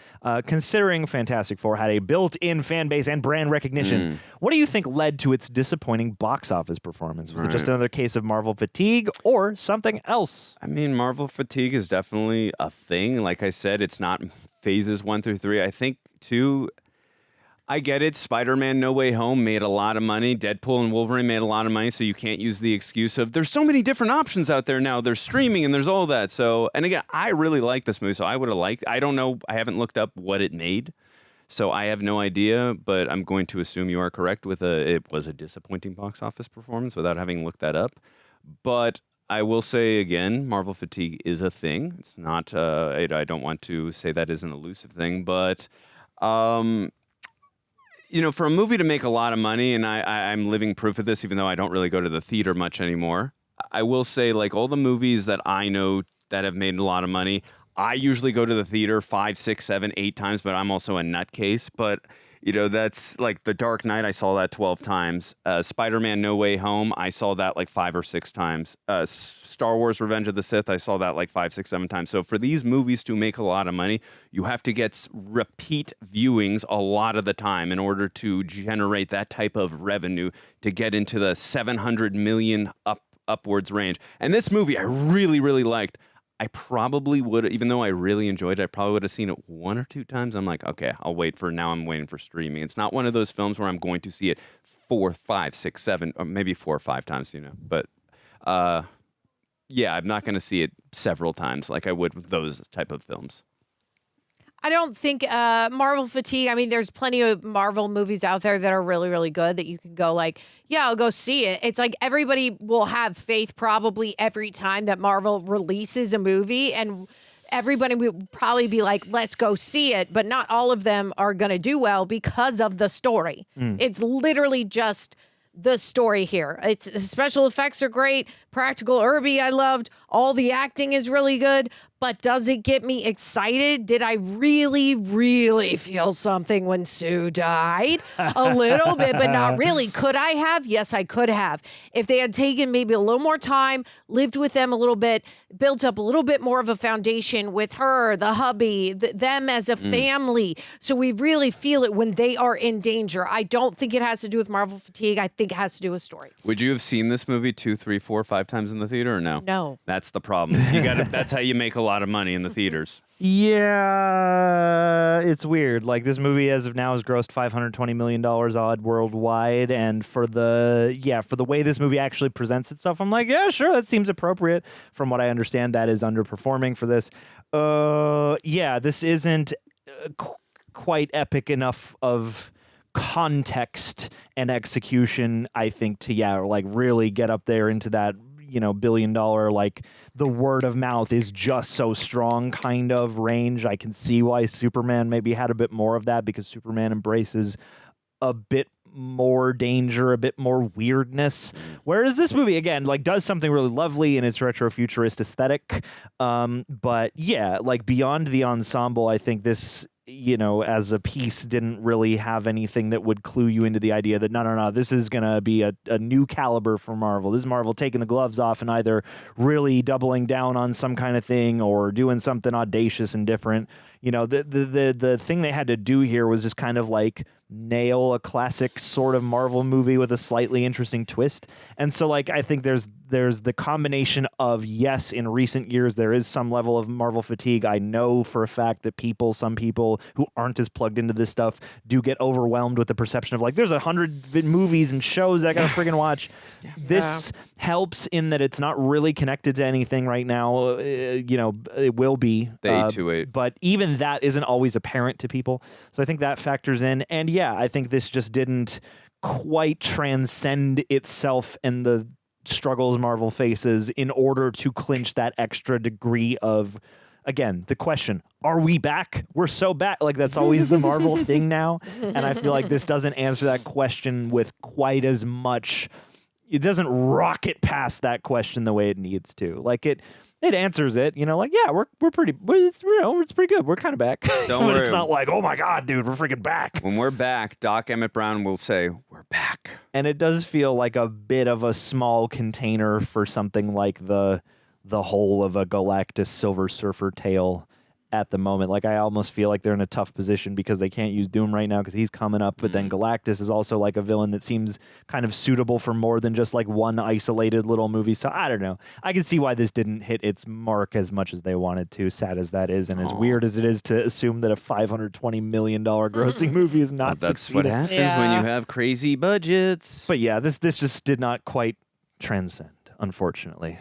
Considering Fantastic Four had a built-in fan base and brand recognition, what do you think led to its disappointing box office performance? Was it just another case of Marvel fatigue or something else? I mean, Marvel fatigue is definitely a thing. Like I said, it's not phases 1 through 3. I think, too... I get it. Spider-Man No Way Home made a lot of money. Deadpool and Wolverine made a lot of money, so you can't use the excuse of there's so many different options out there now. There's streaming and there's all that. So, and again, I really like this movie, so I would have liked. I don't know. I haven't looked up what it made, so I have no idea. But I'm going to assume you are correct with it was a disappointing box office performance without having looked that up. But I will say again, Marvel fatigue is a thing. It's not. I don't want to say that is an elusive thing, but. You know, for a movie to make a lot of money, and I'm living proof of this, even though I don't really go to the theater much anymore, I will say, like, all the movies that I know that have made a lot of money, I usually go to the theater 5, 6, 7, 8 times, but I'm also a nutcase. But, you know, that's like The Dark Knight, I saw that 12 times. Spider-Man No Way Home, I saw that like 5 or 6 times. Star Wars Revenge of the Sith, I saw that like 5, 6, 7 times. So for these movies to make a lot of money, you have to get repeat viewings a lot of the time in order to generate that type of revenue to get into the 700 million upwards range. And this movie I really, really liked. I probably would, even though I really enjoyed it, I probably would have seen it 1 or 2 times. I'm like, okay, I'm waiting for streaming. It's not one of those films where I'm going to see it 4, 5, 6, 7, or maybe 4 or 5 times, you know. But yeah, I'm not going to see it several times like I would with those type of films. I don't think Marvel fatigue. I mean, there's plenty of Marvel movies out there that are really, really good that you can go like, yeah, I'll go see it. It's like everybody will have faith probably every time that Marvel releases a movie, and everybody will probably be like, let's go see it. But not all of them are going to do well because of the story. It's literally just the story here. It's special effects are great. Practical Irby, I loved. All the acting is really good. But does it get me excited? Did I really, really feel something when Sue died? A little bit, but not really. Could I have? Yes, I could have. If they had taken maybe a little more time, lived with them a little bit, built up a little bit more of a foundation with her, the hubby, them as a family. So we really feel it when they are in danger. I don't think it has to do with Marvel fatigue. I think it has to do with story. Would you have seen this movie 2, 3, 4, 5 times in the theater or no? No. That's the problem. You got to. That's how you make a lot of money in the theaters. Yeah, it's weird. Like, this movie as of now has grossed $520 million odd worldwide, and for the way this movie actually presents itself, I'm like, yeah, sure, that seems appropriate. From what I understand, that is underperforming for this. Yeah, this isn't quite epic enough of context and execution, I think, to like really get up there into that, you know, $1 billion, like the word of mouth is just so strong kind of range. I can see why Superman maybe had a bit more of that, because Superman embraces a bit more danger, a bit more weirdness. Whereas this movie, again, like does something really lovely in its retro-futurist aesthetic. But yeah, like beyond the ensemble, I think this as a piece, didn't really have anything that would clue you into the idea that no, this is going to be a new caliber for Marvel. This is Marvel taking the gloves off and either really doubling down on some kind of thing or doing something audacious and different. The thing they had to do here was just kind of like nail a classic sort of Marvel movie with a slightly interesting twist. And so I think there's the combination of, yes, in recent years there is some level of Marvel fatigue. I know for a fact that some people who aren't as plugged into this stuff do get overwhelmed with the perception of there's 100 movies and shows I gotta friggin' watch. This helps in that it's not really connected to anything right now. It will be the 828, but even that isn't always apparent to people. So I think that factors in. And yeah, I think this just didn't quite transcend itself and the struggles Marvel faces in order to clinch that extra degree of, again, the question, are we back? We're so back. That's always the Marvel thing now. And I feel like this doesn't answer that question with quite as much. It doesn't rocket past that question the way it needs to. It answers it, yeah, we're pretty, it's pretty good. We're kind of back. Don't but worry. It's not like, oh my God, dude, we're freaking back. When we're back, Doc Emmett Brown will say, we're back. And it does feel like a bit of a small container for something like the whole of a Galactus Silver Surfer tale at the moment. I almost feel like they're in a tough position because they can't use Doom right now because he's coming up, but then Galactus is also a villain that seems kind of suitable for more than just one isolated little movie. So I don't know. I can see why this didn't hit its mark as much as they wanted to, sad as that is, and as weird as it is to assume that a $520 million grossing movie is not That's succeeding. what happens when you have crazy budgets. But yeah, this just did not quite transcend, unfortunately.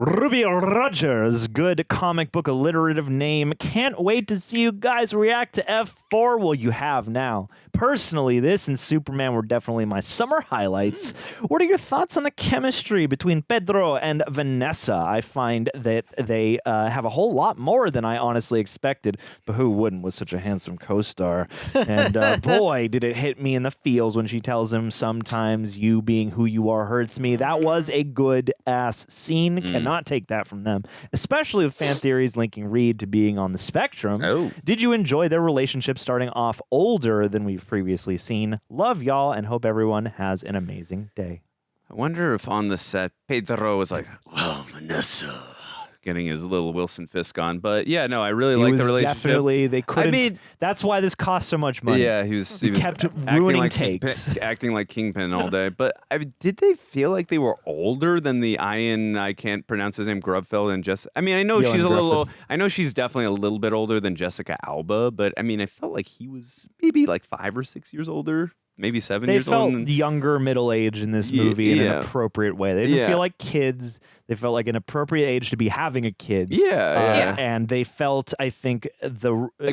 Ruby Rogers, good comic book alliterative name. Can't wait to see you guys react to F4. Well, you have now. Personally, this and Superman were definitely my summer highlights. What are your thoughts on the chemistry between Pedro and Vanessa? I find that they have a whole lot more than I honestly expected, but who wouldn't with such a handsome co-star? And boy, did it hit me in the feels when she tells him, sometimes you being who you are hurts me. That was a good-ass scene. Cannot take that from them, especially with fan theories linking Reed to being on the spectrum. Oh. Did you enjoy their relationship starting off older than we've previously seen? Love y'all and hope everyone has an amazing day. I wonder if on the set, Pedro was like, oh, Vanessa, getting his little Wilson Fisk on. But yeah, no, I really like the relationship. Definitely, they couldn't. That's why this cost so much money. Yeah, he was kept ruining takes. Acting like Kingpin all day. But did they feel like they were older than the I can't pronounce his name, Grubfeld and Jessica? I mean, I know she's a little. I know she's definitely a little bit older than Jessica Alba, but I mean, I felt like he was maybe 5 or 6 years older. Maybe 7 years old. They felt younger middle age in this movie in an appropriate way. They didn't feel like kids. They felt like an appropriate age to be having a kid. And they felt, I think,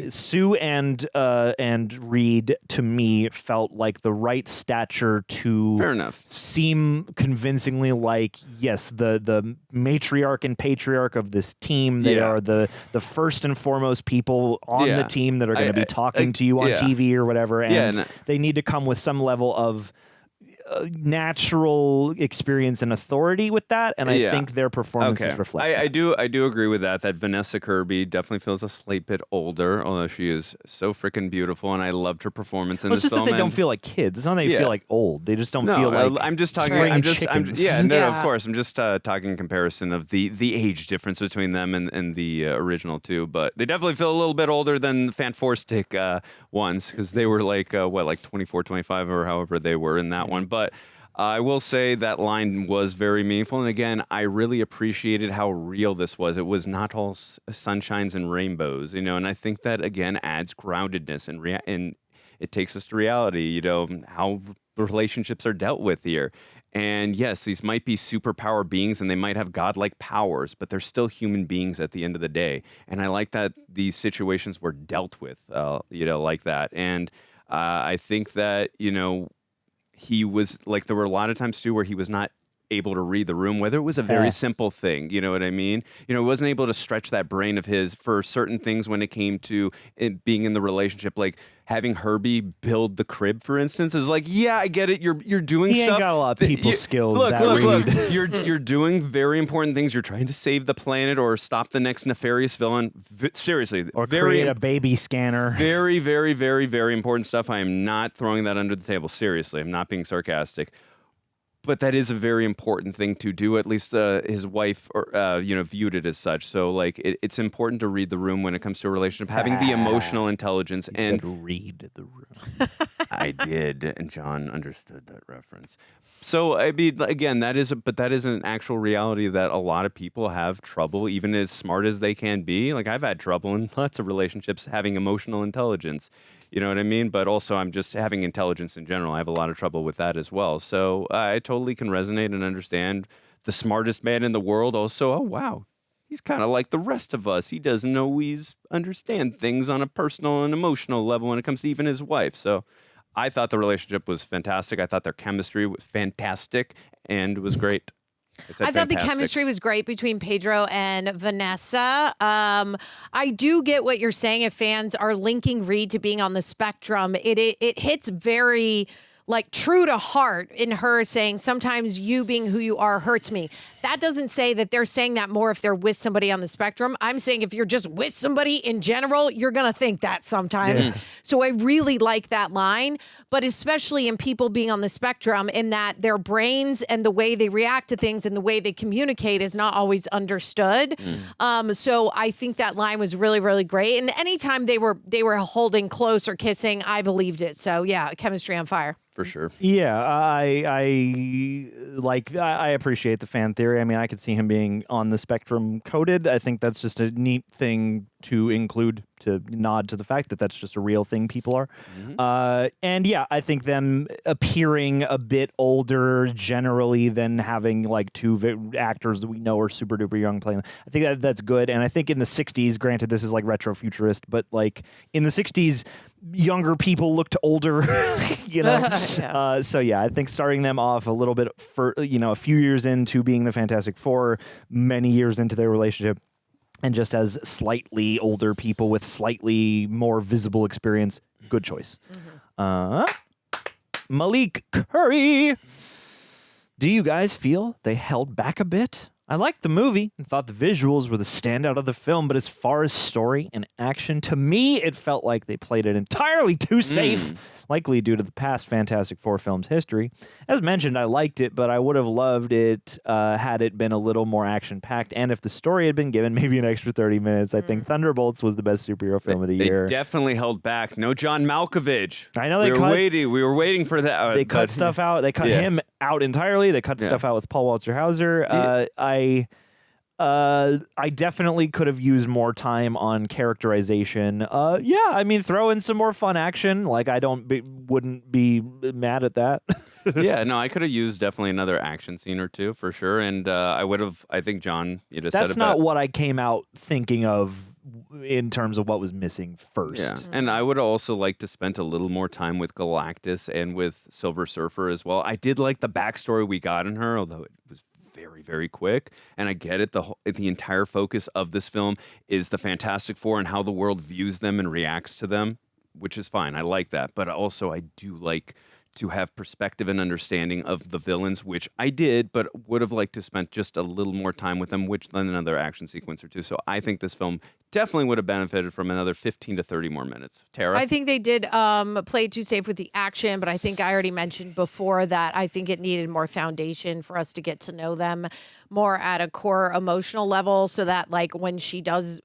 Sue and Reed to me felt like the right stature to Fair enough. Seem convincingly like, yes, the matriarch and patriarch of this team. They are the first and foremost people on the team that are going to be talking to you on TV or whatever. And they need to come with some level of natural experience and authority with that, and I think their performances reflect. I do agree with that. That Vanessa Kirby definitely feels a slight bit older, although she is so freaking beautiful, and I loved her performance in this film. It's just that they don't feel like kids. It's not that they feel like old. They just don't feel like. I'm just talking. Of course. I'm just talking in comparison of the age difference between them and the original two. But they definitely feel a little bit older than the Fantastic ones because they were 24, 25, or however they were in that one. But I will say that line was very meaningful. And again, I really appreciated how real this was. It was not all sunshines and rainbows, and I think that, again, adds groundedness and it takes us to reality, how relationships are dealt with here. And yes, these might be superpower beings and they might have godlike powers, but they're still human beings at the end of the day. And I like that these situations were dealt with, like that. And I think that, he was there were a lot of times too where he was not able to read the room, whether it was a very simple thing, you know what I mean? You know, he wasn't able to stretch that brain of his for certain things when it came to it being in the relationship, like having Herbie build the crib, for instance, is like, yeah, I get it. You're doing He stuff. ain't got a lot of people skills. Look. You're doing very important things. You're trying to save the planet or stop the next nefarious villain. Seriously, Or create a baby scanner. very, very, very, very important stuff. I am not throwing that under the table. Seriously, I'm not being sarcastic. But that is a very important thing to do. At least his wife, viewed it as such. So, like, it's important to read the room when it comes to a relationship. Having the emotional intelligence said read the room. I did, and John understood that reference. So, I mean, again, that is an actual reality that a lot of people have trouble, even as smart as they can be. Like, I've had trouble in lots of relationships having emotional intelligence. You know what I mean? But also, I'm just having intelligence in general. I have a lot of trouble with that as well. So I totally can resonate and understand the smartest man in the world. Also, oh, wow, he's kind of like the rest of us. He doesn't always understand things on a personal and emotional level when it comes to even his wife. So I thought the relationship was fantastic. I thought their chemistry was fantastic and was great. I thought the chemistry was great between Pedro and Vanessa. I do get what you're saying. If fans are linking Reed to being on the spectrum, it hits very like true to heart in her saying, sometimes you being who you are hurts me. That doesn't say that they're saying that more if they're with somebody on the spectrum. I'm saying if you're just with somebody in general, you're going to think that sometimes. Yeah. So I really like that line, but especially in people being on the spectrum, in that their brains and the way they react to things and the way they communicate is not always understood. So I think that line was really, really great. And anytime they were holding close or kissing, I believed it. So yeah, chemistry on fire. For sure. Yeah, I appreciate the fan theory. I mean, I could see him being on the spectrum coded. I think that's just a neat thing to include, to nod to the fact that that's just a real thing people are. And yeah, I think them appearing a bit older generally than having like two actors that we know are super duper young playing. I think that's good. And I think in the 60s, granted this is like retro-futurist, but like in the 60s, younger people looked older, you know? Yeah. So yeah, I think starting them off a little bit for, a few years into being the Fantastic Four, many years into their relationship, and just as slightly older people with slightly more visible experience, good choice. Malik Curry. Do you guys feel they held back a bit? I liked the movie and thought the visuals were the standout of the film, but as far as story and action, to me, it felt like they played it entirely too safe, likely due to the past Fantastic Four films' history. As mentioned, I liked it, but I would have loved it had it been a little more action-packed, and if the story had been given maybe an extra 30 minutes. I think Thunderbolts was the best superhero film of the year. They definitely held back. No John Malkovich. I know we were waiting for that. They cut stuff out. They cut him out entirely. They cut stuff out with Paul Walter Hauser. I definitely could have used more time on characterization. I mean, throw in some more fun action. Like, wouldn't be mad at that. Yeah, no, I could have used definitely another action scene or two for sure. And I think John, you just said that's not what I came out thinking of in terms of what was missing first. Yeah, and I would also like to spend a little more time with Galactus and with Silver Surfer as well. I did like the backstory we got in her, although it was very, very quick. And I get it. The entire focus of this film is the Fantastic Four and how the world views them and reacts to them, which is fine. I like that. But also I do like to have perspective and understanding of the villains, which I did, but would have liked to spend just a little more time with them, which then another action sequence or two. So I think this film definitely would have benefited from another 15 to 30 more minutes. Tara? I think they did play it too safe with the action, but I think I already mentioned before that I think it needed more foundation for us to get to know them more at a core emotional level, so that like when she does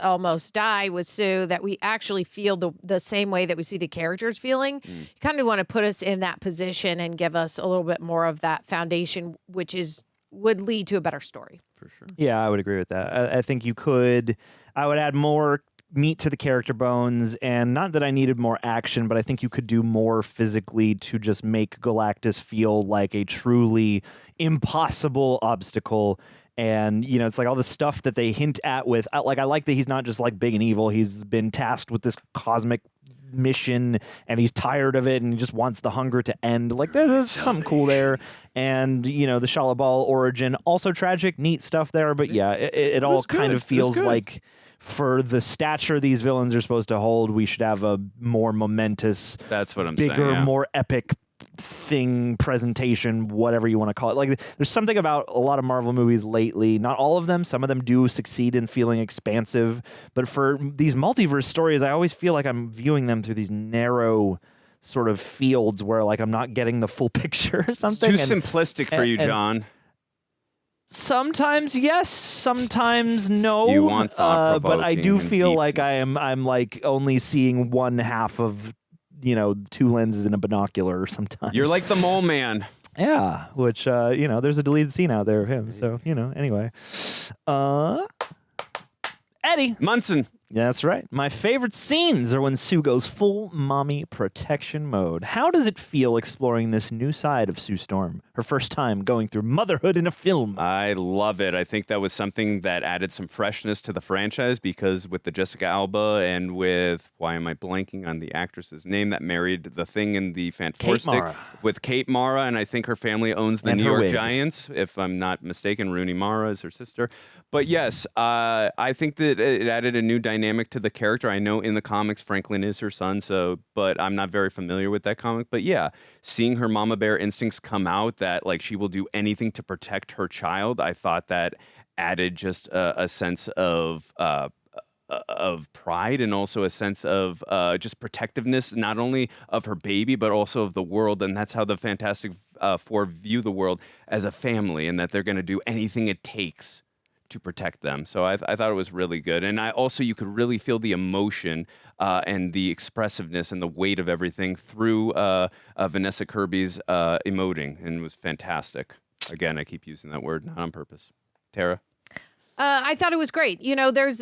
almost die with Sue, that we actually feel the same way that we see the characters feeling. You kind of want to put us in that position and give us a little bit more of that foundation, which would lead to a better story. For sure. Yeah, I would agree with that. I think I would add more meat to the character bones, and not that I needed more action, but I think you could do more physically to just make Galactus feel like a truly impossible obstacle. And, it's like all the stuff that they hint at with, like, I like that he's not just like big and evil. He's been tasked with this cosmic mission and he's tired of it and he just wants the hunger to end. Like there's something cool there. And, the Shalabal origin, also tragic, neat stuff there. But yeah, it all kind of feels like for the stature these villains are supposed to hold, we should have a more momentous, that's what I'm bigger, saying, yeah. more epic thing, presentation, whatever you want to call it. Like there's something about a lot of Marvel movies lately, not all of them, some of them do succeed in feeling expansive, but for these multiverse stories, I always feel like I'm viewing them through these narrow sort of fields where like I'm not getting the full picture or something. It's too simplistic for you, John. Sometimes yes, sometimes no. You want thought-provoking but I do and feel deep. like I'm like only seeing one half of two lenses in a binocular sometimes. You're like the mole man. Yeah, which there's a deleted scene out there of him. So anyway, Eddie Munson. Yeah, that's right. My favorite scenes are when Sue goes full mommy protection mode. How does it feel exploring this new side of Sue Storm? Her first time going through motherhood in a film. I love it. I think that was something that added some freshness to the franchise because with the Jessica Alba and with, why am I blanking on the actress's name that married the Thing in the Fantastic? Mara. With Kate Mara, and I think her family owns the And New her York wig. Giants, if I'm not mistaken. Rooney Mara is her sister. But yes, I think that it added a new dynamic to the character. I know in the comics Franklin is her son, but I'm not very familiar with that comic. But yeah, seeing her mama bear instincts come out, that like she will do anything to protect her child, I thought that added just a sense of pride and also a sense of just protectiveness, not only of her baby but also of the world. And that's how the Fantastic Four view the world, as a family, and that they're going to do anything it takes to protect them. So I thought it was really good. And you could really feel the emotion and the expressiveness and the weight of everything through Vanessa Kirby's emoting, and it was fantastic. Again, I keep using that word, not on purpose. Tara? I thought it was great. There's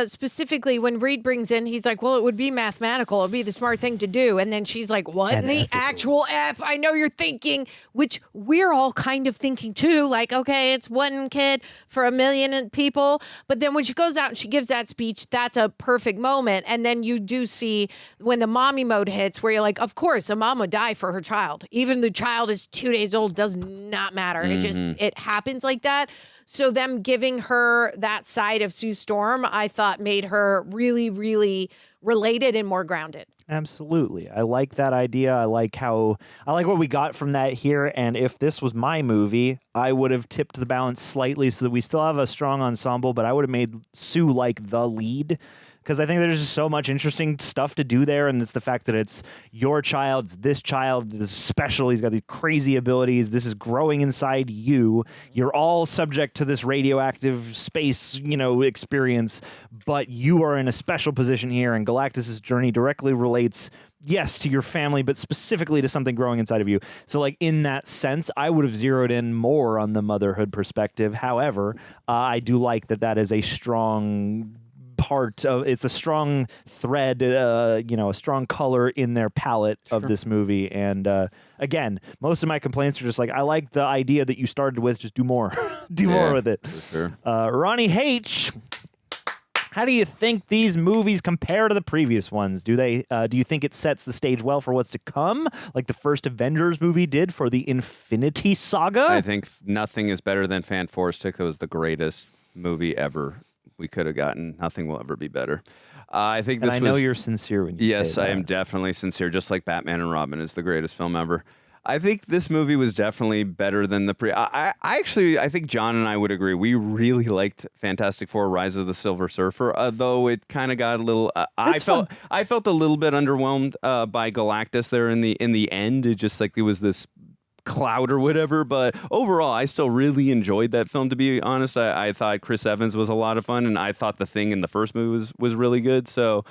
specifically when Reed brings in, he's like, well, it would be mathematical. It'd be the smart thing to do. And then she's like, what in the actual F? I know you're thinking, which we're all kind of thinking too. Like, okay, it's one kid for 1 million people. But then when she goes out and she gives that speech, that's a perfect moment. And then you do see when the mommy mode hits where you're like, of course, a mom would die for her child. Even the child is 2 days old, does not matter. It happens like that. So them giving her that side of Sue Storm, I thought made her really, really related and more grounded. Absolutely. I like that idea. I like what we got from that here. And if this was my movie, I would have tipped the balance slightly so that we still have a strong ensemble, but I would have made Sue like the lead. Because I think there's just so much interesting stuff to do there, and it's the fact that it's your child, this child is special, he's got these crazy abilities, this is growing inside you, you're all subject to this radioactive space, experience, but you are in a special position here, and Galactus' journey directly relates, yes, to your family, but specifically to something growing inside of you. So, like, in that sense, I would have zeroed in more on the motherhood perspective. However, I do like that is a strong part of, it's a strong thread, a strong color in their palette of this movie. And again, most of my complaints are just like, I like the idea that you started with, just do more. More with it. For sure. Ronnie H., how do you think these movies compare to the previous ones? Do you think it sets the stage well for what's to come, like the first Avengers movie did for the Infinity Saga? I think nothing is better than Fantastic. It was the greatest movie ever we could have gotten. Nothing will ever be better. I think this and I know you're sincere when you yes, say that. I am definitely sincere, just like Batman and Robin is the greatest film ever. I think this movie was definitely better than the I think John and I would agree. We really liked Fantastic Four: Rise of the Silver Surfer, though it kind of got a little. I felt a little bit underwhelmed by Galactus there in the end. It just like it was this cloud or whatever, but overall I still really enjoyed that film, to be honest. I thought Chris Evans was a lot of fun, and I thought the Thing in the first movie was really good. So,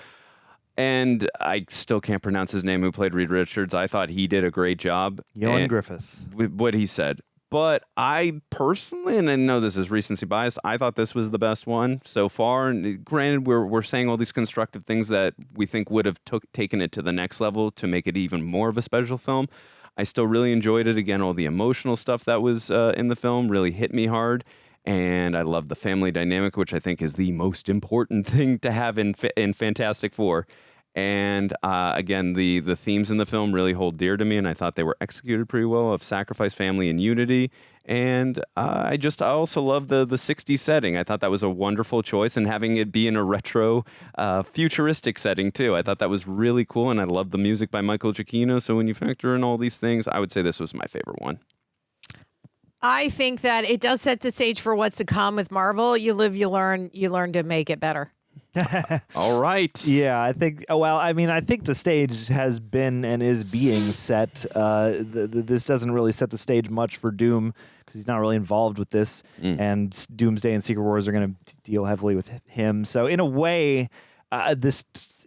and I still can't pronounce his name, who played Reed Richards. I thought he did a great job. Yohan Griffith. With what he said. But I personally, and I know this is recency bias, I thought this was the best one so far. And granted, we're saying all these constructive things that we think would have taken it to the next level to make it even more of a special film. I still really enjoyed it. Again, all the emotional stuff that was in the film really hit me hard. And I love the family dynamic, which I think is the most important thing to have in Fantastic Four. And again, the themes in the film really hold dear to me, and I thought they were executed pretty well, of sacrifice, family, and unity. And I also love the 60s setting. I thought that was a wonderful choice, and having it be in a retro futuristic setting too. I thought that was really cool, and I love the music by Michael Giacchino. So when you factor in all these things, I would say this was my favorite one. I think that it does set the stage for what's to come with Marvel. You live, you learn to make it better. All right. Yeah, I think. Well, I mean, I think the stage has been and is being set. This doesn't really set the stage much for Doom because he's not really involved with this, and Doomsday and Secret Wars are going to deal heavily with him. So, in a way, this,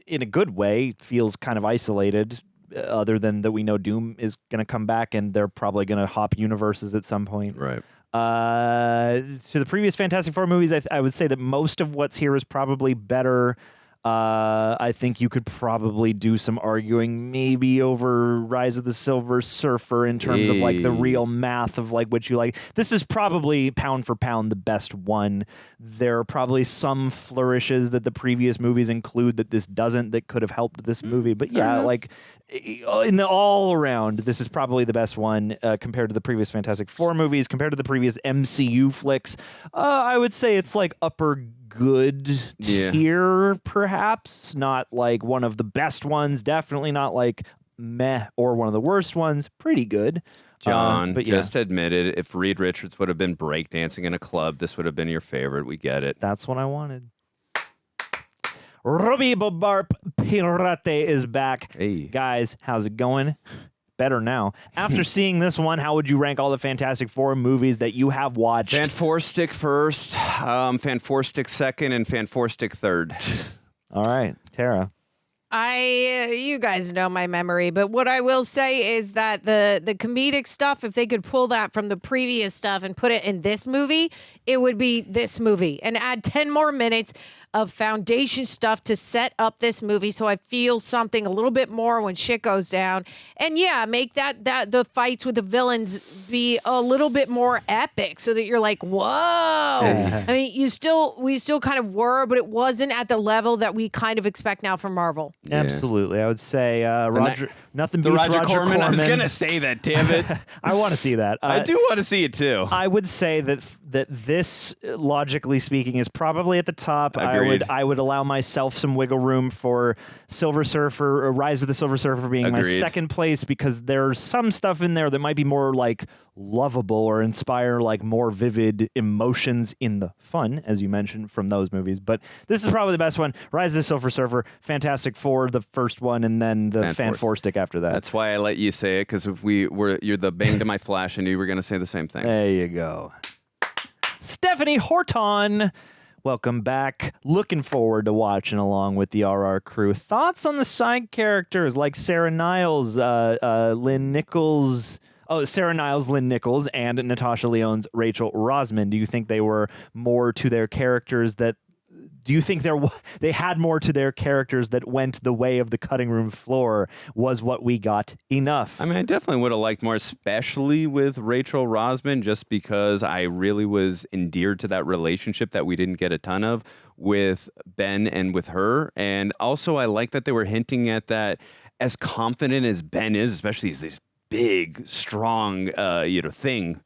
in a good way, feels kind of isolated. Other than that, we know Doom is going to come back, and they're probably going to hop universes at some point. Right. To the previous Fantastic Four movies, I would say that most of what's here is probably better. I think you could probably do some arguing maybe over Rise of the Silver Surfer in terms of like the real math of like what you like. This is probably pound for pound the best one. There are probably some flourishes that the previous movies include that this doesn't that could have helped this movie. But yeah, like in the all around, this is probably the best one compared to the previous Fantastic Four movies, compared to the previous MCU flicks. I would say it's like upper good tier, perhaps. Not like one of the best ones. Definitely not like meh or one of the worst ones. Pretty good. John, but just admit it. If Reed Richards would have been breakdancing in a club, this would have been your favorite. We get it. That's what I wanted. Robbie Bobarp Pirate is back. Hey. Guys, how's it going? Better now. After seeing this one, how would you rank all the Fantastic Four movies that you have watched? Fan4stick first, Fan4stick second, and Fan4stick third. All right, Tara. You guys know my memory, but what I will say is that the comedic stuff, if they could pull that from the previous stuff and put it in this movie, it would be this movie. And add 10 more minutes of foundation stuff to set up this movie so I feel something a little bit more when shit goes down. And yeah, make that the fights with the villains be a little bit more epic so that you're like, whoa. I mean, we still kind of were, but it wasn't at the level that we kind of expect now from Marvel. Yeah. Absolutely. I would say nothing beats Roger Corman. I was going to say that, damn it. I want to see that. I do want to see it too. I would say that this, logically speaking, is probably at the top. I would allow myself some wiggle room for Silver Surfer, or Rise of the Silver Surfer being my second place, because there's some stuff in there that might be more like lovable or inspire like more vivid emotions in the fun, as you mentioned, from those movies. But this is probably the best one. Rise of the Silver Surfer, Fantastic Four, the first one, and then the Fan4stick after that. That's why I let you say it, because if you're the bang to my flash, and you were going to say the same thing. There you go. Stephanie Horton, welcome back. Looking forward to watching along with the RR crew. Thoughts on the side characters like Sarah Niles, Lynn Nichols, and Natasha Lyonne's Rachel Rosman? Do you think they were more to their characters that? Do you think they had more to their characters that went the way of the cutting room floor? Was what we got enough? I mean, I definitely would have liked more, especially with Rachel Rosman, just because I really was endeared to that relationship that we didn't get a ton of with Ben and with her. And also, I like that they were hinting at that, as confident as Ben is, especially as this big, strong, thing.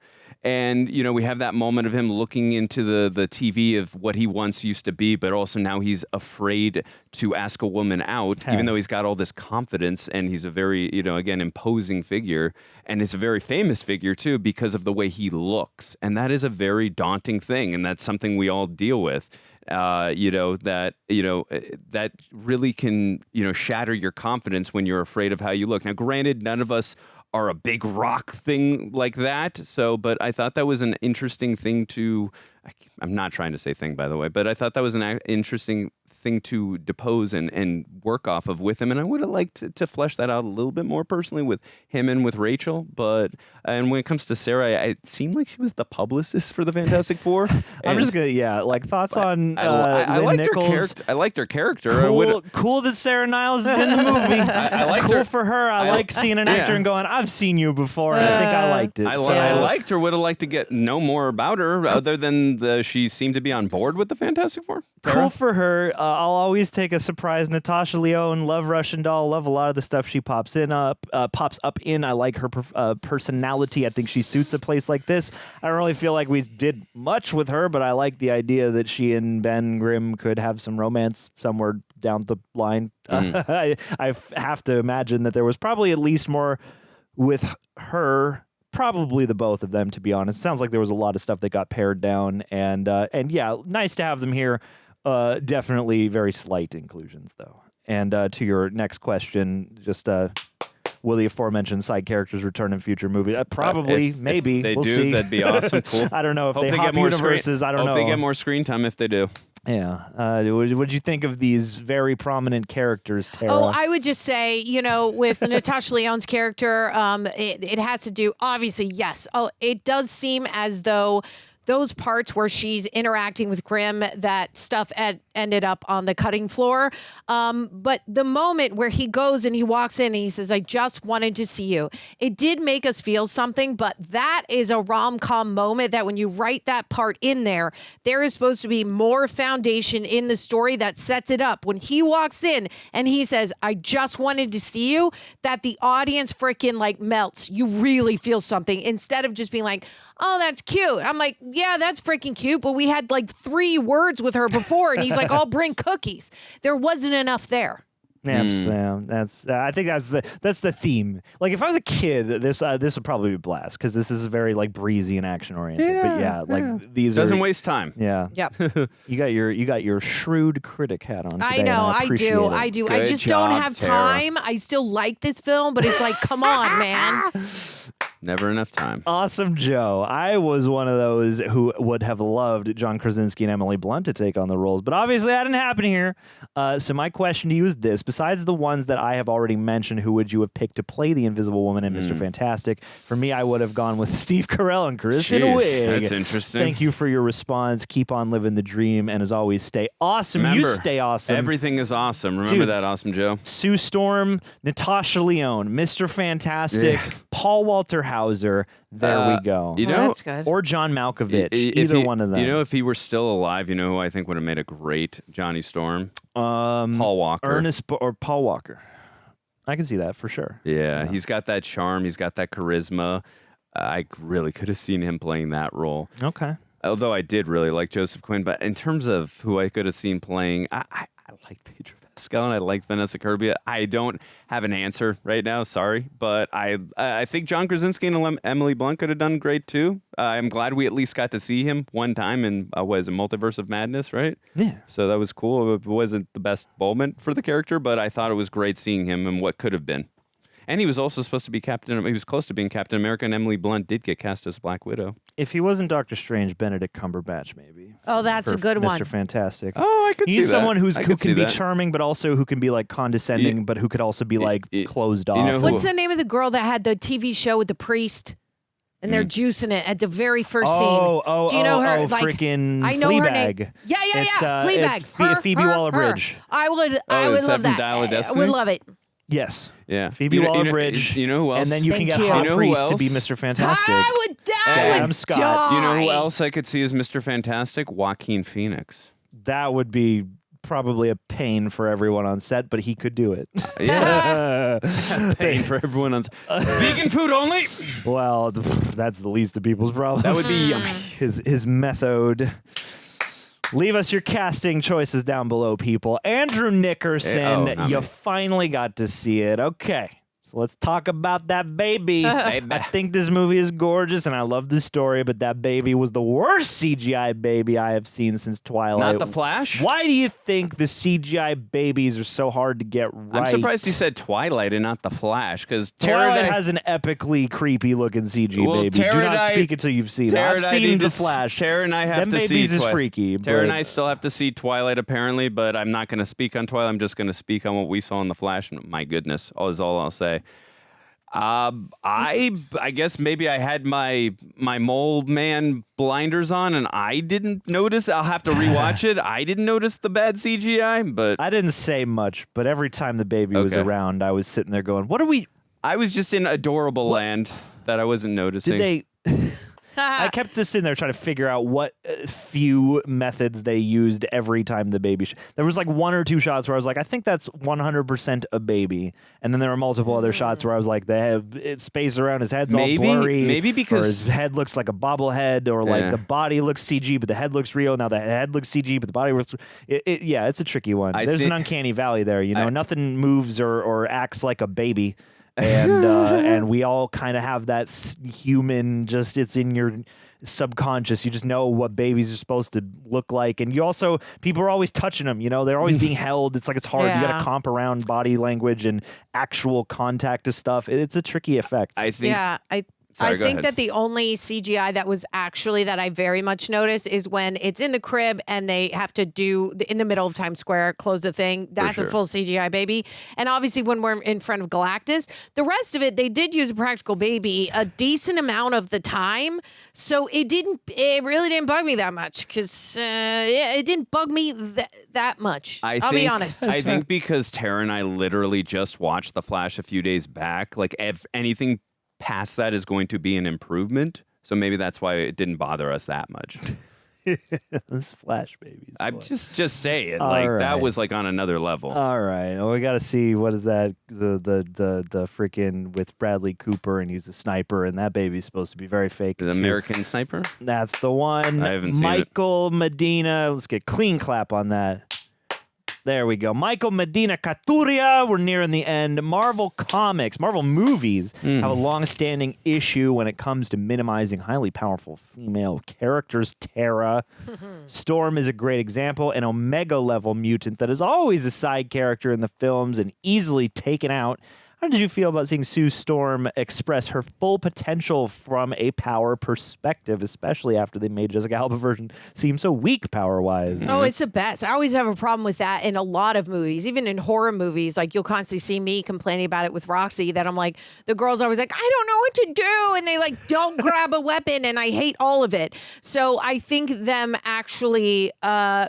And, we have that moment of him looking into the TV of what he once used to be, but also now he's afraid to ask a woman out, even though he's got all this confidence, and he's a very, again, imposing figure. And it's a very famous figure, too, because of the way he looks. And that is a very daunting thing, and that's something we all deal with. That really can, shatter your confidence when you're afraid of how you look. Now, granted, none of us are a big rock thing like that. So, but I thought that was an interesting thing I'm not trying to say thing, by the way, but I thought that was an interesting thing to depose and work off of with him. And I would have liked to flesh that out a little bit more personally with him and with Rachel. And when it comes to Sarah, it seemed like she was the publicist for the Fantastic Four. I'm just going to, thoughts on I Lynn Nichols. I liked her character. Cool that Sarah Niles is in the movie. I liked cool her. for her. I like seeing an actor and going, I've seen you before, and I think I liked it. I liked her. Would have liked to know more about her, other than she seemed to be on board with the Fantastic Four. Cool for her. I'll always take a surprise Natasha Lyonne. Love Russian Doll. Love a lot of the stuff she pops up in. I like her personality. I think she suits a place like this. I don't really feel like we did much with her, but I like the idea that she and Ben Grimm could have some romance somewhere down the line. I have to imagine that there was probably at least more with her. Probably the both of them, to be honest. Sounds like there was a lot of stuff that got pared down, and yeah, nice to have them here. Definitely very slight inclusions, though. And to your next question, just will the aforementioned side characters return in future movies? Probably, maybe. If they we'll do, see. that'd be awesome. Cool. I don't know if Hope they get hop more universes. I don't know. Hope they get more screen time if they do. Yeah. What did you think of these very prominent characters, Tara? Oh, I would just say, with Natasha Lyonne's character, it has to do, obviously, yes. Oh, it does seem as though those parts where she's interacting with Grimm, that stuff ended up on the cutting floor. But the moment where he goes and he walks in and he says, I just wanted to see you. It did make us feel something, but that is a rom-com moment that when you write that part in there, there is supposed to be more foundation in the story that sets it up. When he walks in and he says, I just wanted to see you, that the audience freaking melts. You really feel something instead of just being like, oh, that's cute. I'm like, yeah, that's freaking cute. But we had 3 words with her before. And he's like, I'll bring cookies. There wasn't enough there. Yeah, that's. I think that's the theme. Like if I was a kid, this would probably be blast because this is very breezy and action oriented. But yeah, these doesn't waste time. Yeah. Yep. You got your shrewd critic hat on today. I know. I do. I do. Good I just job, don't have Tara. time. I still like this film, but it's come on, man. Never enough time. Awesome Joe. I was one of those who would have loved John Krasinski and Emily Blunt to take on the roles, but obviously that didn't happen here. So my question to you is this. Besides the ones that I have already mentioned, who would you have picked to play the Invisible Woman and Mr. Fantastic? For me, I would have gone with Steve Carell and Kristen Wiig. That's interesting. Thank you for your response. Keep on living the dream, and as always, stay awesome. Remember, you stay awesome. Everything is awesome. Remember that, Awesome Joe. Sue Storm, Natasha Lyonne, Mr. Fantastic, Paul Walter Hauser. There we go. That's good. Or John Malkovich. Either one of them. If he were still alive, who I think would have made a great Johnny Storm? Paul Walker. Or Paul Walker. I can see that for sure. Yeah, he's got that charm. He's got that charisma. I really could have seen him playing that role. Okay. Although I did really like Joseph Quinn. But in terms of who I could have seen playing, I like Pedro Pascal and I like Vanessa Kirby. I don't have an answer right now, sorry. But I think John Krasinski and Emily Blunt could have done great too. I'm glad we at least got to see him one time in, Multiverse of Madness, right? Yeah. So that was cool. It wasn't the best moment for the character, but I thought it was great seeing him and what could have been. And he was also supposed to be he was close to being Captain America, and Emily Blunt did get cast as Black Widow. If he wasn't Doctor Strange, Benedict Cumberbatch, maybe. Oh, that's a good one. Mr. Fantastic. Oh, I could see that. He's someone who can be that. charming, but also who can be condescending, but who could also be closed off. What's the name of the girl that had the TV show with the priest? And they're juicing it at the very first scene. Do you know her? Freaking I know her name. Fleabag. Yeah. Fleabag. It's Phoebe Waller-Bridge. I would love that. I would love it. Yes. Yeah. Phoebe Waller-Bridge. You know who else? And then you can get Hot Priest to be Mr. Fantastic. I would die. Adam Scott. You know who else I could see as Mr. Fantastic? Joaquin Phoenix. That would be probably a pain for everyone on set, but he could do it. Yeah. Pain for everyone on set. Vegan food only? Well, that's the least of people's problems. That would be yummy. His method. Leave us your casting choices down below, people. Andrew Nickerson, you finally got to see it. Okay. So let's talk about that baby. I think this movie is gorgeous, and I love the story, but that baby was the worst CGI baby I have seen since Twilight. Not the Flash? Why do you think the CGI babies are so hard to get right? I'm surprised he said Twilight and not the Flash, because Twilight has an epically creepy-looking CG baby. Do not speak until you've seen it. I've seen the Flash. Tara and I have Them to see babies is freaky. Tara and I still have to see Twilight, apparently, but I'm not going to speak on Twilight. I'm just going to speak on what we saw in the Flash. My goodness, is all I'll say. I guess maybe I had my mole man blinders on and I didn't notice. I'll have to rewatch it. I didn't notice the bad CGI, but I didn't say much. But every time the baby was around, I was sitting there going, "What are we?" I was just in adorable land that I wasn't noticing. Did they? I kept just sitting there trying to figure out what few methods they used every time the baby. There was like 1 or 2 shots where I was like, I think that's 100% a baby, and then there were multiple other shots where I was like, they have space around his head's all blurry. Maybe because or his head looks like a bobblehead, or like the body looks CG but the head looks real. Now the head looks CG but the body looks. It's a tricky one. There's an uncanny valley there. Nothing moves or acts like a baby. And we all kind of have that human, just it's in your subconscious. You just know what babies are supposed to look like. And you also, people are always touching them, they're always being held. It's like, it's hard. You got to comp around body language and actual contact to stuff. It's a tricky effect. I think that the only CGI that was actually that I very much notice is when it's in the crib and they have to do in the middle of Times Square, close the thing. That's a full CGI baby. And obviously when we're in front of Galactus, the rest of it, they did use a practical baby a decent amount of the time. So it really didn't bug me that much because it didn't bug me that much. I'll be honest. I think because Tara and I literally just watched The Flash a few days back, like if anything past that is going to be an improvement, so maybe that's why it didn't bother us that much. This Flash babies. I'm just saying, that was like on another level. All right, well, we got to see what is that the freaking with Bradley Cooper, and he's a sniper, and that baby's supposed to be very fake. The American Sniper. That's the one. I haven't seen Michael Medina. Let's get clean clap on that. There we go. Michael Medina Caturia. We're nearing the end. Marvel Comics, Marvel movies have a long-standing issue when it comes to minimizing highly powerful female characters. Tara. Storm is a great example, an Omega-level mutant that is always a side character in the films and easily taken out. How did you feel about seeing Sue Storm express her full potential from a power perspective, especially after they made Jessica Alba version seem so weak power-wise? Oh, it's the best. I always have a problem with that in a lot of movies, even in horror movies. Like, you'll constantly see me complaining about it with Roxy, that I'm like, the girl's always like, I don't know what to do, and they like don't grab a weapon, and I hate all of it. So I think them actually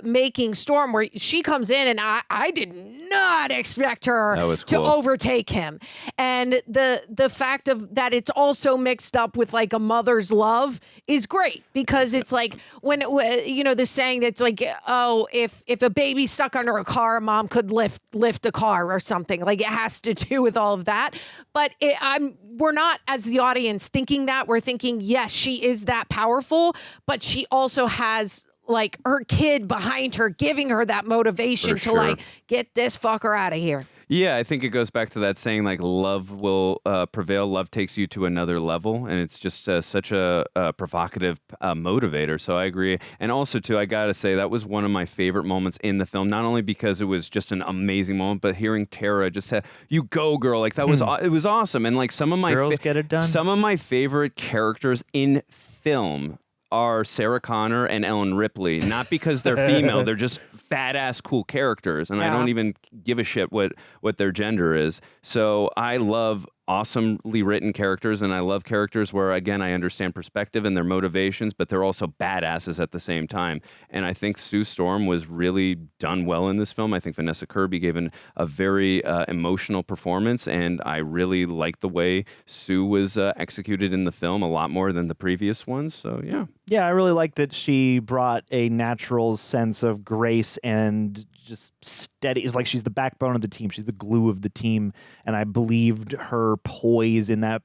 making Storm, where she comes in, and I did not expect her to overtake him. And the fact of that it's also mixed up with like a mother's love is great, because it's like when the saying that's like, oh, if a baby's stuck under a car, mom could lift a car or something. Like, it has to do with all of that. But we're not, as the audience, thinking that. We're thinking, yes, she is that powerful, but she also has like her kid behind her, giving her that motivation to like, get this fucker out of here. Yeah, I think it goes back to that saying, like, love will prevail. Love takes you to another level. And it's just such a provocative motivator. So I agree. And also, too, I got to say, that was one of my favorite moments in the film. Not only because it was just an amazing moment, but hearing Tara just say, you go, girl. Like, that was it was awesome. And, like, some of my girls get it done. Some of my favorite characters in film are Sarah Connor and Ellen Ripley, not because they're female, they're just badass cool characters, and I don't even give a shit what their gender is. So I love awesomely written characters, and I love characters where, again, I understand perspective and their motivations, but they're also badasses at the same time. And I think Sue Storm was really done well in this film. I think Vanessa Kirby gave a very emotional performance, and I really liked the way Sue was executed in the film a lot more than the previous ones. So, yeah. Yeah, I really liked that she brought a natural sense of grace and just steady. It's like she's the backbone of the team. She's the glue of the team. And I believed her poise in that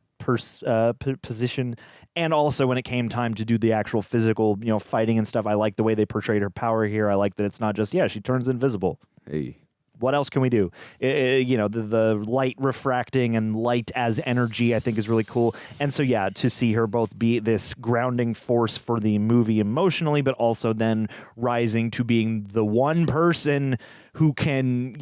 position. And also when it came time to do the actual physical, fighting and stuff, I like the way they portrayed her power here. I like that it's not just, she turns invisible. Hey. What else can we do? The light refracting and light as energy, I think, is really cool. And so, to see her both be this grounding force for the movie emotionally, but also then rising to being the one person who can,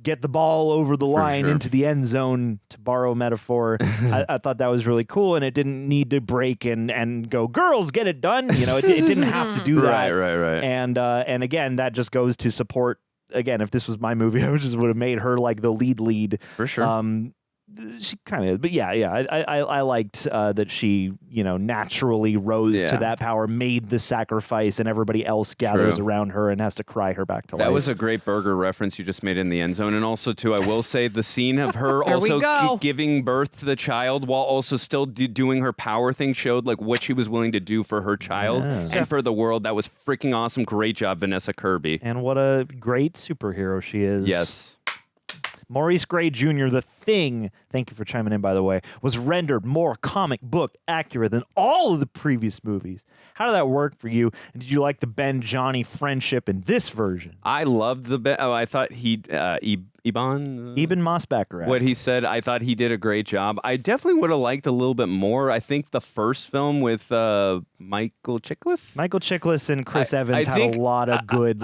get the ball over the line into the end zone, to borrow a metaphor. I thought that was really cool, and it didn't need to break and go, girls, get it done. It didn't have to do that. Right. And again, that just goes to support. Again, if this was my movie, I would have made her like the lead. For sure. she kind of, but I liked that she, naturally rose to that power, made the sacrifice, and everybody else gathers around her and has to cry her back to life. That was a great burger reference you just made in the end zone. And also, too, I will say the scene of her also giving birth to the child while also still doing her power thing showed like what she was willing to do for her child and for the world. That was freaking awesome. Great job, Vanessa Kirby. And what a great superhero she is. Yes. Maurice Gray Jr., The Thing, thank you for chiming in, by the way, was rendered more comic book accurate than all of the previous movies. How did that work for you? And did you like the Ben-Johnny friendship in this version? I loved the Ben. Oh, I thought Ebon Moss-Bachrach. What he said, I thought he did a great job. I definitely would have liked a little bit more. I think the first film with Michael Chiklis and Chris Evans had a lot of good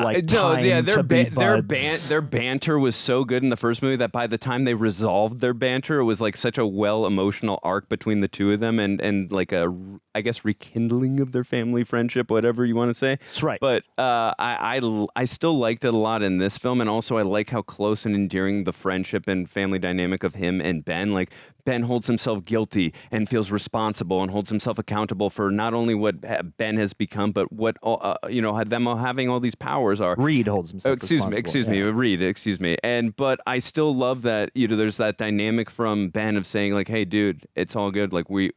their banter was so good in the first movie that by the time they resolved their banter, it was like such a well emotional arc between the two of them and like a, I guess, rekindling of their family friendship, whatever you want to say. That's right. But I still liked it a lot in this film, and also I like how close and endearing the friendship and family dynamic of him and Ben. Like, Ben holds himself guilty and feels responsible and holds himself accountable for not only what Ben has become, but what them having all these powers are. Reed holds himself Excuse me. But I still love that there's that dynamic from Ben of saying like, hey, dude, it's all good. Like we're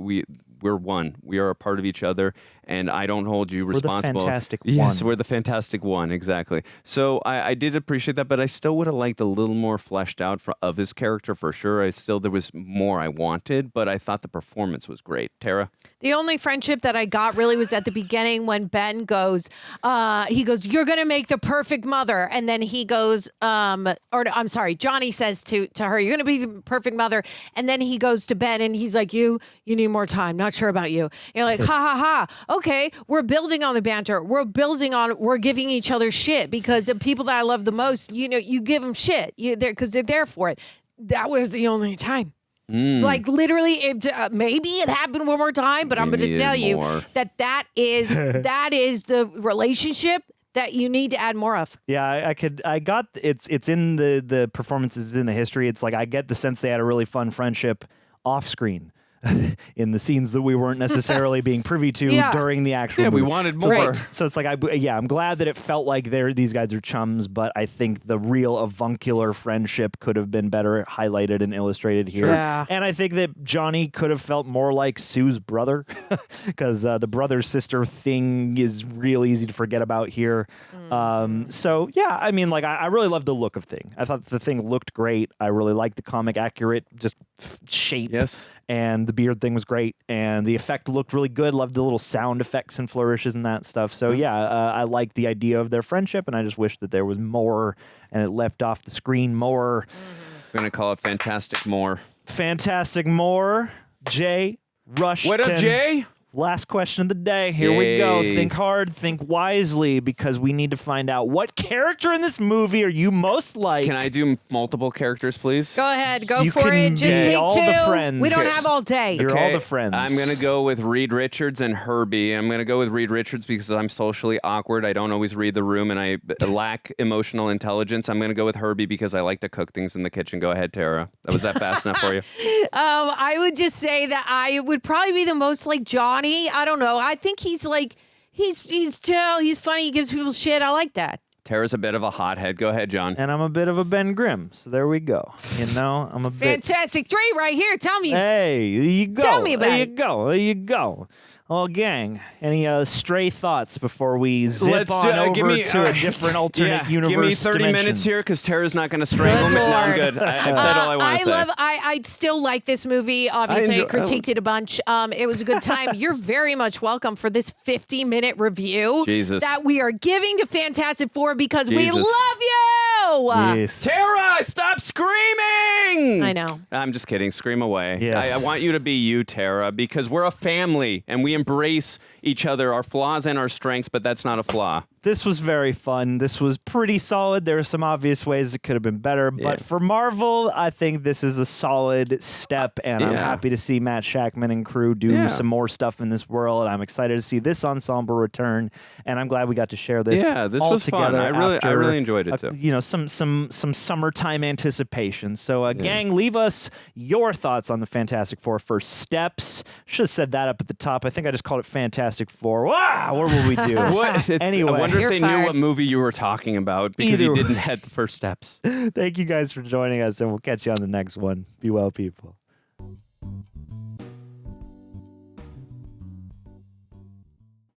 one. We are a part of each other, and I don't hold you responsible. We're the fantastic one. Yes, we're the fantastic one, exactly. So I did appreciate that, but I still would have liked a little more fleshed out of his character for sure. There was more I wanted, but I thought the performance was great. Tara? The only friendship that I got really was at the beginning when Ben goes, you're going to make the perfect mother. And then he goes, Johnny says to her, you're going to be the perfect mother. And then he goes to Ben and he's like, you need more time. Not sure about you. And you're like, ha ha ha. Okay, we're building on the banter. We're giving each other shit because the people that I love the most, you give them shit because they're there for it. That was the only time. Like literally, maybe it happened one more time, but I'm going to tell you that is the relationship that you need to add more of. Yeah, it's in the performances in the history. It's like I get the sense they had a really fun friendship off screen. In the scenes that we weren't necessarily being privy to during the actual movie. We wanted more. So it's like, I'm glad that it felt like these guys are chums, but I think the real avuncular friendship could have been better highlighted and illustrated here. Yeah. And I think that Johnny could have felt more like Sue's brother, because the brother-sister thing is real easy to forget about here. So, yeah, I mean, like, I really loved the look of Thing. I thought the Thing looked great. I really liked the comic accurate, just shape. Yes. And the beard thing was great, and the effect looked really good. Loved the little sound effects and flourishes and that stuff. So I liked the idea of their friendship, and I just wish that there was more, and it left off the screen more. I'm gonna call it Fantastic More. Fantastic More. Jay Rushton. What up, Jay? Last question of the day. Here we go. Think hard, think wisely, because we need to find out what character in this movie are you most like. Can I do multiple characters, please? Go ahead. Go for it. Just take all two. The friends. We don't have all day. You're all the friends. I'm going to go with Reed Richards and Herbie. I'm going to go with Reed Richards because I'm socially awkward. I don't always read the room, and I lack emotional intelligence. I'm going to go with Herbie because I like to cook things in the kitchen. Go ahead, Tara. Was that fast enough for you? I would just say that I would probably be the most like Johnny. I don't know. I think he's like, he's chill, he's funny, he gives people shit. I like that. Tara's a bit of a hothead. Go ahead, John. And I'm a bit of a Ben Grimm. So there we go. I'm a Fantastic trait right here. Tell me. Hey, there you go. Tell me about it. There you go. Well, gang, any stray thoughts before we zip over to a different alternate universe Give me 30 dimension? minutes here because Tara's not going to strangle me. No, I'm good. I've said all I want to say. I still like this movie. Obviously, I critiqued it a bunch. It was a good time. You're very much welcome for this 50-minute review that we are giving to Fantastic Four because we love you. Yes. Tara, stop screaming! I know. I'm just kidding. Scream away. Yes. I want you to be you, Tara, because we're a family and we embrace each other, our flaws and our strengths, but that's not a flaw. This was very fun. This was pretty solid. There are some obvious ways it could have been better, but for Marvel, I think this is a solid step, and I'm happy to see Matt Shakman and crew do some more stuff in this world. I'm excited to see this ensemble return, and I'm glad we got to share this. Yeah, this was fun. I really enjoyed it too. You know, some summertime anticipation. So, gang, leave us your thoughts on the Fantastic Four first steps. Should have said that up at the top. I think I just called it Fantastic Four. Wow, what will we do? Anyway, I wonder if they knew what movie you were talking about because you didn't head the first steps. Thank you guys for joining us, and we'll catch you on the next one. Be well, people.